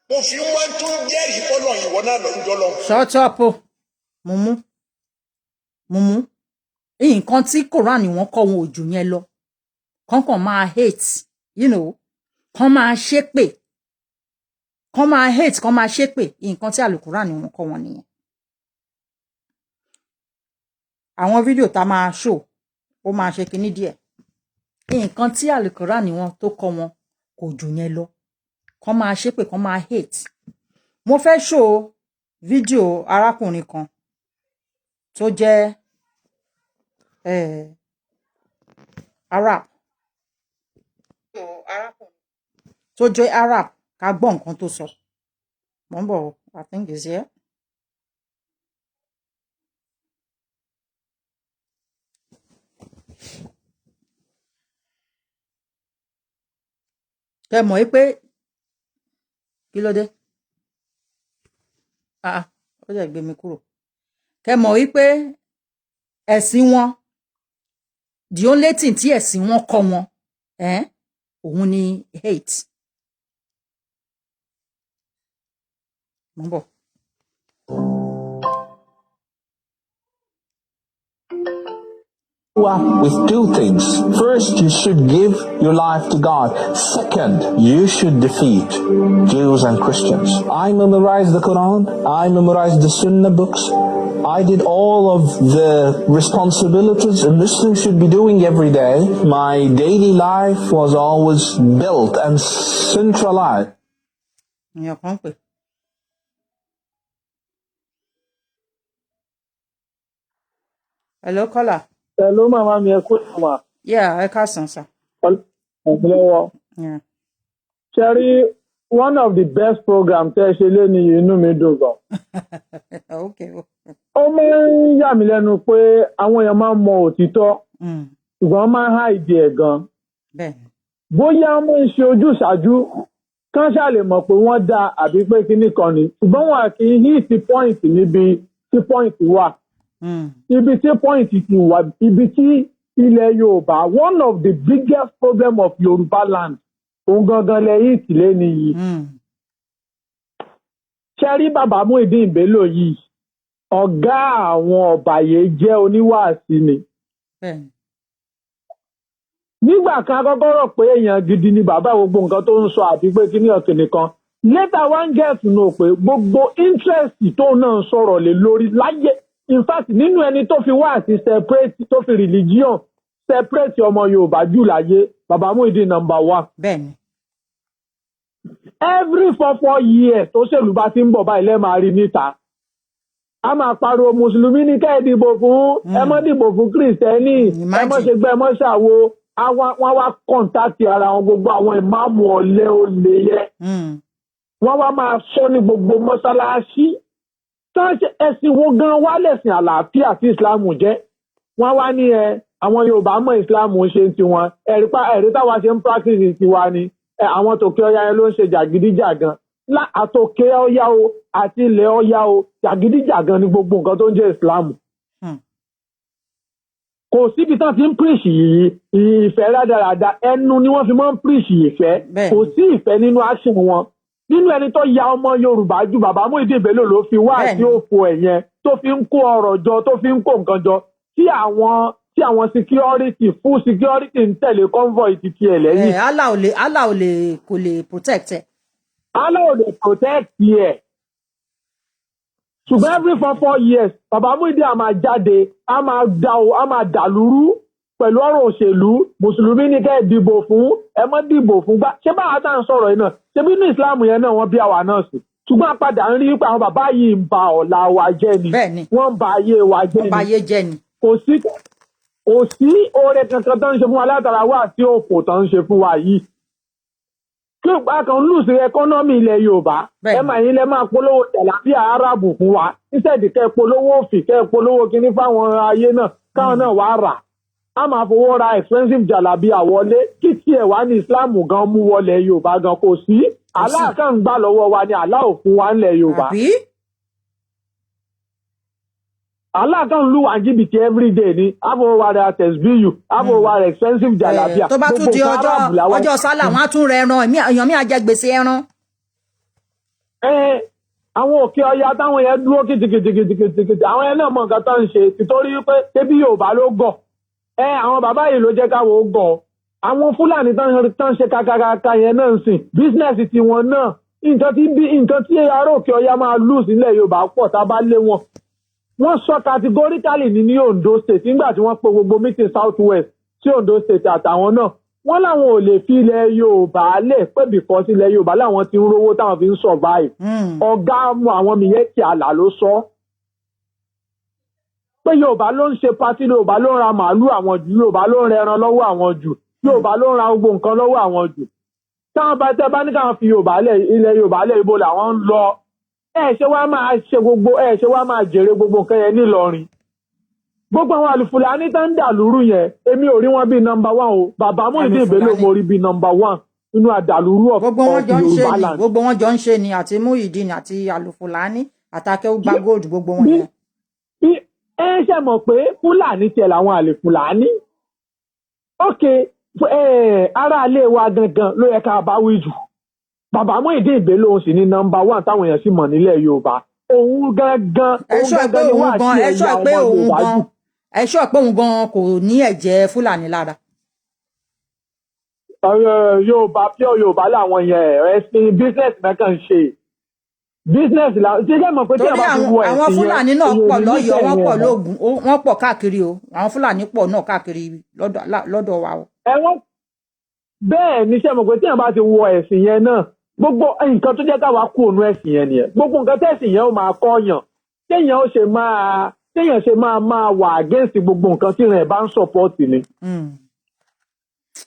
mo fi wọ́n tún jẹ́rìí fọ́lọ́ ìwọ náà lọ ń jọ lọ. Shut up o mumu nǹkan tí Quran wọ́n kọ́ wọn ò jù yẹn lọ kàn máa hate you know kàn máa ṣépè kàn máa hate kàn máa ṣépè nǹkan tí Al-Quran wọ́n kọ́ wọn nìyẹn àwọn fídíò tá máa show ó máa ṣe kinní díẹ̀ nǹkan tí Al-Quran wọ́n tó kọ́ wọn kò jù yẹn lọ kàn máa ṣépè kàn máa hate mo fẹ́ show fídíò arákùnrin kan tó jẹ́ Arab tó jẹ́ Arab ká gbọ́ nǹkan tó sọ mo ń bọ̀ I think is here. Kẹ́ mọ̀ pé kí ló dé ó jẹ́ gbé mi kúrò kẹ́ mọ̀ wípé ẹ̀sìn wọn the only thing tí ẹ̀sìn wọn kọ́ wọn òun ni hate mo ń bọ̀. With two things. First, you should give your life to God. Second, you should defeat Jews and Christians. I memorized the Quran. I memorized the Sunnah books. I did all of the responsibilities a Muslim should be doing every day. My daily life was always built and centralized. Hello, caller. Hello, Mama. Yeah, I can't answer. Yeah. Cherry, one of the best programs Okay. Ó máa ń yà mí lẹ́nu pé àwọn èèyàn máa ń mọ òtítọ́ ṣùgbọ́n máa ń hide ẹ̀ gan. Bóyá wọ́n ń ṣe ojúṣàájú kán ṣáà lè mọ̀ pé wọ́n dá àbí pé kíní kan ni ṣùgbọ́n wọn kì í hit point níbi tí point wà. Ibi tí point ti wà ibi tí ilẹ̀ Yorùbá one of the biggest problem of Yorùbá land òun gangan lẹ hit lẹ́ni yìí. Ṣé rí bàbá Muyideen Bello yìí ọ̀gá àwọn ọ̀bàyéjẹ́ oníwàásí ni. Nígbà kan akọ́kọ́ rò pé èèyàn gidi ni bàbá gbogbo nǹkan tó ń sọ àti pé kíní ọ̀tún nìkan later one get to know pé gbogbo interest tó náà sọ̀rọ̀ lé lórí láyé in fact nínú ẹni tó fi wáàsí separate tó fi religion separate ọmọ Yorùbá jù láyé bàbá Muyideen number 1. Every 4 years tó ṣèlú bá ti ń bọ̀ báyìí lẹ́ẹ̀ máa rí níta. A máa pariwo mùsùlùmí ní kẹ́ ẹ dìbò fún ẹ má dìbò fún kìrìsìtẹ́nì ẹ má ṣe gbẹ́ ẹ má ṣàwo wọ́n wá kọ́ńtàkì ara wọn gbogbo àwọn ìmáàmù ọ̀lẹ́ olè yẹ wọ́n wá máa sọ ní gbogbo mọ́sálásí ẹ̀sìn wo gan wá lẹ̀sìn àlàáfíà tí ìsìláàmù jẹ́ wọ́n wá ní àwọn Yorùbá mọ̀ ìsìláàmù ṣe ń tiwọn ẹ̀rí táwa ṣe ń practice tiwa ni àwọn tòkè ọya yẹn ló ń ṣe jàgídíjàgan àtòkè ọya o àti ilẹ̀ ọya o jàgídíjàgan ni gbogbo nǹkan tó ń jẹ́ ìsìláàmù. Kò síbi tán ti ń píríṣì ìfẹ́ rádaràda ẹnu ni wọ́n fi máa ń píríṣì ìfẹ́ kò sí ìfẹ́ nínú action wọn. Nínú ẹni tó ya ọmọ Yorùbá ju bàbá Muyideen Bello ló fi wá àti òfò ẹ̀yẹn tó fi ń kó ọrọ̀ jọ tó fi ń kó nǹkan jọ tí àwọn security full security ń tẹ̀lé convoy ti tiẹ̀ lẹ́yìn. Allah kò lè protect ẹ̀. Allah ò lè protect ẹ̀. Ṣùgbọ́n every 4 years bàbá Muyideen a máa jáde a máa dàlúrú pẹ̀lú ọ̀rọ̀ òṣèlú mùsùlùmí ní kẹ́ ẹ̀ dìbò fún ẹ mọ́ dìbò fún gbá ṣé báwa tá à ń sọ̀rọ̀ yìí náà ṣé bí ní ìsìláàmù yẹn náà wọ́n bí àwa náà sí ṣùgbọ́n a padà ń rí pé àwọn bàbá yìí ń ba ọ̀la wa jẹ́ ni wọ́n ń ba ayé wa jẹ́ ni kò sí oore kankan tó ń ṣe fún wa látara wá sí òfò tó ń ṣe fún wa yìí. Kí a kan lùsì ẹkọ́nọ́mì ilẹ̀ Yorùbá ẹ máa yín lẹ máa polówó tẹ̀láfíà Árábù fún wa níṣẹ́ẹ̀dì kẹ́ polówó òfì kẹ́ polówó kíní fáwọn ayé náà káwọn náà wá rà á máa fowó ra expensive jàlábíà wọlé kí tiẹ̀ wá ní Islam gan mú wọlé Yorùbá gan kò sí Allah kan ń gbà lọ́wọ́ wa ni Allah ò fún wa ńlẹ̀ Yorùbá. Allah kan lu wa jìbìtì everyday ni àfọwọ́ rẹ̀ àtẹ̀síbíyù àfọwọ́ rẹ̀ expensive jàlábíà. Tó bá tún di ọjọ́ sálà wọn á tún rẹ ẹran èèyàn mi á jẹ gbèsè ẹran. àwọn òkè ọya táwọn yẹn dúró kìtìkìtìkìtìkìtì àwọn yẹn náà mọ nǹkan tó ń ṣe títorí pé ṣébí Yorùbá ló gọ̀ àwọn bàbá yìí ló jẹ́ káwọn ó gọ̀ àwọn Fúlàní tán ṣe kàkàkàkà yẹn náà ń sìn bísínẹ́sì tiwọn náà nǹkan tí ará òkè ọya máa lù sílẹ̀ Yorùbá pọ̀ tá a bá lé wọn. Wọ́n sọ categorically ní Ondo State nígbà tí wọ́n pe gbogbo meeting South West sí Ondo State àtàwọn náà wọ́n láwọn ò lè fi ilẹ̀ Yorùbá lẹ̀ pé bìkọ́ sí ilẹ̀ Yorùbá láwọn ti ń rówó táwọn fi ń survive. Ọ̀gá àwọn Miyeti àlà ló sọ pé Yorùbá ló ń ṣe pátí Yorùbá ló ń ra màálù àwọn jù Yorùbá ló ń rẹran lọ́wọ́ àwọn jù Yorùbá ló ń ra gbogbo nǹkan lọ́wọ́ àwọn jù. Táwọn bá tẹ́ bá ní káwọn fi Yorùbá lẹ̀ ilẹ̀ Yorùbá lẹ̀ ibo làwọn ń lọ ṣe wá máa jèrè gbogbo nǹkan yẹn nílọrin. Gbogbo àwọn àlùfùlàní tó ń dà lúrú yẹn èmi ò rí wọn bíi number 1 o bàbá Muyideen Bello mo rí bíi number 1 nínú àdàlúrú of Yorùbá land. Gbogbo wọn jọ ń ṣe ni àti Muyideen àti àlùfùlàní àtàkẹ́ gba gold gbogbo wọn yẹn. Ṣe mọ̀ pé Fúlàní tiẹ̀ làwọn àlùfùlàní. Aráalé wa gangan ló yẹ ká bá wí jù. Bàbá Muyideen Bello sì ní number 1 táwọn èèyàn sì mọ̀ nílẹ̀ Yorùbá. Òun gangan ni wà sí ẹ̀yà ọmọ Yorùbá jù. Ẹ ṣọ́ pé òun gan kò ní ẹ̀jẹ̀ Fúlàní lára. Yorùbá pure Yorùbá làwọn yẹn ẹ̀sìn business mẹ́kàn ń ṣe. Business la ṣe jẹ́ mọ̀ pé tí a bá fi wọ ẹ̀sìn yẹn. Àwọn Fúlàní náà pọ̀ lọ́yọ̀ọ́ wọ́n pọ̀ lóògùn wọ́n pọ̀ káàkiri o. Àwọn Fúlàní pọ̀ náà káàkiri lọ́dọ̀ wa o. Bẹ́ẹ̀ ni ṣe mọ̀ pé tí a bá ti wọ ẹ̀sìn yẹn náà gbogbo nǹkan tó jẹ́ káwa kú ònú ẹ̀sìn yẹn nìyẹn gbogbo nǹkan tẹ̀sìn yẹn ó máa kọ́yàn téèyàn ṣe máa wà against gbogbo nǹkan tí ìrìn ẹ̀ bá ń support ni.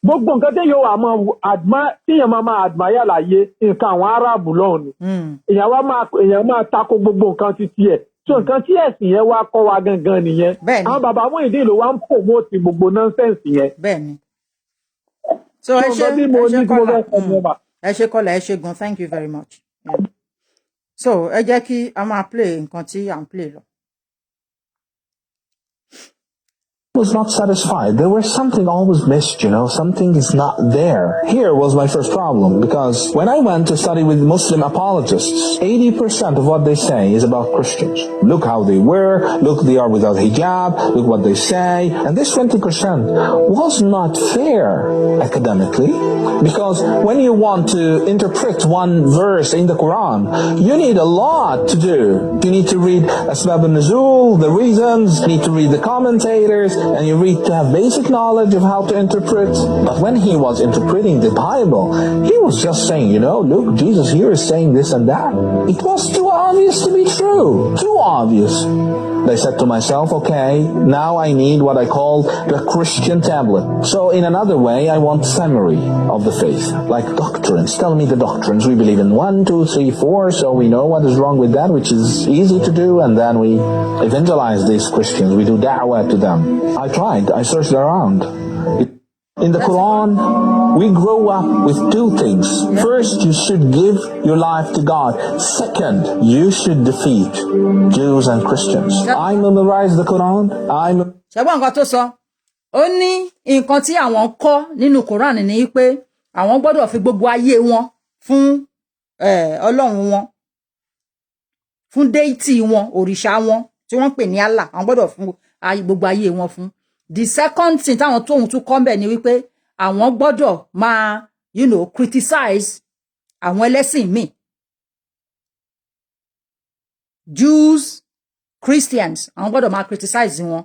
Gbogbo nǹkan téèyàn máa admire láyé nǹkan àwọn Aráàbù lọ́hùn ni. Èèyàn máa tako gbogbo nǹkan títí ẹ̀ so nǹkan tí ẹ̀sìn yẹn wá kọ́ wa gangan nìyẹn. Àwọn bàbá Muyideen ló wá ń promote gbogbo nonsense yẹn. Bẹ́ẹ̀ni. So ẹ ṣe kọ́lá ẹ ṣe gan thank you very much. So ẹ jẹ́ kí a máa play nǹkan tí à ń play lọ. Was not satisfied. There was something always missed, something is not there. Here was my first problem, because when I went to study with Muslim apologists, 80% of what they say is about Christians. Look how they wear, look they are without hijab, look what they say, and this 20% was not fair academically, because when you want to interpret one verse in the Quran, you need a lot to do. You need to read Asbab al-Nuzul, the reasons, you need to read the commentators, and you read to have basic knowledge of how to interpret. But when he was interpreting the Bible, he was just saying, look, Jesus here is saying this and that. It was too obvious to be true. Too obvious. I said to myself, okay, now I need what I call the Christian tablet. So in another way, I want summary of the faith, like doctrines. Tell me the doctrines. We believe in 1, 2, 3, 4, so we know what is wrong with that, which is easy to do, and then we evangelize these Christians. We do da'wah to them. I tried. I searched around. In the Quran, we grow up with 2 things. First, you should give your life to God. Second, you should defeat Jews and Christians. I memorize the Quran. Ṣẹ́gbọ́n nǹkan tó sọ, ó ní nǹkan tí àwọn kọ́ nínú Quran ni pé àwọn gbọ́dọ̀ fi gbogbo ayé wọn fún Ọlọ́run wọn, fún deity wọn, òrìṣà wọn tí wọ́n pè ní Allah. Àwọn gbọ́dọ̀ fún gbogbo ayé wọn fún. The second thing táwọn tóhun tún kọ́ ńbẹ̀ ni wípé àwọn gbọ́dọ̀ máa criticize àwọn ẹlẹ́sìn míì, Jews, Christians, àwọn gbọ́dọ̀ máa criticize wọn.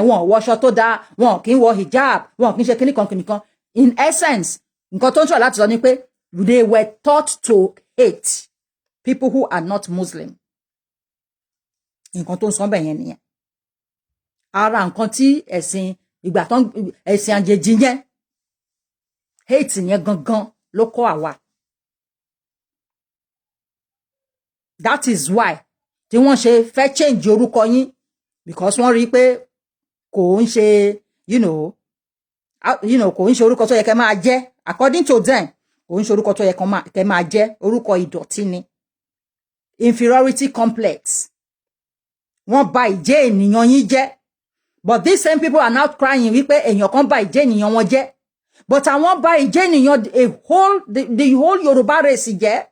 Wọn wọṣọ tó dáa, wọn kì í wọ hijab, wọn kì í ṣe kíníkan. In essence, nǹkan tó ń sọ láti sọ ni pé they were taught to hate people who are not Muslim. Nǹkan tó ń sọ bẹ́ẹ̀ yẹn nìyẹn. Ara nǹkan tí ẹ̀sìn àjèjì yẹn hate yẹn gangan ló kọ́ àwa. That is why tí wọ́n ṣe fẹ́ change orúkọ yín, because wọ́n rí pé kò ń ṣe kò ń ṣe orúkọ tó yẹ kẹ́ máa jẹ́. According to them, kò ń ṣe orúkọ tó yẹ kẹ́ máa jẹ́. Orúkọ ìdọ̀tí ni. Inferiority complex. Wọ́n bà ìjẹ́ ènìyàn yín jẹ́. But these same people are now crying wípé èèyàn kan bà ìjẹ́ ènìyàn wọn jẹ́. But àwọn bà ìjẹ́ ènìyàn the whole Yorùbá race jẹ́.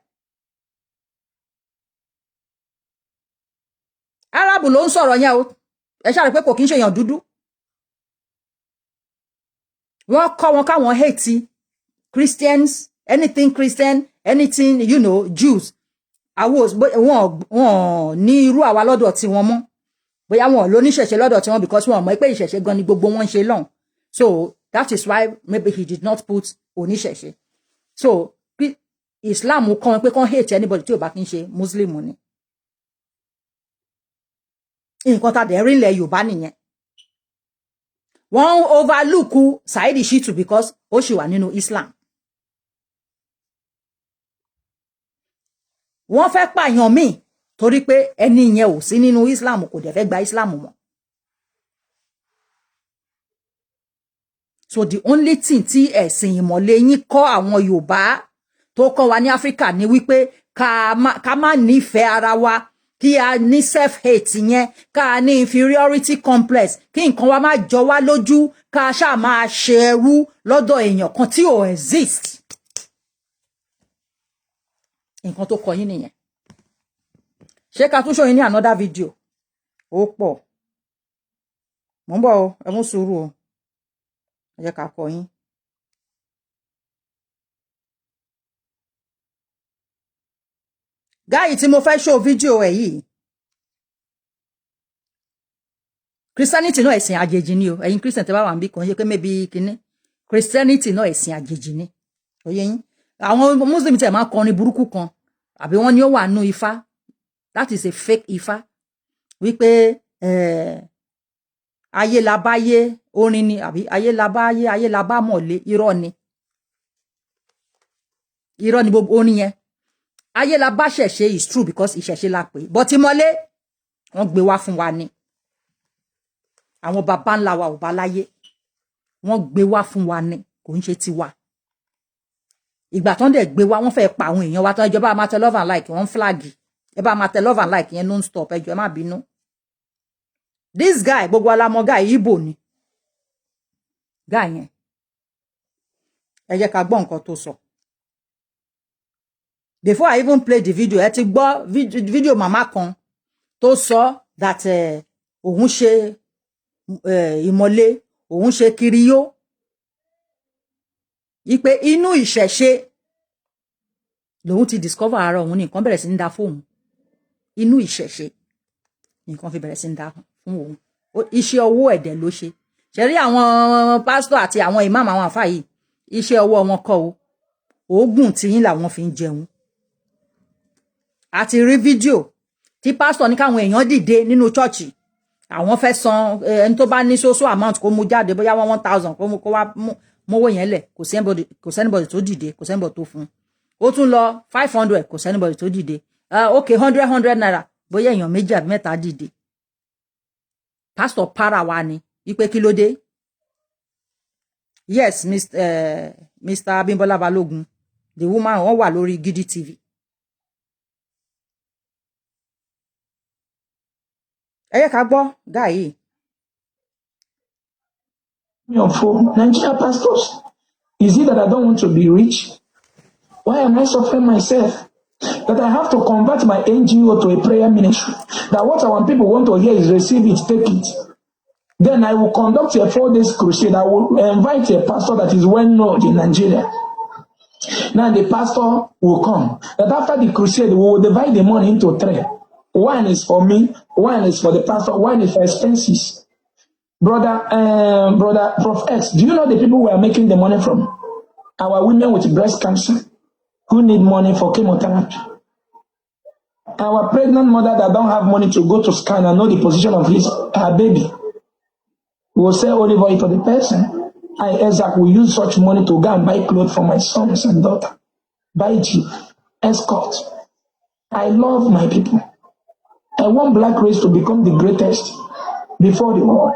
Arab ló ń sọ̀rọ̀ yẹn o ẹ ṣáà rí pé kò kí ń ṣe èèyàn dúdú wọ́n kọ́ wọn káwọn hate Christians anything Christian anything you know Jews àwọn wọn ní irú àwa lọ́dọ̀ tí wọ́n mọ́ bóyá wọn ló níṣẹ̀ṣe lọ́dọ̀ tí wọ́n because wọn mọ̀ pé ìṣẹ̀ṣe gan ni gbogbo wọn ń ṣe lọ́hùn so that is why maybe he did not put oníṣẹ̀ṣe so Islam kọ́ wọn pé kán hate anybody tí ò bá kí ń ṣe Muslim ni nǹkan tá dẹ̀ rí ilẹ̀ Yorùbá nìyẹn wọ́n overlook Saheed Shittu because ó ṣì wà nínú Islam wọ́n fẹ́ pààyàn míì torí pé ẹni yẹn ò sí nínú Islam kò dẹ̀ fẹ́ gba Islam mọ́ so the only thing tí ẹ̀sìn ìmọ̀le yín kọ́ àwọn Yorùbá tó kọ́ wa ní Áfíríkà ni wípé ká má nífẹ̀ẹ́ ara wa kí a ní self-hate yẹn ká ní inferiority complex kí nǹkan wa má jọ wá lójú ká ṣáà máa ṣe ẹrú lọ́dọ̀ èèyàn kan tí ò exist nǹkan tó kọ yín nìyẹn ṣé ká tún ṣòyìn ní another video ó pọ̀ mo ń bọ̀ o ẹ mú sùúrù o ẹ jẹ́ ká kọ yín. gáyì tí mo fẹ́ show fídíò ẹ̀ yìí Christianity náà ẹ̀sìn àjèjì ni o ẹ̀yin Christian tẹ́ bá wà níbí kan yẹ pé maybe kíní Christianity náà ẹ̀sìn àjèjì ni ó yé yín àwọn Muslim tẹ̀ máa kọrin burúkú kan àbí wọ́n ní ó wà nú ifá that is a fake ifá wípé ayé la báyé orin ni àbí ayé la báyé ayé la bá mọ̀lé irọ́ ni gbogbo orin yẹn ayé la bá ṣẹ̀ṣe is true because ìṣẹ̀ṣe la pè but ìmọ̀lé wọ́n gbé wá fún wa ni àwọn baba ńlá wa ò bá láyé wọ́n gbé wá fún wa ni kò ń ṣe tiwa ìgbà tán dẹ̀ gbé wá wọ́n fẹ́ pa àwọn èèyàn wa tán ìjọba máa tẹ love and like wọ́n flag ẹ bá máa tẹ love and like yẹn non stop ẹjọ́ ẹ má bínú this guy gbogbo alamọ guy Igbo ni guy yẹn ẹ jẹ́ ká gbọ́ nǹkan tó sọ before I even play the video ẹ ti gbọ́ video mama kan tó sọ that òun ṣe ìmọ̀le òun ṣe kiriyó ipe inú ìṣẹ̀ṣe lòun ti discover ara òun ní nǹkan bẹ̀rẹ̀ sí ń dá fóun inú ìṣẹ̀ṣe nǹkan fi bẹ̀rẹ̀ sí ń dá fún òun iṣẹ́ ọwọ́ ẹ̀dẹ̀ ló ṣe ṣẹ̀rí àwọn pásítọ̀ àti àwọn ìmáàmù àwọn àfáà yìí iṣẹ́ ọwọ́ wọn kọ́ o oògùn tiyín làwọn fi ń jẹun àti rí fídíò tí pásítọ̀ ní káwọn èèyàn dìde nínú chọ́ọ̀chì àwọn fẹ́ san ẹni tó bá ní so amount kó mú jáde bóyá 1,000 kó wá mówó yẹn lẹ̀ kò sí anybody tó dìde kò sí anybody tó fún ó tún lọ 500 kò sí anybody tó dìde okay 100 naira bóyá èèyàn méjì àbí mẹ́ta dìde pásítọ̀ para wa ni wípé kí ló dé yes Mr. Abimbola Balogun the woman wọ́n wà lórí Gidi TV ẹ yẹ ká gbọ́ guy yìí. For Nigeria pastors, is it that I don't want to be rich? Why am I suffering myself? That I have to convert my NGO to a prayer ministry? That what our people want to hear is receive it, take it. Then I will conduct a 4 days crusade. I will invite a pastor that is well known in Nigeria. Now the pastor will come. That after the crusade, we will divide the money into 3. One is for me, one is for the pastor, one is for expenses. Brother Prof X, do you know the people we are making the money from? Our women with breast cancer who need money for chemotherapy. Our pregnant mother that don't have money to go to scan and know the position of her baby. We will sell olive oil for the person. Isaac will use such money to go and buy clothes for my sons and daughter. Buy jeep, escort. I love my people. I want black race to become the greatest before the world.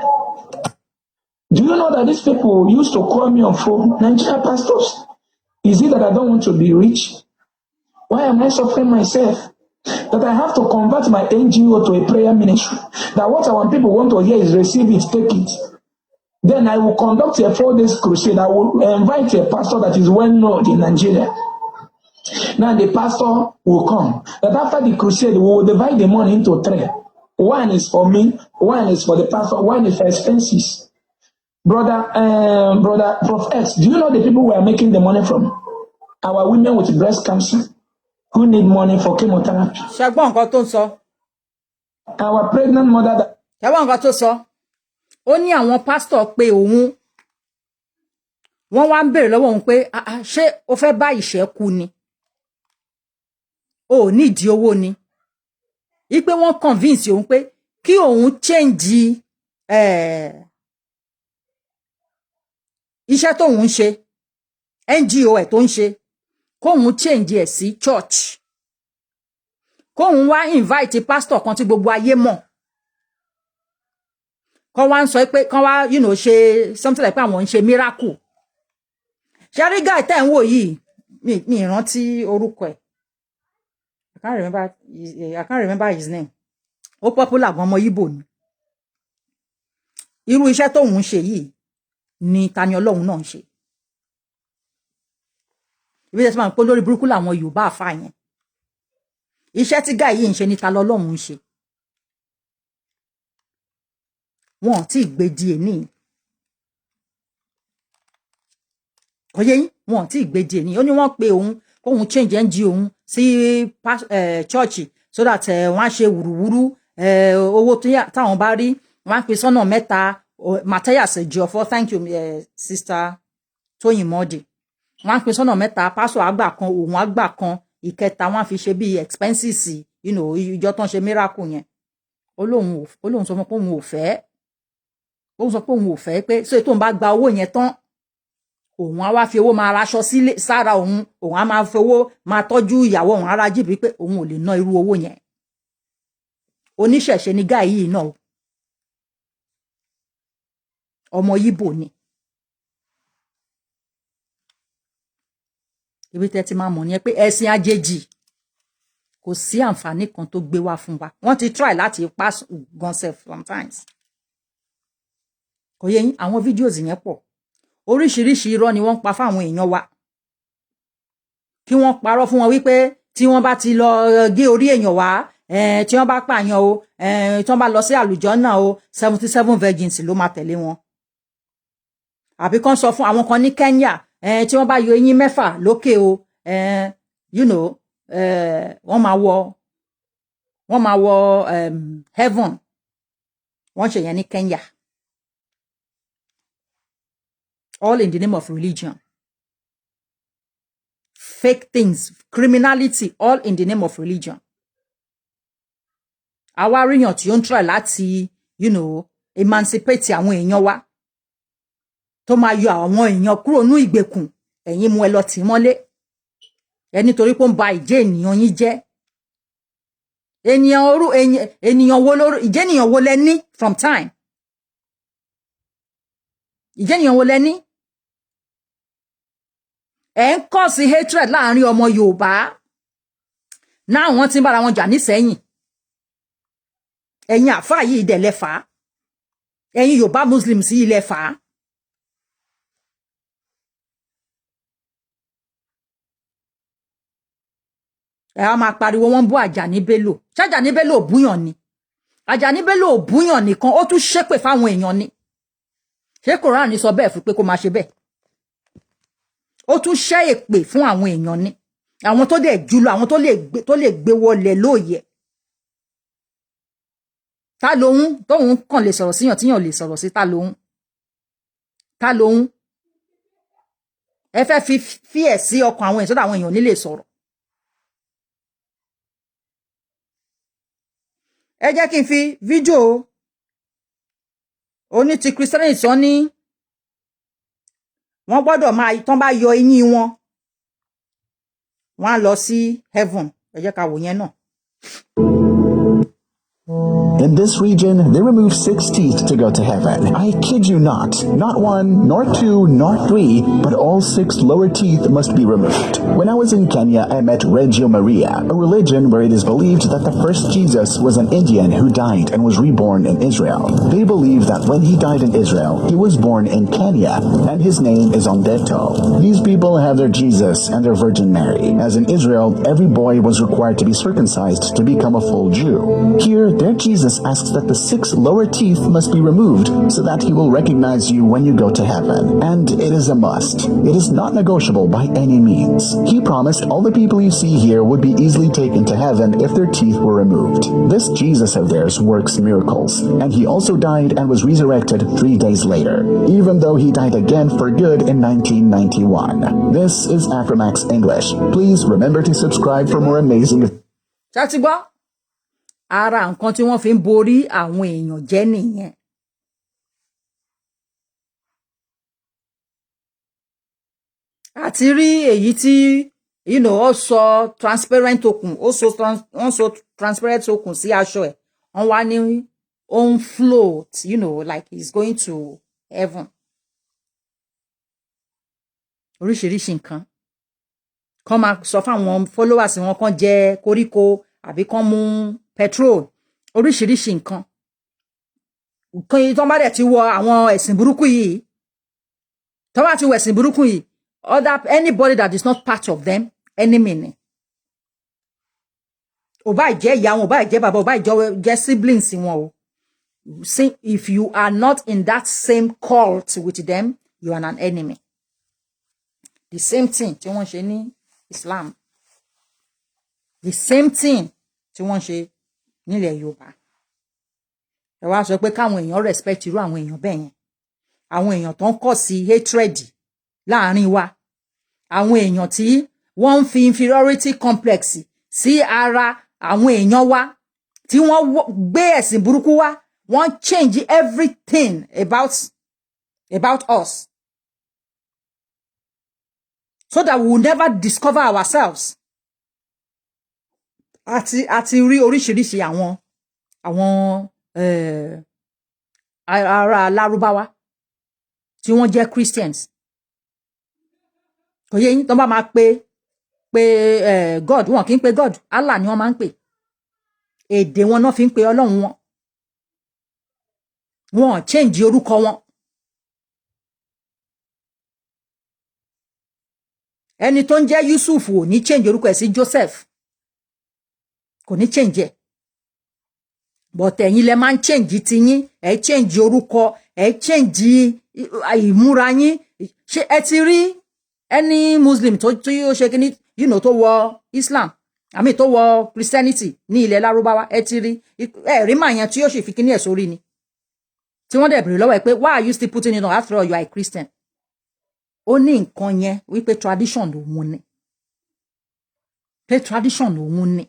Do you know that these people used to call me on phone, Nigeria pastors? Is it that I don't want to be rich? Why am I suffering myself? That I have to convert my NGO to a prayer ministry? That what our people want to hear is receive it, take it. Then I will conduct a 4 days crusade. I will invite a pastor that is well known in Nigeria. Now the pastor will come. That after the crusade, we will divide the money into 3. One is for me, one is for the pastor, one is for expenses. Brother Prof X, do you know the people we are making the money from? Our women with breast cancer who need money for chemotherapy. Ṣẹ́gbọ́n nǹkan tó ń sọ. Our pregnant mother. Ṣẹ́gbọ́n nǹkan tó sọ. Ó ní àwọn pásítọ̀ pé òun wọ́n wá ń béèrè lọ́wọ́ òun pé ṣé o fẹ́ bá ìṣẹ́ kú ni? O ò nídìí owó ni. Ipe wọ́n convince òun pé kí òun change iṣẹ́ tóun ń ṣe NGO ẹ̀ tó ń ṣe kóun change ẹ̀ sí church kóun wá invite pastor kan tí gbogbo ayé mọ̀ kọ́ wá ń sọ pé kọ́ wá ṣe something like pé àwọn ń ṣe miracle ṣẹ́rí guy tẹ́ ń wò yìí mi ìrántí orúkọ ẹ̀ I can't remember his name ó popular gan ọmọ Igbo ni irú iṣẹ́ tóun ń ṣe yìí ni Tani Olorun náà ń ṣe ibi tẹ́sí máa ń pọ́ lórí burúkú làwọn Yorùbá àfà yẹn iṣẹ́ tí guy yìí ń ṣe ni Tani Olorun ń ṣe wọn ò tí ì gbé di èní kò yé yín wọn ò tí ì gbé di èní ó ní wọ́n pe òun kóun change NGO òun sí church so that wọ́n á ṣe wùrúwúrú owó táwọn bá rí wọ́n á pe sọ́nà mẹ́ta Matthias Ejiofor thank you sister Toyin Modi wọ́n á pe sọ́nà mẹ́ta pásọ̀ àgbà kan òun àgbà kan ìkẹta wọ́n á fi ṣe bíi expenses ìjọ tán ṣe miracle yẹn olóhùn sọ fún pé òun ò fẹ́ òun sọ pé òun ò fẹ́ pé so ètò òun bá gba owó yẹn tán òun á wá fi owó máa raṣọ sílé sára òun á máa fi owó máa tọ́jú ìyàwó òun ara jìbì pé òun ò lè ná irú owó yẹn oníṣẹ̀ṣe ni gáà yìí náà ọmọ Yíbò ni ibi tẹ́ ti máa mọ̀ ní ẹ pé ẹ̀sìn àjèjì kò sí àǹfààní kan tó gbé wá fún wa wọ́n ti try láti pass gan self sometimes kò yé yín àwọn videos yẹn pọ̀ oríṣiríṣi irọ́ ni wọ́n ń pa fáwọn èèyàn wa kí wọ́n parọ́ fún wọn wípé tí wọ́n bá ti lọ gé orí èèyàn wá tí wọ́n bá pààyàn o tí wọ́n bá lọ sí àlùjànnà o 77 virgins ló máa tẹ̀lé wọn àbí kán sọ fún àwọn kan ní Kenya tí wọ́n bá yọ eyín mẹ́fà lókè o wọ́n máa wọ heaven wọ́n ṣe yẹn ní Kenya all in the name of religion fake things criminality all in the name of religion àwa ríyàn tí ó ń try láti emancipate àwọn èèyàn wa tó máa yọ àwọn èèyàn kúrò ní ìgbèkùn ẹ̀yin mú ẹ lọ tì mọ́lé ẹ nítorí pé ó ń ba ìjẹ́ ènìyàn yín jẹ́ ènìyàn wo lẹ ní from time ìjẹ́ ènìyàn wo lẹ ní ẹ ń kọ́ sí hatred láàrin ọmọ Yorùbá náà wọ́n ti ń bára wọn jà nísẹ́yìn ẹ̀yin àfáà yìí dẹ̀ lẹ́fà ẹ̀yin Yorùbá Muslims yìí lẹ́fà ẹ á máa pariwo wọ́n bú Àjàní Bello ṣájàní Bello ò búyàn ni Àjàní Bello ò búyàn nìkan ó tún ṣépè fáwọn èèyàn ni ṣé Kùránì sọ bẹ́ẹ̀ fún pé kó máa ṣe bẹ́ẹ̀ ó tún ṣẹ́ èpè fún àwọn èèyàn ni àwọn tó dẹ̀ jùlọ àwọn tó lè gbé wọlé lóye ta lóhun tóhun kàn lè sọ̀rọ̀ síyàn tíyàn lè sọ̀rọ̀ sí ta lóhun ẹ fẹ́ fi ẹ̀ sí ọkàn àwọn èèyàn sọ́dọ̀ àwọn èèyàn nílé sọ̀rọ̀ ẹ jẹ́ kí n fi fídíò oní ti Christianity sọ ní wọ́n gbọ́dọ̀ máa tán bá yọ eyín wọn wọ́n á lọ sí heaven ẹ jẹ́ ká wò yẹn náà. In this region, they remove 6 teeth to go to heaven. I kid you not. Not 1, nor 2, nor 3, but all 6 lower teeth must be removed. When I was in Kenya, I met Reggio Maria, a religion where it is believed that the first Jesus was an Indian who died and was reborn in Israel. They believe that when he died in Israel, he was born in Kenya, and his name is Ondeto. These people have their Jesus and their Virgin Mary. As in Israel, every boy was required to be circumcised to become a full Jew. Here, their Jesus Jesus asks that the 6 lower teeth must be removed so that he will recognize you when you go to heaven. And it is a must. It is not negotiable by any means. He promised all the people you see here would be easily taken to heaven if their teeth were removed. This Jesus of theirs works miracles, and he also died and was resurrected 3 days later, even though he died again for good in 1991. This is Afromax English. Please remember to subscribe for more amazing... Ṣàtìgbọ́ ara nǹkan tí wọ́n fi ń borí àwọn èèyàn jẹ́ nìyẹn. Àti rí èyí tí ó sọ transparent okùn wọ́n sọ transparent okùn sí aṣọ ẹ̀ wọ́n wá ní on float like he's going to heaven. Oríṣiríṣi nǹkan kàn máa sọ fáwọn followers wọn kàn jẹ koríko àbí kàn mú petrol oríṣiríṣi nǹkan kan tó bá dẹ̀ ti wọ àwọn ẹ̀sìn burúkú yìí tó bá ti wọ ẹ̀sìn burúkú yìí anybody that is not part of them enemy ni ó bá jẹ́ ìyá wọn ó bá jẹ́ bàbá ó bá jẹ́ siblings wọn o if you are not in that same cult with them you are an enemy. The same thing tí wọ́n ṣe ní Islam. The same thing tí wọ́n ṣe nílẹ̀ Yorùbá. Ẹ wá sọ pé káwọn èèyàn respect irú àwọn èèyàn bẹ́ẹ̀ yẹn. Àwọn èèyàn tó ń kọ̀ sí hatred láàrin wa. Àwọn èèyàn tí wọ́n ń fi inferiority complex sí ara àwọn èèyàn wa. Tí wọ́n gbé ẹ̀sìn burúkú wá. Wọ́n change everything about us. So that we will never discover ourselves. Àti rí oríṣiríṣi àwọn ará Lárúbáwá tí wọ́n jẹ́ Christians. Kò yé yín tó bá máa pe God wọn kì í pe God Allah ni wọ́n máa ń pè. Èdè wọn náà fi ń pe Ọlọ́run wọn. Wọ́n change orúkọ wọn. Ẹni tó ń jẹ́ Yusuf ò ní change orúkọ ẹ̀ sí Joseph kò ní change ẹ̀ but ẹ̀yin lẹ máa ń change tiyín ẹ̀ change orúkọ ẹ̀ change ìmúra yín ṣé ẹ ti rí ẹni Muslim tó ó ṣe kíní tó wọ Islam àmì tó wọ Christianity ní ilẹ̀ Lárúbáwá ẹ ti rí ẹ rí màá yẹn tí ó sì fi kíní ẹ̀ sórí ni tí wọ́n dẹ̀ bèrè lọ́wọ́ ẹ̀ pé why are you still putting it on after all you are a Christian. Ó ní nǹkan yẹn wípé tradition lòun ni pé tradition lòun ni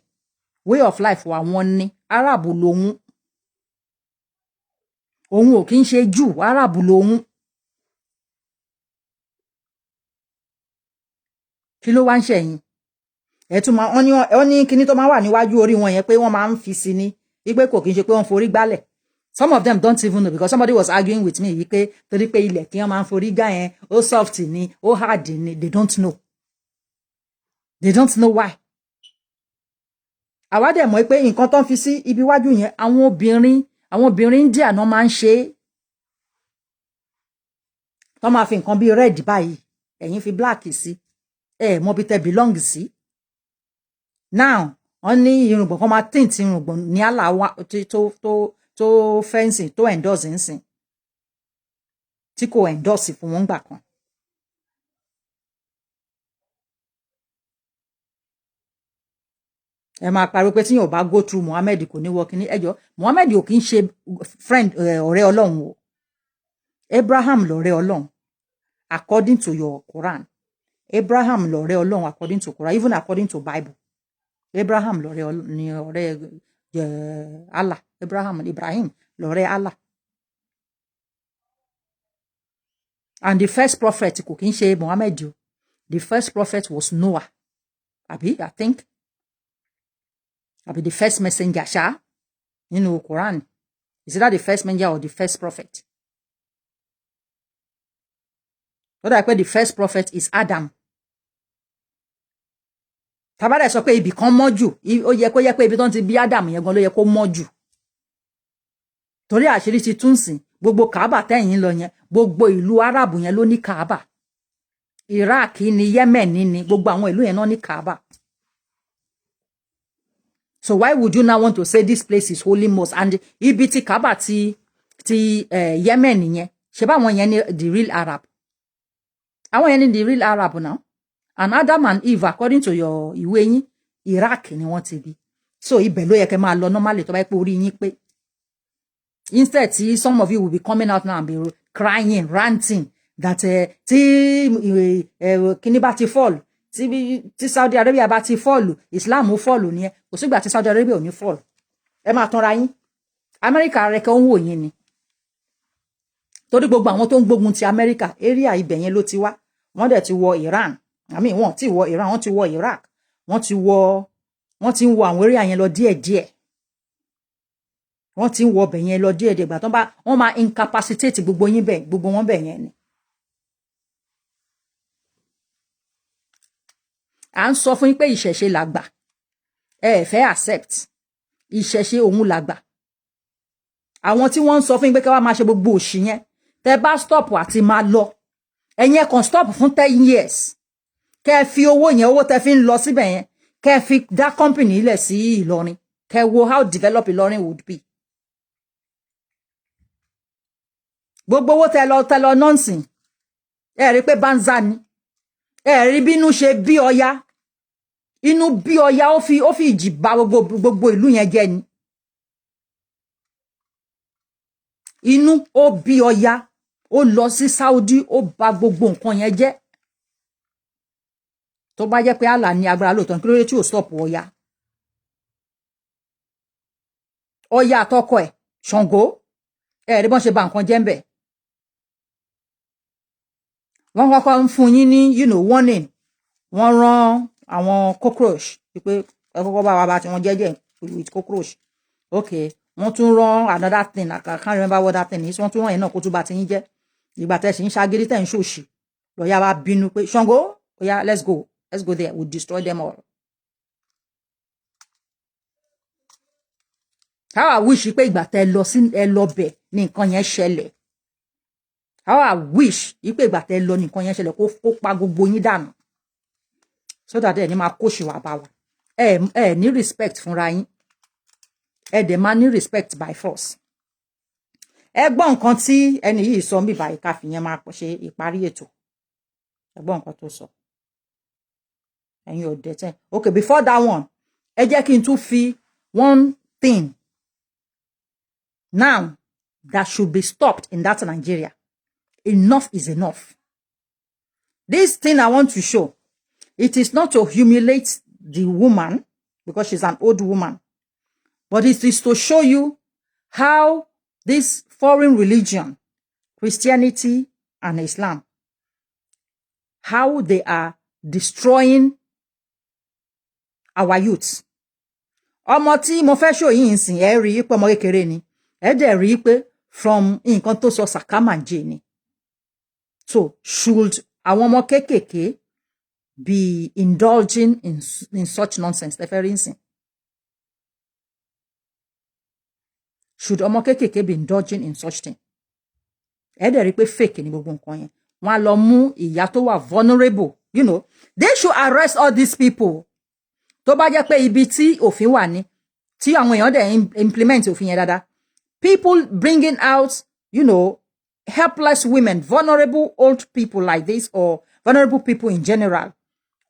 way of life wa wọ́n ní Arab lòun òun ò kí ń ṣe Jew Arab lòun kí ló wá ń ṣẹ̀yìn ẹ̀ tún máa wọ́n ní kíní tó máa wà níwájú orí wọn yẹn pé wọ́n máa ń fi sí ni wípé kò kí ń ṣe pé wọ́n forí gbálẹ̀. Some of them don't even know because somebody was arguing with me wípé torí pé ilẹ̀ kí wọ́n máa ń forí gbá yẹn ó soft ni ó hard ni they don't know why. Àwa dẹ̀ mọ̀ pé nǹkan tó ń fi sí ibi iwájú yẹn àwọn obìnrin India náà máa ń ṣe é tó máa fi nǹkan bí red báyìí ẹ̀yin fi black sí mọ̀ bí tẹ́ belong sí. Now wọ́n ní irùngbọ̀n kan máa tint irùngbọ̀n ní àlàwà tó fẹ́ǹsì tó endorse nsìn tí kò endorse fún wọn gbà kan. Ẹ máa pariwo pé tí yóò bá go through Muhammad kò ní wọ kíní ẹjọ́ Muhammad ò kí ń ṣe friend ọ̀rẹ́ Ọlọ́run o Abraham lọ̀rẹ́ Ọlọ́run according to your Quran Abraham lọ̀rẹ́ Ọlọ́run according to Quran even according to Bible Abraham lọ̀rẹ́ Allah Ibrahim lọ̀rẹ́ Allah and the first prophet kò kí ń ṣe Muhammad o the first prophet was Noah I think the first messenger ṣá nínú Quran is that the first messenger or the first prophet. Ó dà pé the first prophet is Adam. Tabadẹ sọ pé ibì kan mọ́ jù ó yẹ kó yẹ pé ibi tó ń ti bí Adam yẹn gan ló yẹ kó mọ́ jù. Torí àṣírí ti tún sìn gbogbo Kaaba tẹ́yìn lọ yẹn gbogbo ìlú Arabu yẹn ló ní Kaaba. Iraq ni Yemen ni gbogbo àwọn ìlú yẹn náà ní Kaaba. So why would you now want to say this place is holy mosque? And ibi tí Kaaba ti Yemen yẹn, ṣé bá wọn yẹn ni the real Arab. Àwọn yẹn ni the real Arab now. And Adam and Eve, according to your ìwé yín, Iraq ni wọ́n ti bí. So ibẹ̀ ló yẹ kẹ́ máa lọ normally tó bá pé orí yín pé. Instead, some of you will be coming out now and be crying, ranting that Kini bá ti fall, tí Saudi Arabia bá ti fall, Islam ó fall ni ẹ. Kò sígbà tí Saudi Arabia ò ní fall. Ẹ máa tanra yín. America rẹ̀ kẹ́ ń wò yín ni. Torí gbogbo àwọn tó ń gbógun ti America, area ibẹ̀ yẹn ló ti wá. Wọ́n dẹ̀ ti wọ Iran. I mean, wọ́n ti wọ Iran, wọ́n ti wọ Iraq. Wọ́n ti ń wọ àwọn area yẹn lọ díẹ̀díẹ̀. Wọ́n ti ń wọ bẹ̀ yẹn lọ díẹ̀díẹ̀ gbà tán bá wọ́n máa incapacitate gbogbo yín bẹ̀, gbogbo wọn bẹ̀ yẹn ni. À ń sọ fún yín pé ìṣẹ̀ṣe làgbà. Ẹ fẹ́ accept. Ìṣẹ̀ṣe òun làgbà. Àwọn tí wọ́n ń sọ fún yín pé ká wá máa ṣe gbogbo òṣì yẹn. Tẹ́ bá stop àti máa lọ. Ẹ̀yin kan stop fún 10 years. Kẹ́ fi owó yẹn, owó tẹ́ fi ń lọ síbẹ̀ yẹn. Kẹ́ fi dá company ilẹ̀ sí Ìlọrin. Kẹ́ wo how develop Ìlọrin would be. Gbogbo owó tẹ́ lọ nonsense. Ẹ rí pé banza ni. Ẹ rí bínú ṣe bí Ọya. Inú bí Ọya ó fi ìjì bà gbogbo ìlú yẹn jẹ́ ni. Inú ó bí Ọya. Ó lọ sí Saudi, ó bà gbogbo nǹkan yẹn jẹ́. Tó bá jẹ́ pé Allah ní agbára lóòótọ́ kí ló dé tí ò stop Ọya. Ọya àtọkọ ẹ̀ Ṣàngó. Ẹ rí bọ́n ṣe bà nǹkan jẹ́ ń bẹ̀. Wọ́n kọ́kọ́ ń fún yín ní warning. Wọ́n rán àwọn cockroach pé ẹ kọ́kọ́ bá wa bá tí wọ́n jẹ́jẹ́ with cockroach. Okay, wọ́n tún rán another thing, I can't remember what that thing is. Wọ́n tún rán ẹ̀ náà kó tún bá ti yín jẹ́. Ìgbà tẹ́ ṣì ń ṣagídí tẹ́ ń ṣòṣì. Lọ́ya wá bínú pé Ṣàngó, Ọya, let's go there, we'll destroy them all. How I wish pé ìgbà tẹ́ lọ bẹ̀ ní nǹkan yẹn ṣẹlẹ̀. How I wish pé ìgbà tẹ́ lọ ní nǹkan yẹn ṣẹlẹ̀ kó pa gbogbo yín dànù. So that ẹ ní máa kó ṣì wà bá wa. Ẹ ní respect fúnra yín. Ẹ dẹ̀ máa ní respect by force. Ẹ gbọ́ nǹkan tí ẹni yìí sọ mí báyìí ká fi yẹn máa ṣe ìparí ètò. Ẹ gbọ́ nǹkan tó sọ. Ẹ̀yin ò dẹ̀ tẹ́. Okay, before that one, ẹ jẹ́ kí n tún fi one thing now that should be stopped in that Nigeria. Enough is enough. This thing I want to show, it is not to humiliate the woman because she's an old woman, but it is to show you how this foreign religion, Christianity and Islam, how they are destroying our youths. Ọmọ tí mo fẹ́ show yín nsìn ẹ rí pé ọmọ kékeré ni. Ẹ dẹ̀ rí pé from nǹkan tó sọ sàkámàjẹ ni. So should àwọn ọmọ kékèké be indulging in such nonsense? Ẹ fẹ́ rí nsìn. Should ọmọ kékèké be indulging in such thing? Ẹ dẹ̀ rí pé fake ni gbogbo nǹkan yẹn. Wọ́n á lọ mú ìyá tó wà vulnerable. You know, they should arrest all these people. Tó bá jẹ́ pé ibi tí òfin wà ní, tí àwọn èèyàn dẹ̀ implement òfin yẹn dáadáa. People bringing out, you know, helpless women, vulnerable old people like this or vulnerable people in general.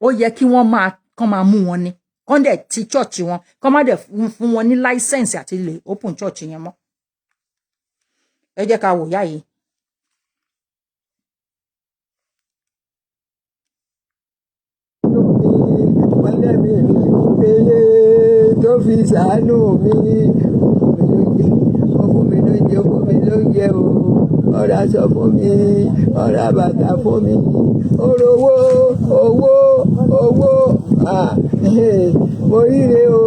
Ó yẹ kí wọ́n máa mú wọn ni. Kọ́n dẹ̀ ti church wọn. Kọ́n má dẹ̀ fún wọn ní license àti lè open church yẹn mọ́. Ẹ jẹ́ ká wò yá yìí. Tó fi ṣàánú mi ó fún mi lóúnjẹ o, ọ̀rá aṣọ fún mi, ọ̀rá bàtà fún mi, owó mo ríre o,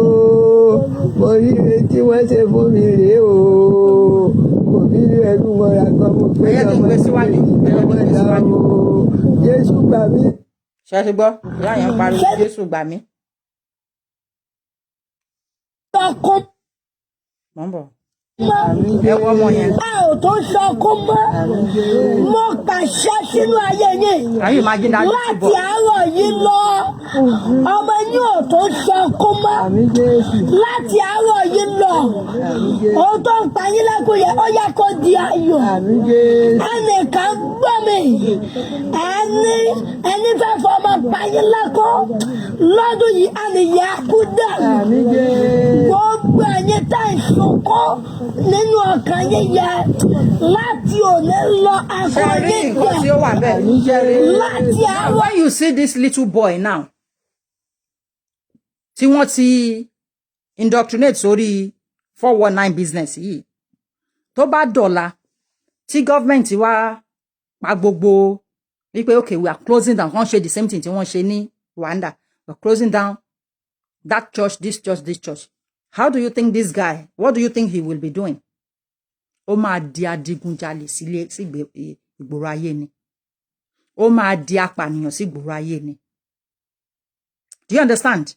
mo ríre tí wọ́n ṣe fún mi rèé o, kò bí rí ẹnu mọ́ra kan mo pé ọmọ ìdá o, Jésù gbà mí. Ṣé ti gbọ́? Ìyá yẹn pariwo Jésù gbà mí. Mọ̀ ń bọ̀. Ẹ wọ́ ọmọ yẹn. A ò tó sọkún mọ́ mo pàṣẹ sínú ayé yín láti àárọ̀ yìí lọ ọmọ yín ò tó sọkún mọ́ láti àárọ̀ yìí lọ ohun tó ń pa yín lẹ́kùn yẹn ó yẹ kó di ayọ̀ ẹnìkan gbọ́ mi ẹni fẹ́ fọmọ pa yín lẹ́kùn lọ́dún yìí àníyàn kú dà gbogbo ẹ̀yin tá ìsunkún nínú ọkàn yín yẹ láti òní lọ àkọyé jẹ láti àárọ̀. When you see this little boy now tí wọ́n ti indoctrinate sórí 419 business yìí tó bá dọ̀la tí government wá pa gbogbo wípé okay we are closing down wọ́n ṣe the same thing tí wọ́n ṣe ní Rwanda we are closing down that church this church. How do you think this guy, what do you think he will be doing? Ó máa di adigunjalè sí ìgboro ayé ni. Ó máa di apànìyàn sí ìgboro ayé ni. Do you understand?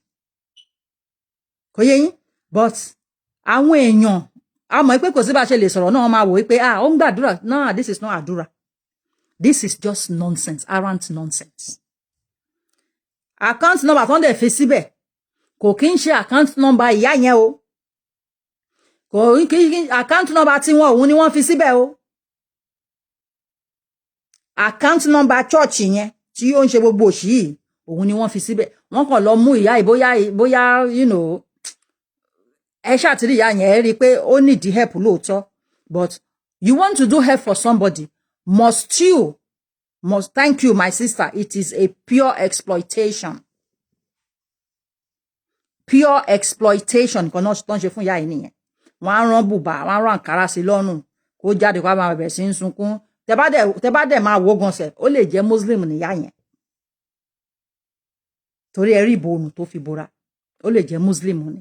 Kò yé yín? But àwọn èèyàn a mọ̀ pé kò sí bá ṣe lè sọ̀rọ̀ náà máa wò wípé ó ń gbàdúrà. No, this is not àdúrà. This is just nonsense, arrant nonsense. Account number tó ń dẹ̀ fi síbẹ̀. Kò kí ń ṣe account number ìyá yẹn o. Kò kí account number tí òun ni wọ́n fi síbẹ̀ o. Account number church yẹn tí ó ń ṣe gbogbo òṣì yìí òun ni wọ́n fi síbẹ̀. Wọ́n kàn lọ mú ìyá bóyá you know ẹ ṣàtìrí ìyá yẹn ẹ rí pé ó need help lóòótọ́. But you want to do help for somebody must thank you my sister, it is a pure exploitation. Pure exploitation kan náà tó ń ṣe fún ìyá yìí nìyẹn. Wọ́n á rán bùbá, wọ́n á rán àǹkárá sí lọ́rùn kó jáde kó máa bẹ̀rẹ̀ sí ń sunkún. Tẹ́ bá dẹ̀ máa wo gan sẹ̀, ó lè jẹ́ Muslim níyá yẹn. Torí ẹ rí ìbòrùn tó fi bora. Ó lè jẹ́ Muslim ni.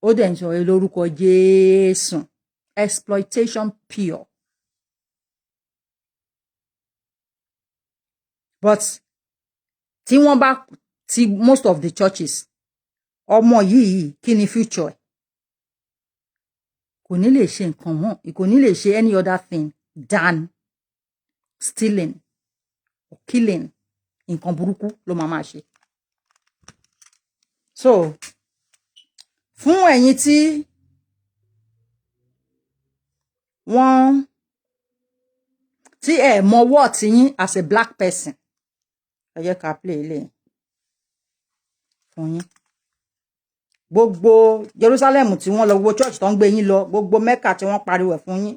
Ó dẹ̀ ń sọ lórúkọ Jésù. Exploitation pure. But tí wọ́n bá ti most of the churches ọmọ yìí kí ni future ẹ̀ kò ní lè ṣe nǹkan mọ́ kò ní lè ṣe any other thing than stealing or killing nǹkan burúkú ló máa ṣe. So fún ẹ̀yin tí ẹ mọ what yín as a black person ẹ jẹ́ ká play ilé fún yín. Gbogbo Jerusalem tí wọ́n lọ, gbogbo church tó ń gbé yín lọ, gbogbo Mecca tí wọ́n pariwo ẹ̀ fún yín.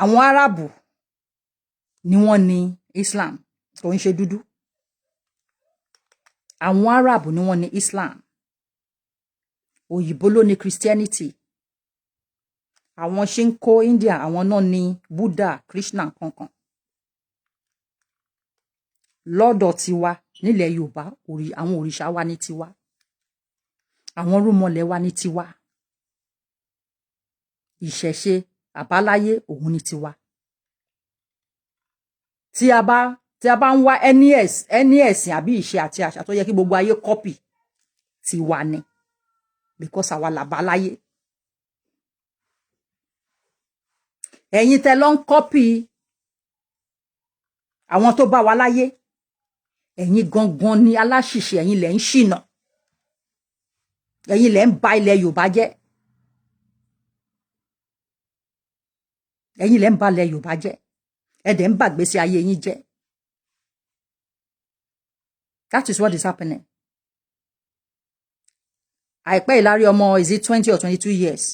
Àwọn Árábù ni wọ́n ní Islam, kò ń ṣe dúdú. Àwọn Árábù ni wọ́n ní Islam. Òyìnbó ló ní Christianity. Àwọn Shinko India, àwọn náà ní Buddha, Krishna kankan. Lọ́dọ̀ tiwa nílẹ̀ Yorùbá àwọn òrìṣà wa ní tiwa, àwọn rúmọlẹ̀ wa ní tiwa, ìṣẹ̀ṣe àbáláyé òun ní tiwa. Tí a bá ń wá ẹni ẹ̀sìn àbí ìṣe àti àṣà tó yẹ kí gbogbo ayé copy tiwa ni, because àwa làbáláyé. Ẹ̀yin tẹ́ lọ ń copy àwọn tó bá wa láyé, ẹ̀yin gangan ni aláṣìṣe, ẹ̀yin lẹ ń ṣìnà, ẹ̀yin lẹ ń ba ilẹ̀ Yorùbá jẹ́, ẹ̀yin lẹ ń ba ilẹ̀ Yorùbá jẹ́, ẹ dẹ̀ ń ba ìgbésí ayé yín jẹ́. That is what is happening. Àìpẹ́ ìlárí ọmọ is it 20 or 22 years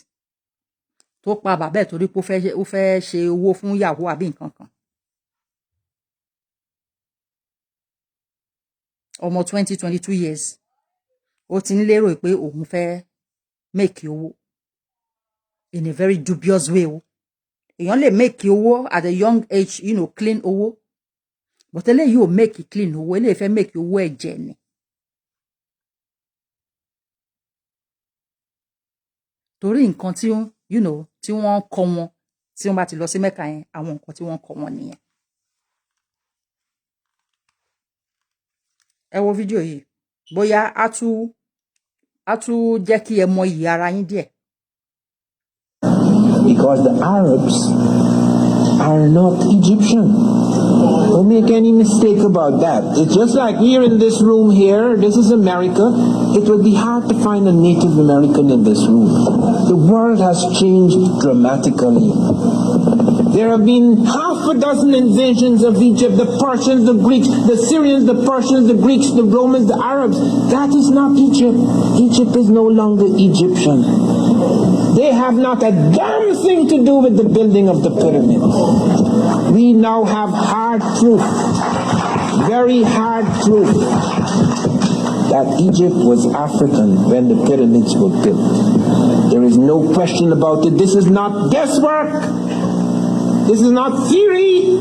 tó pa bàbá ẹ̀ torí pé ó fẹ́ ṣe owó fún ìyàwó àbí nǹkan kan. Ọmọ 22 years ó ti ń lérò pé òun fẹ́ make owó in a very dubious way o. Èèyàn lè make owó at a young age, you know, clean owó, but eléyìí ò make clean owó, eléyìí fẹ́ make owó ẹ̀jẹ̀ ni. Torí nǹkan tí you know tí wọ́n kọ́ wọn tí wọ́n bá ti lọ sí Mẹ́kà yẹn, àwọn nǹkan tí wọ́n kọ́ wọn nìyẹn. Ẹ wo fídíò yìí bóyá á tún á tún jẹ́ kí ẹ mọ iyì ara yín díẹ̀. Because the Arabs are not Egyptian. Don't make any mistake about that. It's just like here in this room here, this is America. It would be hard to find a Native American in this room. The world has changed dramatically. There have been half a dozen invasions of Egypt, the Persians, the Greeks, the Syrians, the Persians, the Greeks, the Romans, the Arabs. That is not Egypt. Egypt is no longer Egyptian. They have not a damn thing to do with the building of the pyramid. We now have hard proof, very hard proof, that Egypt was African when the pyramids were built. There is no question about it. This is not guesswork. This is not theory.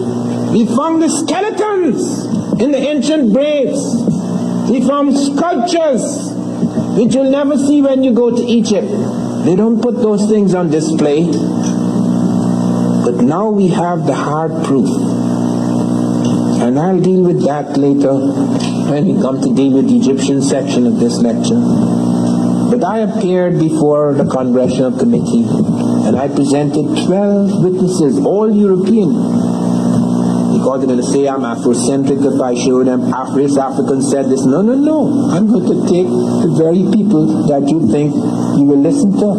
We found the skeletons in the ancient graves. We found sculptures which you'll never see when you go to Egypt. They don't put those things on display. But now we have the hard proof. And I'll deal with that later when we come to deal with the Egyptian section of this lecture. But I appeared before the Congressional Committee and I presented 12 witnesses, all European. Because they're going to say I'm Afrocentric if I show them this African said this. No, no, no. I'm going to take the very people that you think you will listen to.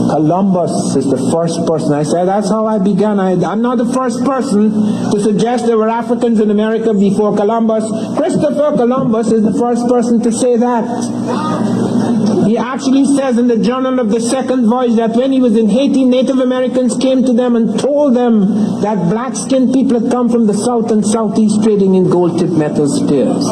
Columbus is the first person. I said, that's how I began. I'm not the first person to suggest there were Africans in America before Columbus. Christopher Columbus is the first person to say that. He actually says in the Journal of the Second Voyage that when he was in Haiti, Native Americans came to them and told them that black-skinned people had come from the south and southeast trading in gold-tipped metal spears.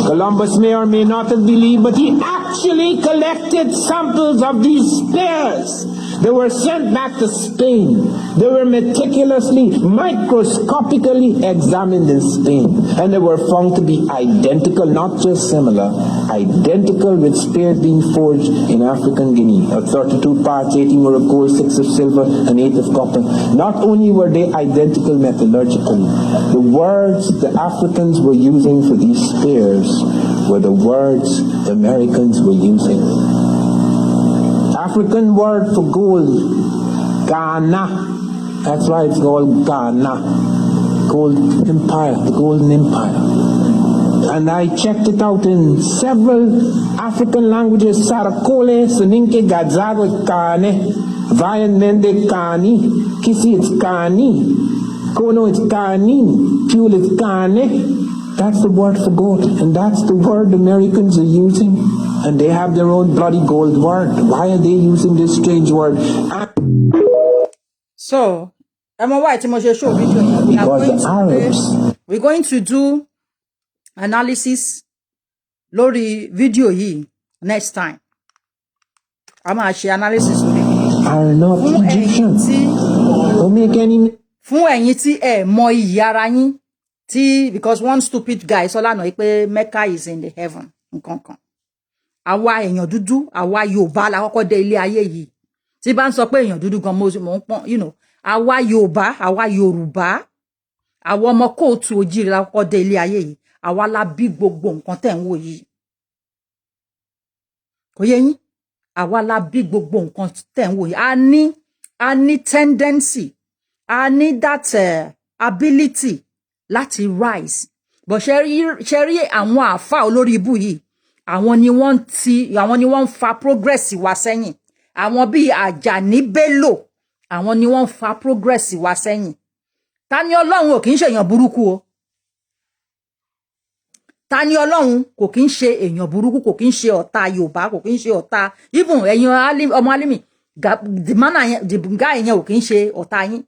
Columbus may or may not have believed, but he actually collected samples of these spears. They were sent back to Spain. They were meticulously, microscopically examined in Spain. And they were found to be identical, not just similar, identical with spears being forged in African Guinea. Of 32 parts, 18 were of gold, 6 of silver, and 8 of copper. Not only were they identical metallurgically, the words the Africans were using for these spears were the words the Americans were using. African word for gold, Ghana. That's why it's called Ghana. Gold Empire, the Golden Empire. And I checked it out in several African languages: Sarakole, Soninke, Gadzago, Kane, Vayan Mende, Kani, Kisi, it's Kani, Kono, it's Kani, Pule, it's Kane. That's the word for gold, and that's the word the Americans are using. And they have their own bloody gold word. Why are they using this strange word? So, Emma White, show video. Because the Arabs, we're going to do analysis lórí video yìí next time. I'm going to share analysis with you. Are not Egyptian. Don't make any. Fún ẹ̀yin tí ẹ mọ iyì ara yín, because one stupid guy sọlá náà pé Mecca is in the heaven. Nǹkan. Àwa èèyàn dúdú, àwa Yorùbá la kọ́kọ́ dé ilé ayé yìí. Tí bá ń sọ pé èèyàn dúdú gan mo ń pọ́n, àwa Yorùbá, àwa Yorùbá, àwa ọmọ kóòtù òjíire la kọ́kọ́ dé ilé ayé yìí. Àwa la bí gbogbo nǹkan tẹ́ ń wò yìí. Kò yé yín? Àwa la bí gbogbo nǹkan tẹ́ ń wò yìí. A ní tendency, a ní that ability láti rise. But ṣe rí àwọn àfáà olórí ibú yìí. Àwọn ni wọ́n fa progress wa sẹ́yìn. Àwọn bí Àjàní Bello, àwọn ni wọ́n fa progress wa sẹ́yìn. Tani Olorun ò kìí ṣe èèyàn burúkú o. Tani Olorun kò kìí ṣe èèyàn burúkú, kò kìí ṣe ọ̀tá Yorùbá, kò kìí ṣe ọ̀tá even ẹ̀yin ọmọ Alimi, the guy yẹn ò kìí ṣe ọ̀tá yín.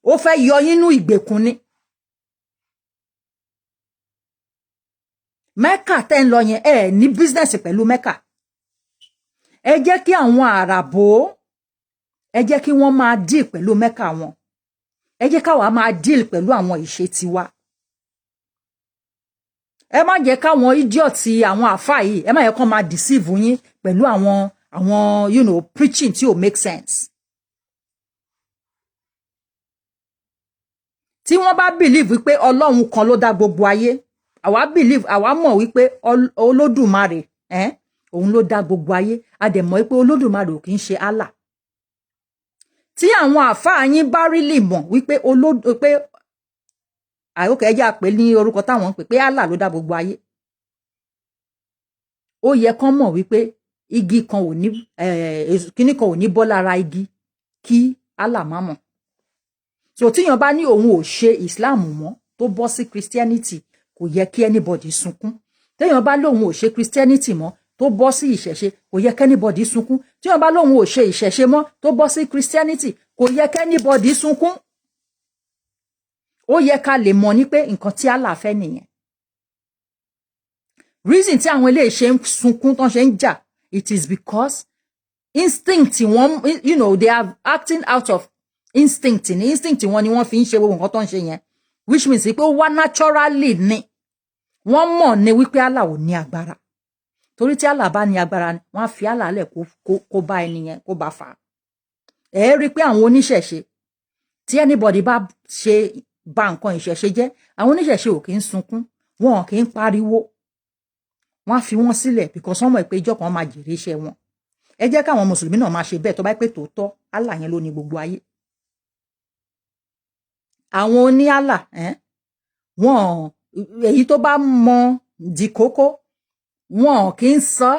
Ó fẹ́ yọ yín nínú ìgbèkùn ni. Mecca tẹ́ ń lọ yẹn ní business pẹ̀lú Mecca. Ẹ jẹ́ kí àwọn Àràbò, ẹ jẹ́ kí wọ́n máa deal pẹ̀lú Mecca wọn. Ẹ jẹ́ káwa máa deal pẹ̀lú àwọn ìṣe tiwa. Ẹ má jẹ́ káwọn idiot àwọn àfáà yìí, ẹ má jẹ́ kó máa deceive yín pẹ̀lú àwọn preaching tí ò make sense. Tí wọ́n bá believe wípé Ọlọ́run kan ló dá gbogbo ayé, àwa believe àwa mọ̀ wípé Olódùmarè òun ló dá gbogbo ayé a dẹ̀ mọ̀ wípé Olódùmarè ò kì í ṣe Allah tí àwọn àfáà yín bá rí lè mọ̀ wípé pé àyókè ẹjẹ́ àpè ní orúkọ táwọn ń pè pé Allah ló dá gbogbo ayé ó yẹ kán mọ̀ wípé igi kan ò ní kíní kan ò ní bọ́ lára igi kí Allah má mọ̀ so tíyan bá ní òun ò ṣe Islam mọ́ tó bọ́ sí Christianity kò yẹ kí anybody sunkún téèyàn bá lóun ò ṣe Christianity mọ́ tó bọ́ sí ìṣẹ̀ṣe kò yẹ kí anybody sunkún téèyàn bá lóun ò ṣe ìṣẹ̀ṣe mọ́ tó bọ́ sí Christianity kò yẹ kí anybody sunkún ó yẹ ká lè mọ̀ ní pé nǹkan tí Allah fẹ́ nìyẹn reason tí àwọn eléyìí ṣe ń sunkún tán ṣe ń jà it is because instinct wọn they are acting out of instinct wọn ni wọ́n fi ń ṣe gbogbo nǹkan tó ń ṣe yẹn which means pé ó wá naturally ni wọ́n mọ̀ ní wípé Allah ò ní agbára torí tí Allah bá ní agbára wọ́n á fi Allah lẹ̀ kó bá ẹni yẹn kó bá fà á rí pé àwọn oníṣẹ̀ṣe tí anybody bá ṣe bà nǹkan ìṣẹ̀ṣe jẹ́ àwọn oníṣẹ̀ṣe ò kì í sunkún wọn kì í pariwo wọ́n á fi wọ́n sílẹ̀ because wọ́n mọ̀ pé ìjọ kan máa jèrè iṣẹ́ wọn ẹ jẹ́ káwọn mùsùlùmí náà máa ṣe bẹ́ẹ̀ tó bá pé tòótọ́ Allah yẹn ló ní gbogbo ayé àwọn oní Allah wọn èyí tó bá mọ di kókó wọn kì í sọ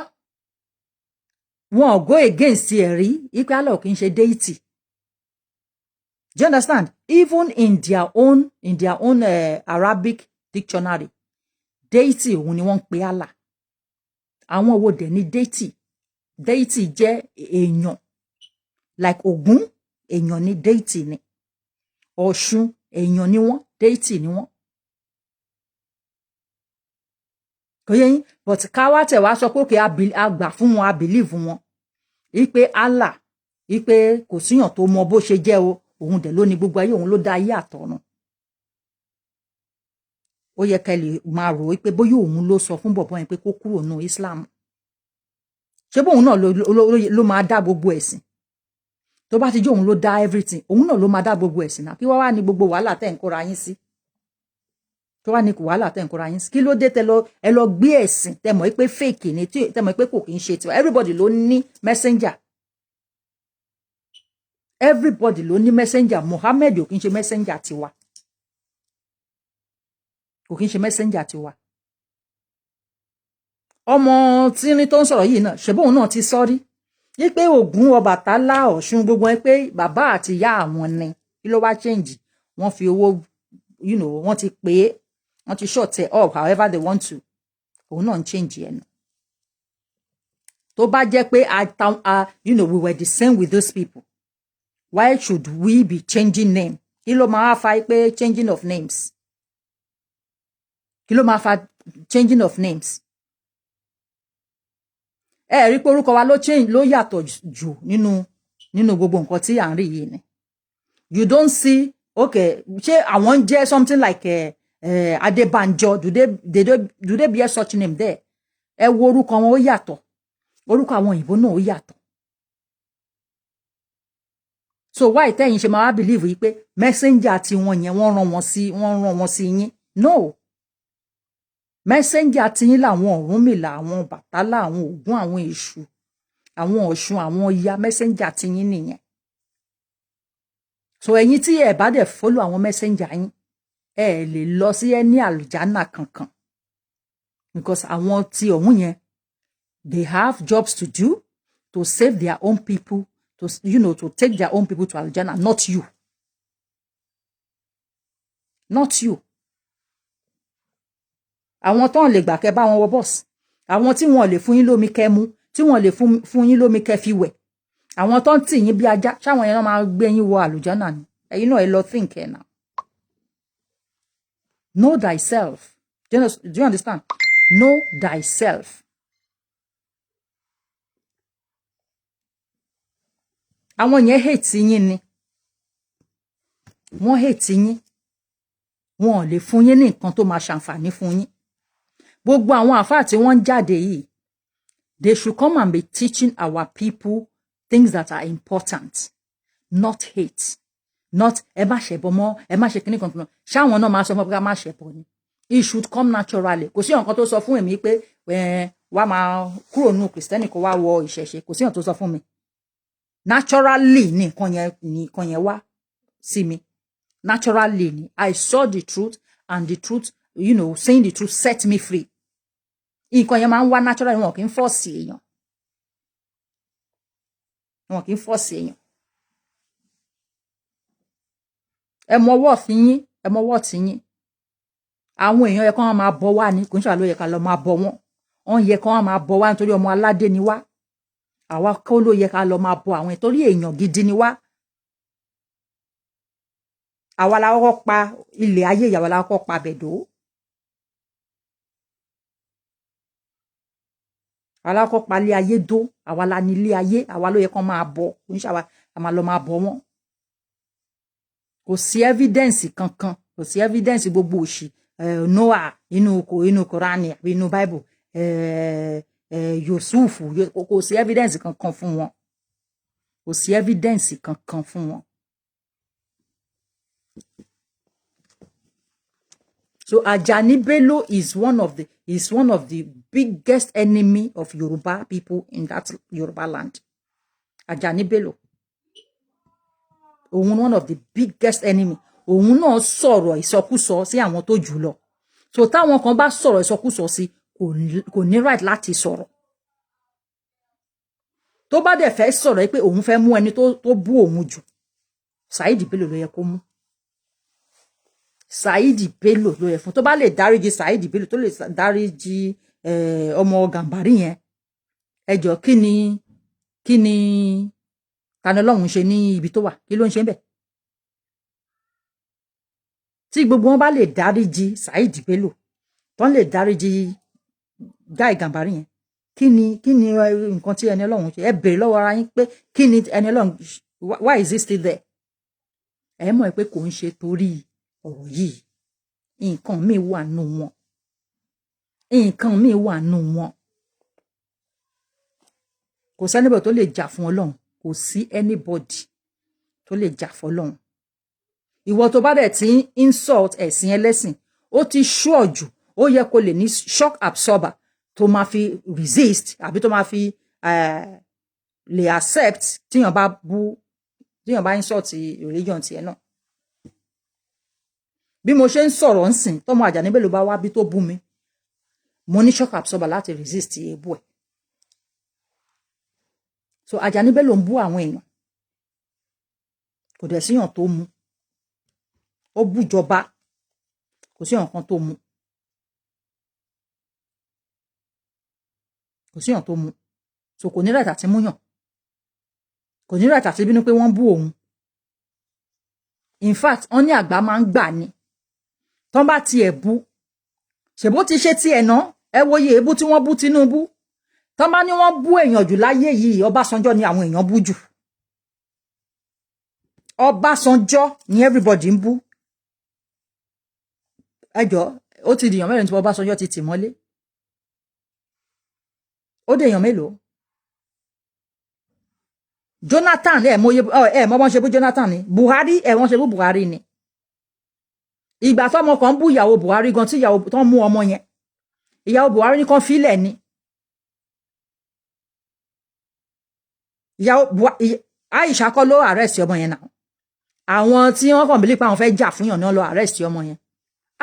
wọn go against ẹ̀rí ipe Allah kì í ṣe deity do you understand even in their own Arabic dictionary deity òun ni wọ́n ń pe Allah àwọn wo dẹ̀ ní deity jẹ́ èèyàn like Ògún èèyàn ní deity ni Ọ̀ṣun èèyàn ni wọ́n deity ni wọ́n kò yẹ yín but káwá tẹ̀ wá sọ pé òkè àgbà fún wọn a believe wọn wípé Allah wípé kò síyàn tó mọ bó ṣe jẹ́ o òun dẹ̀ ló ní gbogbo ayé òun ló dá ayé àtọ̀run ó yẹ ká lè máa rò wípé bóyá òun ló sọ fún bọ̀bọ́ yẹn pé kó kúrò nù Islam ṣé bóun náà ló máa dá gbogbo ẹ̀sìn tó bá ti jẹ́ òun ló dá everything òun náà ló máa dá gbogbo ẹ̀sìn náà kí wá wá ní gbogbo wàhálà tẹ̀ ń kóra yín sí tó wá ní wàhálà tẹ̀ ń kóra yín sí kí ló dé ẹ lọ gbé ẹ̀sìn tẹ̀ mọ̀ pé fake ni tẹ̀ mọ̀ pé kò kí ń ṣe tiwa everybody ló ní messenger everybody ló ní messenger Muhammad ò kí ń ṣe messenger tiwa kò kí ń ṣe messenger tiwa ọmọ tí ní tó ń sọ̀rọ̀ yìí náà ṣebóun náà ti sọ rí wípé Ògún Ọbàtálá Ọ̀ṣun gbogbo ẹ pé bàbá àti ìyá àwọn ni kí ló wá change wọ́n fi owó wọ́n ti pè é wọ́n ti short it up however they want to òun náà ń change ẹ̀ nù tó bá jẹ́ pé we were the same with those people why should we be changing name kí ló máa fa pé changing of names kí ló máa fa changing of names rí pé orúkọ wa ló yàtọ̀ jù nínú gbogbo nǹkan tí à ń rí yìí ni you don't see okay ṣé àwọn jẹ́ something like Adébánjọ do they bear such name there wo orúkọ wọn ó yàtọ̀ orúkọ àwọn òyìnbó náà ó yàtọ̀ so why tẹ́yin ṣe máa believe yìí pé messenger tí wọ́n yẹn wọ́n rán wọn sí yín no messenger tí yín làwọn Ọ̀rúnmìlà àwọn Bàtálá àwọn Ògún àwọn Èṣù àwọn Ọ̀ṣun àwọn Ọya messenger tí yín nìyẹn so ẹ̀yin tí ẹ bá dẹ̀ follow àwọn messenger yín ẹ lè lọ sí ẹni àlùjánà kankan because àwọn tí ọ̀hún yẹn they have jobs to do to save their own people to take their own people to àlùjánà not you àwọn tó ń lè gbà kẹ́ bá wọn wọ bọ́ọ̀sì àwọn tí wọn lè fún yín lómi kẹ́ mu tí wọn lè fún yín lómi kẹ́ fi wẹ̀ àwọn tó ń tì yín bí ajá ṣáwọn yẹn máa gbé yín wọ àlùjánà ni ẹ̀yin náà ẹ lọ think ẹ̀ náà know thyself do you understand know thyself àwọn yẹn hate yín ni wọ́n hate yín wọn ò lè fún yín ní nǹkan tó máa ṣàǹfààní fún yín gbogbo àwọn àfáà tí wọ́n ń jáde yìí they should come and be teaching our people things that are important not hate not ẹ má ṣẹbọ mọ́ ẹ má ṣe kíní kan ṣáwọn náà máa sọ fún ká má ṣẹbọ ni It should come naturally. Kò sí nǹkan tó sọ fún èmi pé wá máa kúrò nínú Kristẹni kó wá wọ ìṣẹ̀ṣe. Kò sí nǹkan tó sọ fún mi. Naturally ni nǹkan yẹn wá sí mi. Naturally ni. I saw the truth and the truth, saying the truth set me free. Nǹkan yẹn máa ń wá naturally, wọn kì í force èèyàn. Wọn kì í force èèyàn. Ẹ mọ worth yín, ẹ mọ worth yín. Àwọn èèyàn yẹ kán máa bọ̀ wá ní, kò ń ṣe ló yẹ ká lọ máa bọ̀ wọ́n. Wọ́n yẹ kán máa bọ̀ wá nítorí ọmọ aládé ni wá. Àwa kọ́ ló yẹ ká lọ máa bọ̀ àwọn nítorí èèyàn gidi ni wá. Àwa la kọ́kọ́ pa ilẹ̀ ayé, àwa la kọ́kọ́ pa bẹ̀dó. Àwa la kọ́kọ́ pa ilé ayé dó, àwa la ní ilé ayé, àwa ló yẹ kán máa bọ̀, kò ń ṣe àwa a máa lọ máa bọ̀ wọ́n. Kò sí evidence kankan, kò sí evidence gbogbo òṣì. Noah inú Kùránì àbí inú Bible, Yusuf, kò sí evidence kankan fún wọn. Kò sí evidence kankan fún wọn. So Ajani Bello is one of the biggest enemy of Yoruba people in that Yoruba land. Ajani Bello. One of the biggest enemy. Òun náà sọ̀rọ̀ ìsọkúsọ sí àwọn tó jù lọ. So táwọn kan bá sọ̀rọ̀ ìsọkúsọ sí, kò ní right láti sọ̀rọ̀. Tó bá dẹ̀ fẹ́ sọ̀rọ̀ pé òun fẹ́ mú ẹni tó bú òun jù, Saheed Bello ló yẹ kó mú. Saheed Bello ló yẹ fún. Tó bá lè dáríjì Saheed Bello, tó lè dáríjì ọmọ Gàmbàrí yẹn. Ẹ jọ̀ọ́ kí ni Tani Olorun ṣe ní ibi tó wà? Kí ló ń ṣe ńbẹ̀? Tí gbogbo wọn bá lè dáríjì Saheed Bello, tán lè dáríjì Gai Gàmbàrí yẹn, kí ni nǹkan tí Ẹni Ọlọ́run ṣe? Ẹ bèrè lọ́wọ́ ara yín pé kí ni Ẹni Ọlọ́run, why is he still there? Ẹ mọ̀ pé kò ń ṣe torí ọ̀rọ̀ yìí. Nǹkan míì wà nù wọn. Nǹkan míì wà nù wọn. Kò sẹ́nibọ̀ tó lè jà fún Ọlọ́run. Kò sí anybody tó lè jà fún Ọlọ́run. Ìwọ tó bá dẹ̀ tí insult ẹ̀sìn ẹlẹ́sìn, ó ti sure jù, ó yẹ kó lè ní shock absorber tó máa fi resist àbí tó máa fi lè accept tíyàn bá insult religion tiẹ̀ náà. Bí mo ṣe ń sọ̀rọ̀ ńsìn, tọ́mọ Àjàní Bello bá wá bí tó bú mi, mo ní shock absorber láti resist èébú ẹ̀. So Àjàní Bello ń bú àwọn èèyàn. Kò dẹ̀ síyàn tó mú. Ó bújọba. Kò sí nǹkan tó mú. Kò sí nǹkan tó mú. So kò ní right àti múyàn. Kò ní right àti bínú pé wọ́n bú òun. In fact, wọ́n ní àgbà máa ń gbà ni. Tọ́n bá tiẹ̀ bú. Ṣèbó ti ṣe tiẹ̀ náà. Ẹ wo iye èébú tí wọ́n bú Tinubu. Tọ́n bá ní wọ́n bú èèyàn jù láyé yìí, Ọbásanjọ́ ni àwọn èèyàn bú jù. Ọbásanjọ́ ni everybody ń bú. Ẹ jọ̀ọ́, ó ti dìyàn mẹ́rin tí Ọbásanjọ́ ti tì mọ́lé. Ó dèyàn mélòó? Jonathan mọ́ bọ́n ṣe bú Jonathan ni. Buhari wọ́n ṣe bú Buhari ni. Ìgbà tọ́mọ kan bú ìyàwó Buhari gan tí ìyàwó tán mú ọmọ yẹn. Ìyàwó Buhari ní kan fílẹ̀ ni. Aisha kọ́ ló arrest ọmọ yẹn náà. Àwọn tí wọ́n kàn bílí pé àwọn fẹ́ jà fún yàn náà lọ arrest ọmọ yẹn.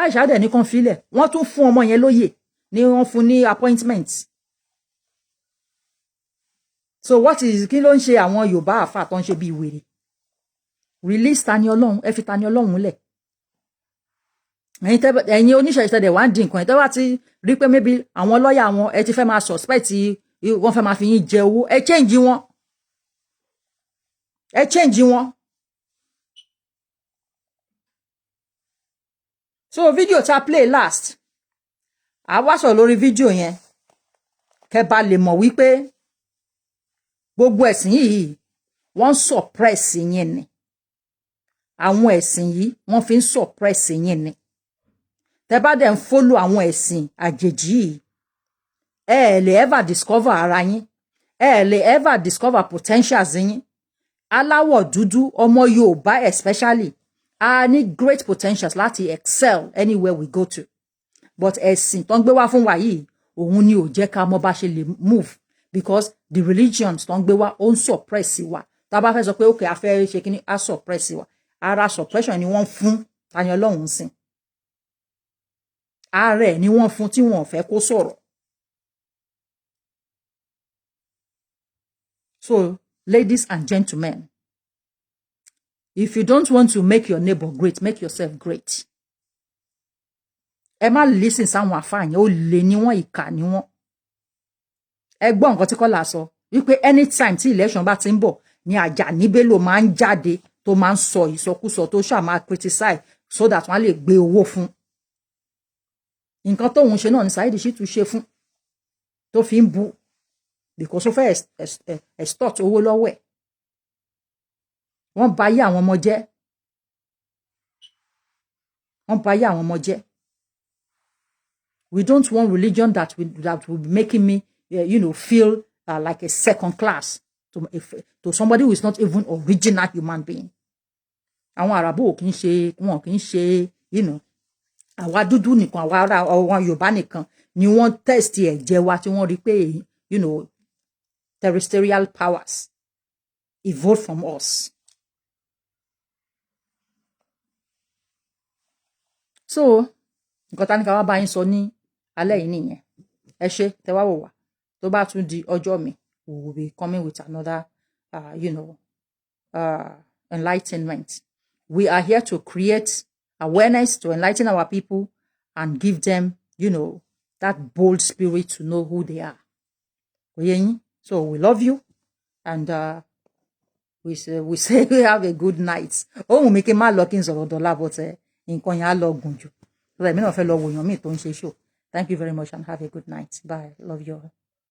Aisha dẹ̀ ní kan fílẹ̀. Wọ́n tún fún ọmọ yẹn lóyè ní wọ́n fún ní appointment. So kí ló ń ṣe àwọn Yorùbá àfà tó ń ṣe bí wèrè? Release Tani Olorun, ẹ fi Tani Olorun lẹ̀. Ẹ̀yin oníṣẹ́ ìṣẹ̀dẹ̀ wá ń di nǹkan ẹ̀ tẹ́ wá ti rí pé maybe àwọn lọ́ọ̀yà wọn ẹ ti fẹ́ máa suspect wọ́n fẹ́ máa fi yín jẹ owó. Ẹ change wọn. Ẹ change wọn. So video ta play last. A wá sọ lórí video yẹn. Kẹ́ bá lè mọ̀ wípé gbogbo ẹ̀sìn yìí wọ́n suppress yín ni. Àwọn ẹ̀sìn yìí wọ́n fi ń suppress yín ni. Tẹ́ bá dẹ̀ ń follow àwọn ẹ̀sìn àjèjì yìí, ẹ lè ever discover ara yín. Ẹ lè ever discover potentials yín. Aláwọ̀ dúdú, ọmọ Yorùbá especially, a ní great potentials láti excel anywhere we go to. but ẹ̀sìn tó ń gbé wá fún wa yìí òun ni ò jẹ́ ká mọ̀ bá ṣe lè move because the religions tó ń gbé wá ó ń suppress wa tá bá fẹ́ sọ pé okay a fẹ́ ṣe kíní a suppress wa ara suppression ni wọ́n fún Tani Olorun sìn ààrẹ ni wọ́n fún tí wọ́n fẹ́ kó sọ̀rọ̀. So ladies and gentlemen, if you don't want to make your neighbor great, make yourself great. Ẹ má listen sáwọn àfáàyàn ó lè ní wọ́n ìkà ní wọ́n. Ẹ gbọ́ nǹkan tí Kọ́lá sọ wípé anytime tí election bá ti ń bọ̀ ni Àjàní Bello máa ń jáde tó máa ń sọ ìsọkúsọ tó ṣáà máa criticize so that wọ́n lè gbé owó fún. Nǹkan tóun ṣe náà ni Saheed Shittu ṣe fún tó fi ń bu because ó fẹ́ extort owó lọ́wọ́ ẹ̀. Wọ́n bà ayé àwọn ọmọ jẹ́. Wọ́n bà ayé àwọn ọmọ jẹ́. We don't want religion that will be making me, feel like a second class to somebody who is not even original human being. Àwọn Àràbò kì í ṣe, wọn kì í ṣe, àwa dúdú nìkan, àwa ará àwọn Yorùbá nìkan ni wọ́n test ẹ̀jẹ̀ wa tí wọ́n rí pé, terrestrial powers evolved from us. So, nǹkan tá ní ká wá bá yín sọ ní alẹ́ yìí nìyẹn. Ẹ ṣé tẹ́ wá wò wá. Tó bá tún di ọjọ́ mi, we will be coming with another, enlightenment. We are here to create awareness, to enlighten our people and give them, that bold spirit to know who they are. So we love you and we say we have a good night. Oh, we make a man looking so dollar, but nǹkan yẹn á lọ gùn jù. So èmi náà fẹ́ lọ wòyàn míì tó ń ṣe show. Thank you very much and have a good night. Bye. Love you all.